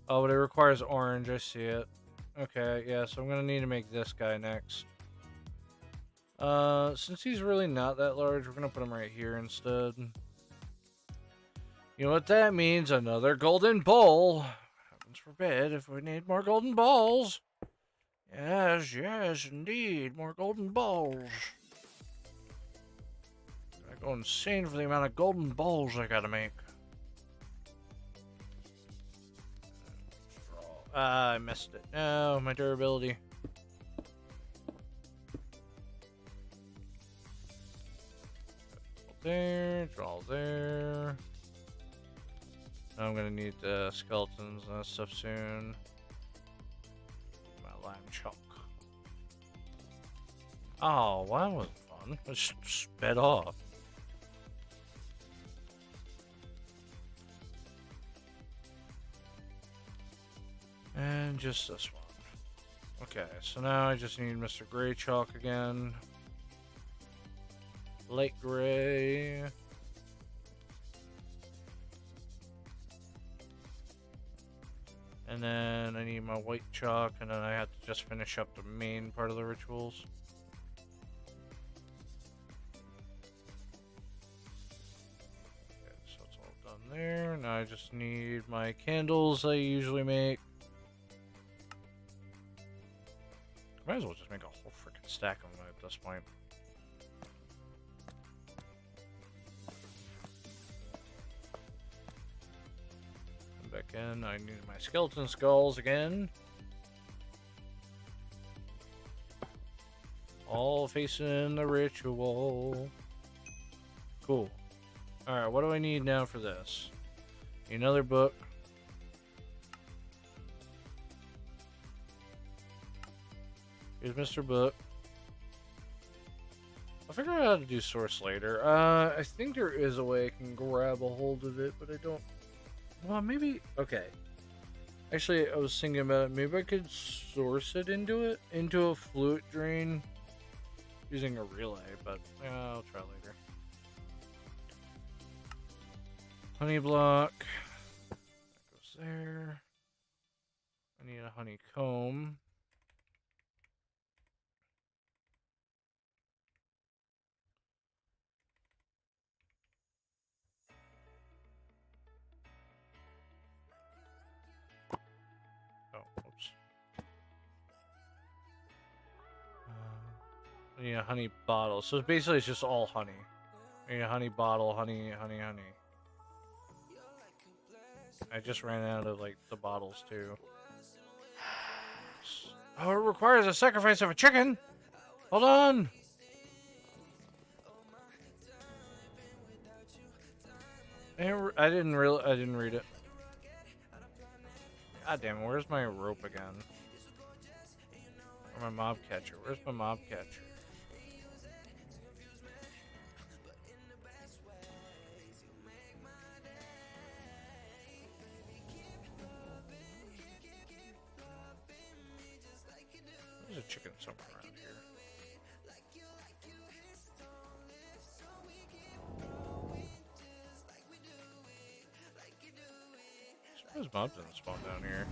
A: Oh, but it requires orange. I see it. Okay, yeah, so I'm going to need to make this guy next. Since he's really not that large, we're going to put him right here instead. You know what that means? Another golden bowl. Heavens forbid if we need more golden balls. Yes, indeed. More golden balls. I go insane for the amount of golden balls I gotta make. I missed it. No, my durability. There, draw there. I'm gonna need the skeletons and that stuff soon. My lime chalk. Oh, well, that wasn't fun. It just sped off. And just this one. Okay, so now I just need Mr. Gray Chalk again. Light gray. And then I need my white chalk, and then I have to just finish up the main part of the rituals. Okay, so it's all done there. Now I just need my candles I usually make. Might as well just make a whole freaking stack of them at this point. Come back in. I need my skeleton skulls again. All facing the ritual. Cool. Alright, what do I need now for this? Another book. Here's Mr. Book. I'll figure out how to do source later. I think there is a way I can grab a hold of it, but I don't... Well, maybe... Okay. Actually, I was thinking about it. Maybe I could source it into a fluid drain using a relay, but I'll try later. Honey block. That goes there. I need a honeycomb. I need a honey bottle. So basically it's just all honey. I need a honey bottle, honey. I just ran out of like the bottles too. Oh, it requires a sacrifice of a chicken. Hold on! I didn't read it. God damn it, where's my rope again? Or my mob catcher? Where's my mob catcher? There's a chicken somewhere around here. I suppose mobs didn't spawn down here.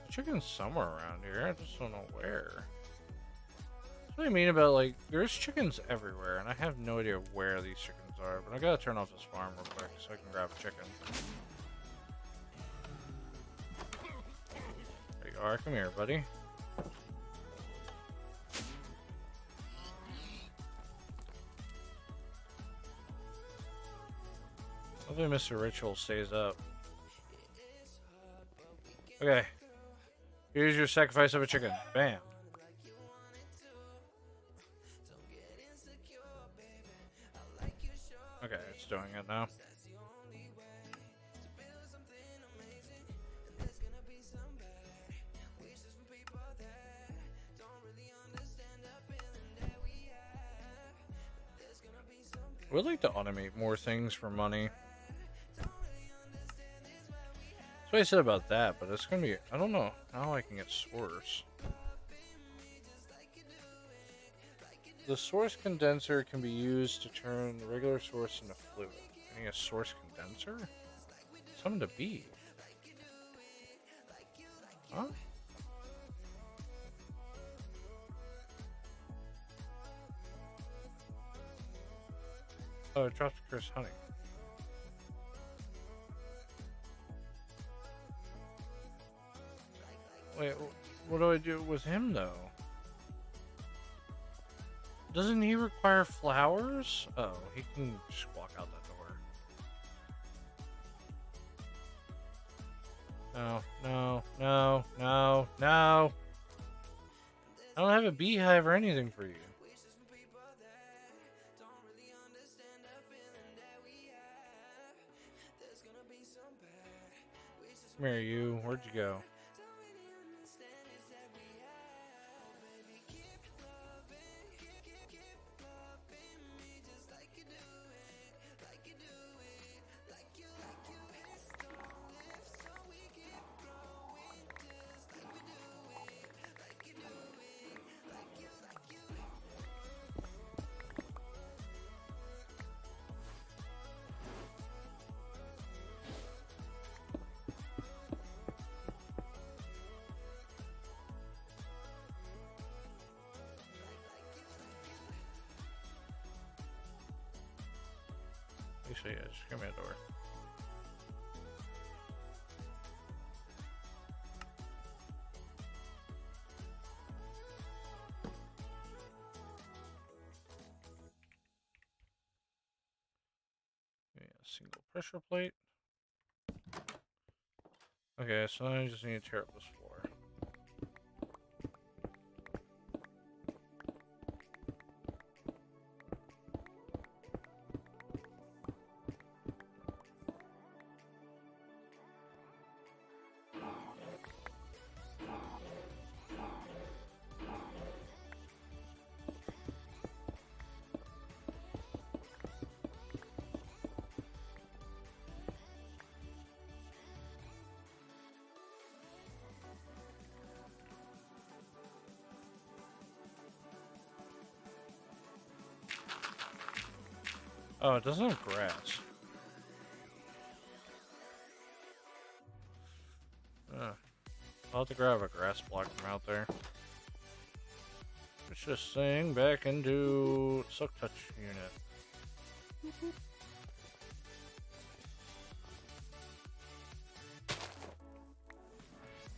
A: The chicken's somewhere around here, I just don't know where. That's what I mean about, like, there's chickens everywhere, and I have no idea where these chickens are, but I gotta turn off this farm real quick so I can grab a chicken. There you are, come here, buddy. Hopefully Mr. Ritual stays up. Okay. Here's your sacrifice of a chicken. Bam. Okay, it's doing it now. I would like to automate more things for money. That's what I said about that, but it's gonna be, I don't know how I can get source. The source condenser can be used to turn the regular source into fluid. I need a source condenser? Something to be. Huh? Oh, it drops Chris honey. Wait, what do I do with him, though? Doesn't he require flowers? Oh, he can just walk out that door. No, no, no, no, no. I don't have a beehive or anything for you. Come here, you. Where'd you go? Actually, yeah, just give me a door. Yeah, single pressure plate. Okay, so I just need to tear up this floor. Oh, it doesn't have grass. I'll have to grab a grass block from out there. Push this thing back into Silk Touch unit.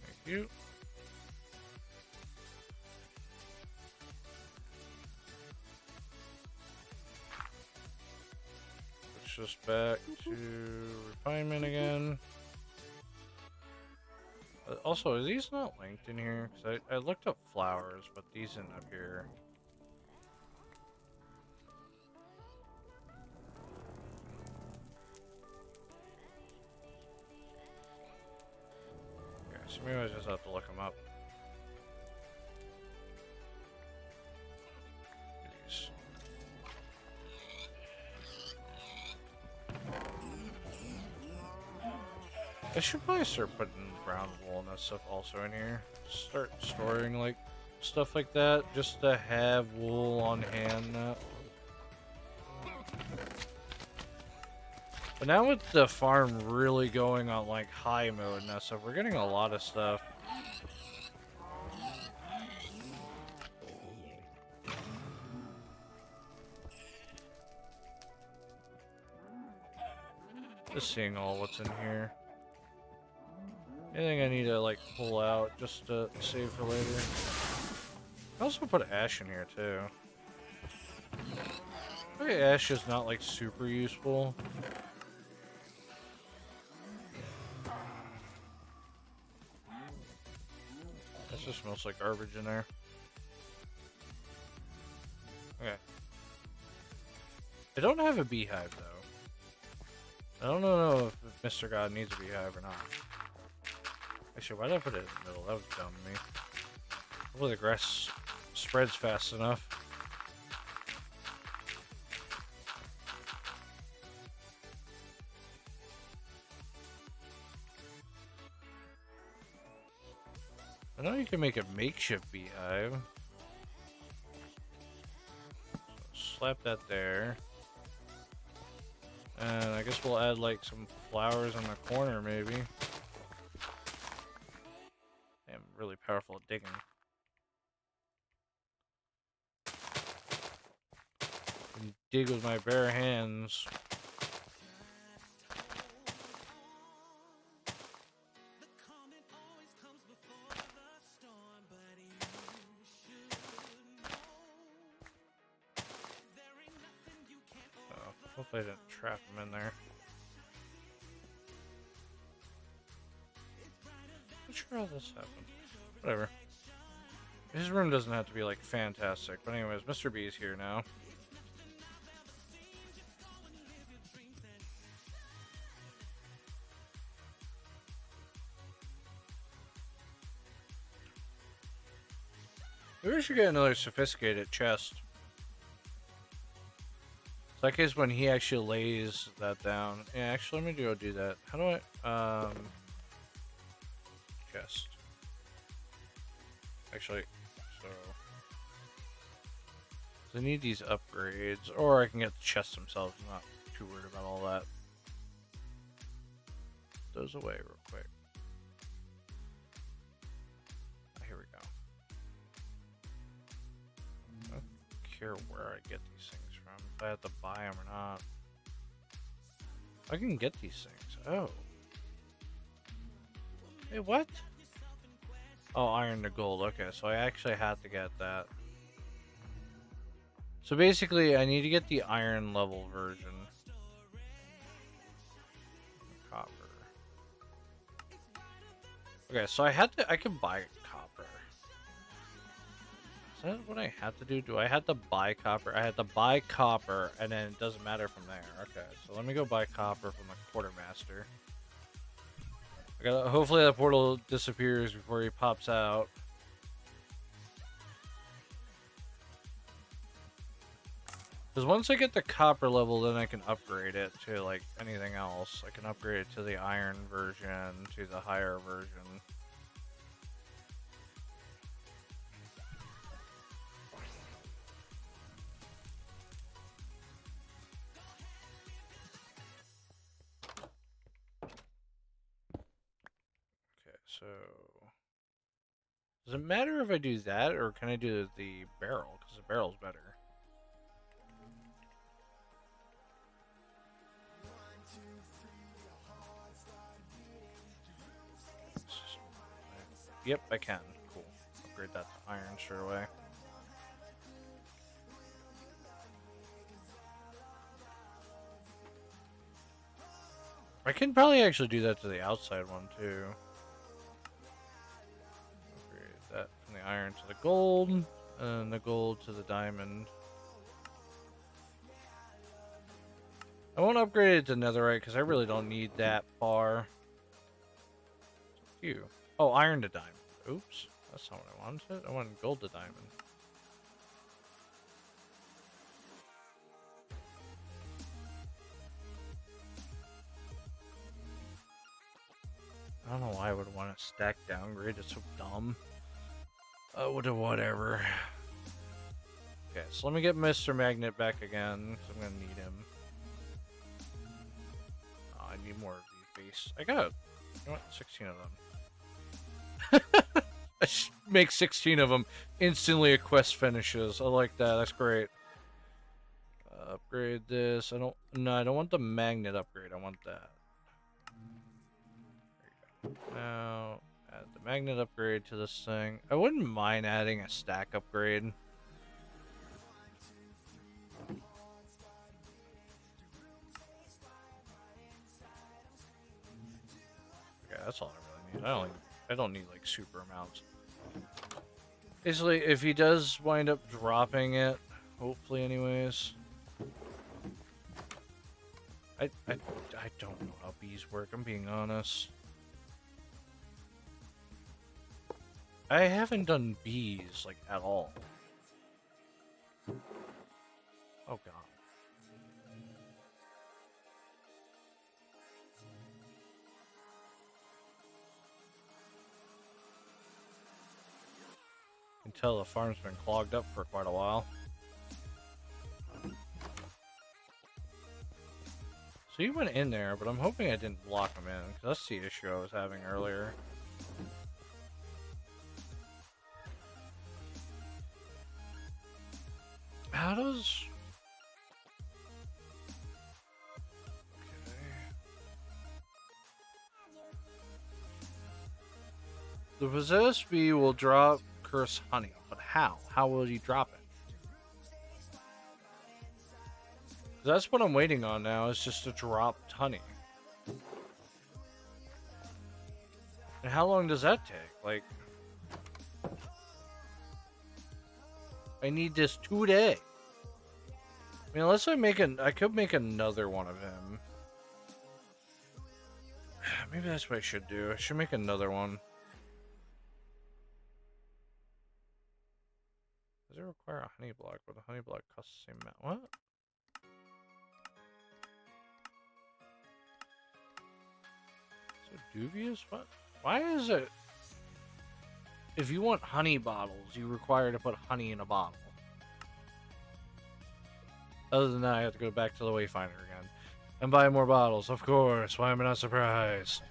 A: Thank you. Push this back to refinement again. Also, are these not linked in here? Because I looked up flowers, but these didn't appear. Okay, so maybe I just have to look them up. These. I should probably start putting brown wool and that stuff also in here. Start storing like stuff like that just to have wool on hand. But now with the farm really going on like high mode and that stuff, we're getting a lot of stuff. Just seeing all what's in here. Anything I need to like pull out just to save for later. I also put ash in here too. Okay, ash is not like super useful. That just smells like garbage in there. Okay. I don't have a beehive though. I don't know if Mr. God needs a beehive or not. Actually, why did I put it in the middle? That was dumb of me. Hopefully the grass spreads fast enough. I know you can make a makeshift beehive. So slap that there. And I guess we'll add like some flowers in the corner maybe. I'm really powerful at digging. And dig with my bare hands. Hopefully I didn't trap him in there. Not sure how this happened. Whatever. His room doesn't have to be like fantastic, but anyways, Mr. B's here now. Maybe we should get another sophisticated chest. So that case when he actually lays that down. Yeah, actually let me go do that. How do I chest. Actually, so I need these upgrades, or I can get the chests themselves. I'm not too worried about all that. Those away real quick. Here we go. I don't care where I get these things from, if I have to buy them or not. I can get these things. Oh. Hey, what? Oh, iron to gold. Okay, so I actually had to get that. So basically, I need to get the iron level version. Copper. Okay, so I could buy copper. Is that what I had to do? Do I have to buy copper? I had to buy copper, and then it doesn't matter from there. Okay, so let me go buy copper from the quartermaster. Hopefully that portal disappears before he pops out. Because once I get the copper level, then I can upgrade it to like anything else. I can upgrade it to the iron version, to the higher version. Okay, so does it matter if I do that, or can I do the barrel? Because the barrel's better. Yep, I can. Cool. Upgrade that to iron straight away. I can probably actually do that to the outside one too. iron to the gold, and the gold to the diamond. I won't upgrade it to netherite because I really don't need that far. Phew. Oh, iron to diamond. Oops. That's not what I wanted. I wanted gold to diamond. I don't know why I would want to stack downgrade. It's so dumb. Whatever. Okay, so let me get Mr. Magnet back again, because I'm going to need him. Oh, I need more of these beasts. I got, you know what, 16 of them. I should make 16 of them. Instantly a quest finishes. I like that. That's great. Upgrade this. No, I don't want the magnet upgrade. I want that. There you go. Now, add the magnet upgrade to this thing. I wouldn't mind adding a stack upgrade. Okay, that's all I really need. I don't need like super amounts. Basically, if he does wind up dropping it, hopefully anyways. I don't know how bees work, I'm being honest. I haven't done bees, like, at all. Oh god. You can tell the farm's been clogged up for quite a while. So you went in there, but I'm hoping I didn't block him in, because that's the issue I was having earlier. How does... Okay. The possessed bee will drop cursed honey, but how? How will you drop it? That's what I'm waiting on now, is just to drop honey. And how long does that take? Like... I need this today. I mean, unless I could make another one of him. Maybe that's what I should do. I should make another one. Does it require a honey block? But the honey block costs the same amount. What? So dubious? What? Why is it? If you want honey bottles, you require to put honey in a bottle. Other than that, I have to go back to the Wayfinder again. And buy more bottles, of course. Why am I not surprised?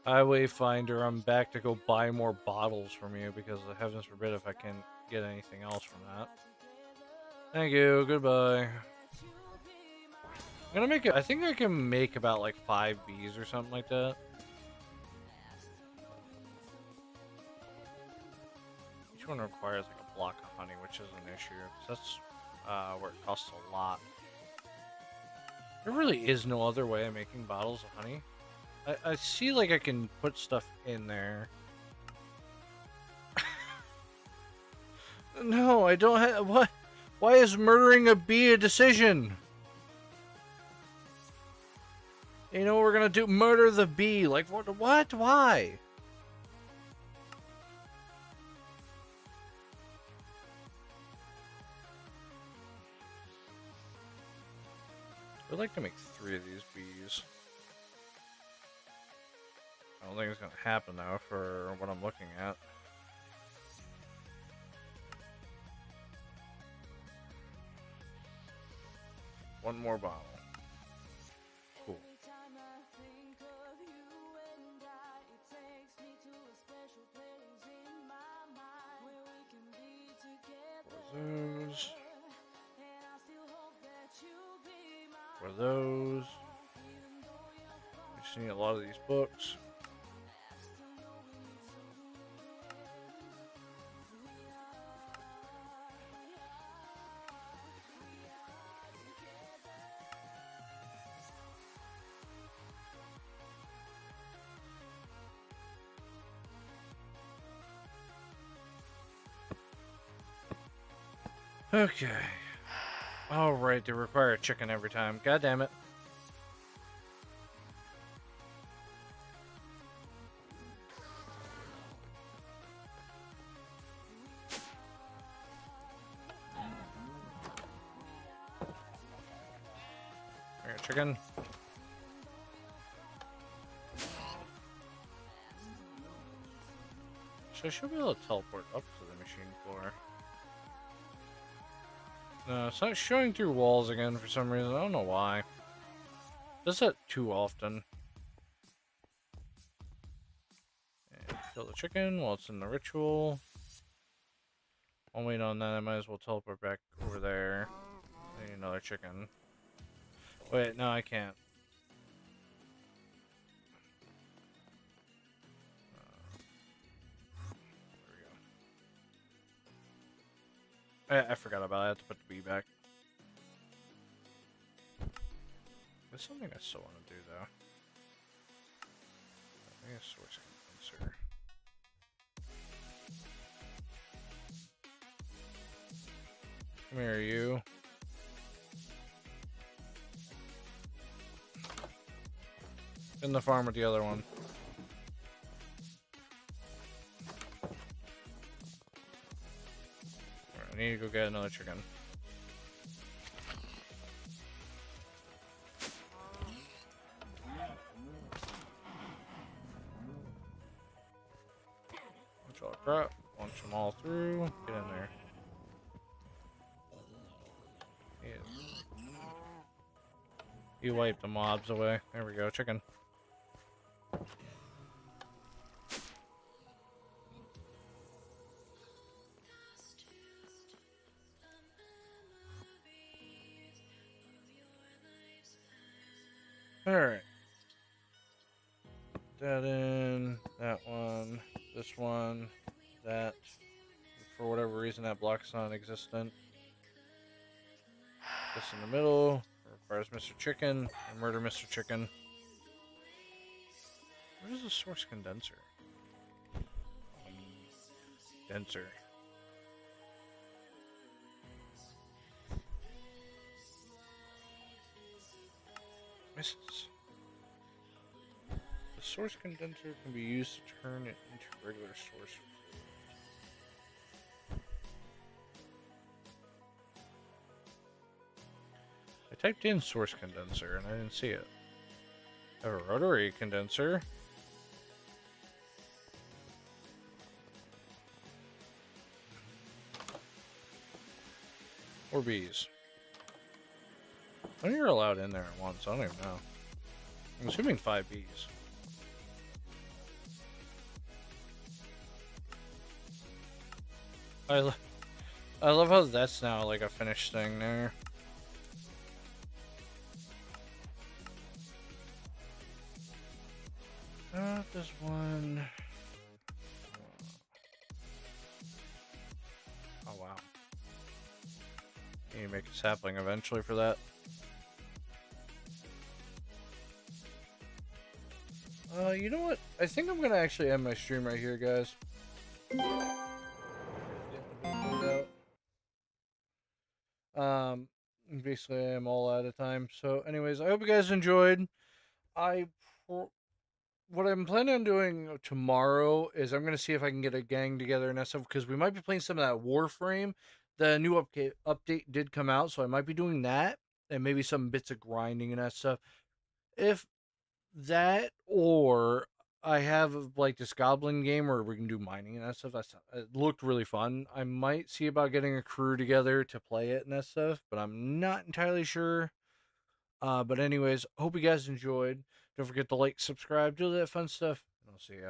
A: Hi, Wayfinder. I'm back to go buy more bottles from you because, heavens forbid, if I can't get anything else from that. Thank you. Goodbye. I'm gonna make it. I think I can make about like 5 bees or something like that. Each one requires like a block of honey, which is an issue. That's where it costs a lot. There really is no other way of making bottles of honey. I see like I can put stuff in there. No, I don't have. What? Why is murdering a bee a decision? You know what we're gonna do? Murder the bee. Like, what? Why? I'd like to make 3 of these bees. I don't think it's gonna happen though for what I'm looking at. One more bottle. Cool. Those. For those. We just need a lot of these books. Okay. Oh, right, they require a chicken every time. God damn it. Alright, chicken. So I should be able to teleport up to the machine floor. No, it's not showing through walls again for some reason. I don't know why. Does that too often. And kill the chicken while it's in the ritual. I'll wait on that. I might as well teleport back over there. I need another chicken. Wait, no, I can't. There we go. I forgot about it. I have to put the bee back. There's something I still want to do, though. I guess source condenser. Come here, you. In the farm with the other one. Right, I need to go get another chicken. Bunch all crap. Launch them all through. Get in there. Yeah. You wipe the mobs away. There we go, chicken. Alright. That in, that one, this one, that. For whatever reason, that block's non-existent. This in the middle requires Mr. Chicken, and murder Mr. Chicken. Where is the source condenser? Denser. Misses. The source condenser can be used to turn it into regular source. I typed in source condenser and I didn't see it. I have a rotary condenser. Or bees. I think you're allowed in there at once. I don't even know. I'm assuming 5 bees. I love how that's now like a finished thing there. There's one. Oh wow. Can you make a sapling eventually for that? You know what? I think I'm gonna actually end my stream right here, guys. Basically, I'm all out of time. So, anyways, I hope you guys enjoyed. What I'm planning on doing tomorrow is I'm gonna see if I can get a gang together and that stuff because we might be playing some of that Warframe. The new update did come out, so I might be doing that and maybe some bits of grinding and that stuff. If that or I have like this goblin game where we can do mining and that stuff. It looked really fun. I might see about getting a crew together to play it and that stuff, but I'm not entirely sure. But anyways, hope you guys enjoyed. Don't forget to like, subscribe, do that fun stuff, and I'll see you.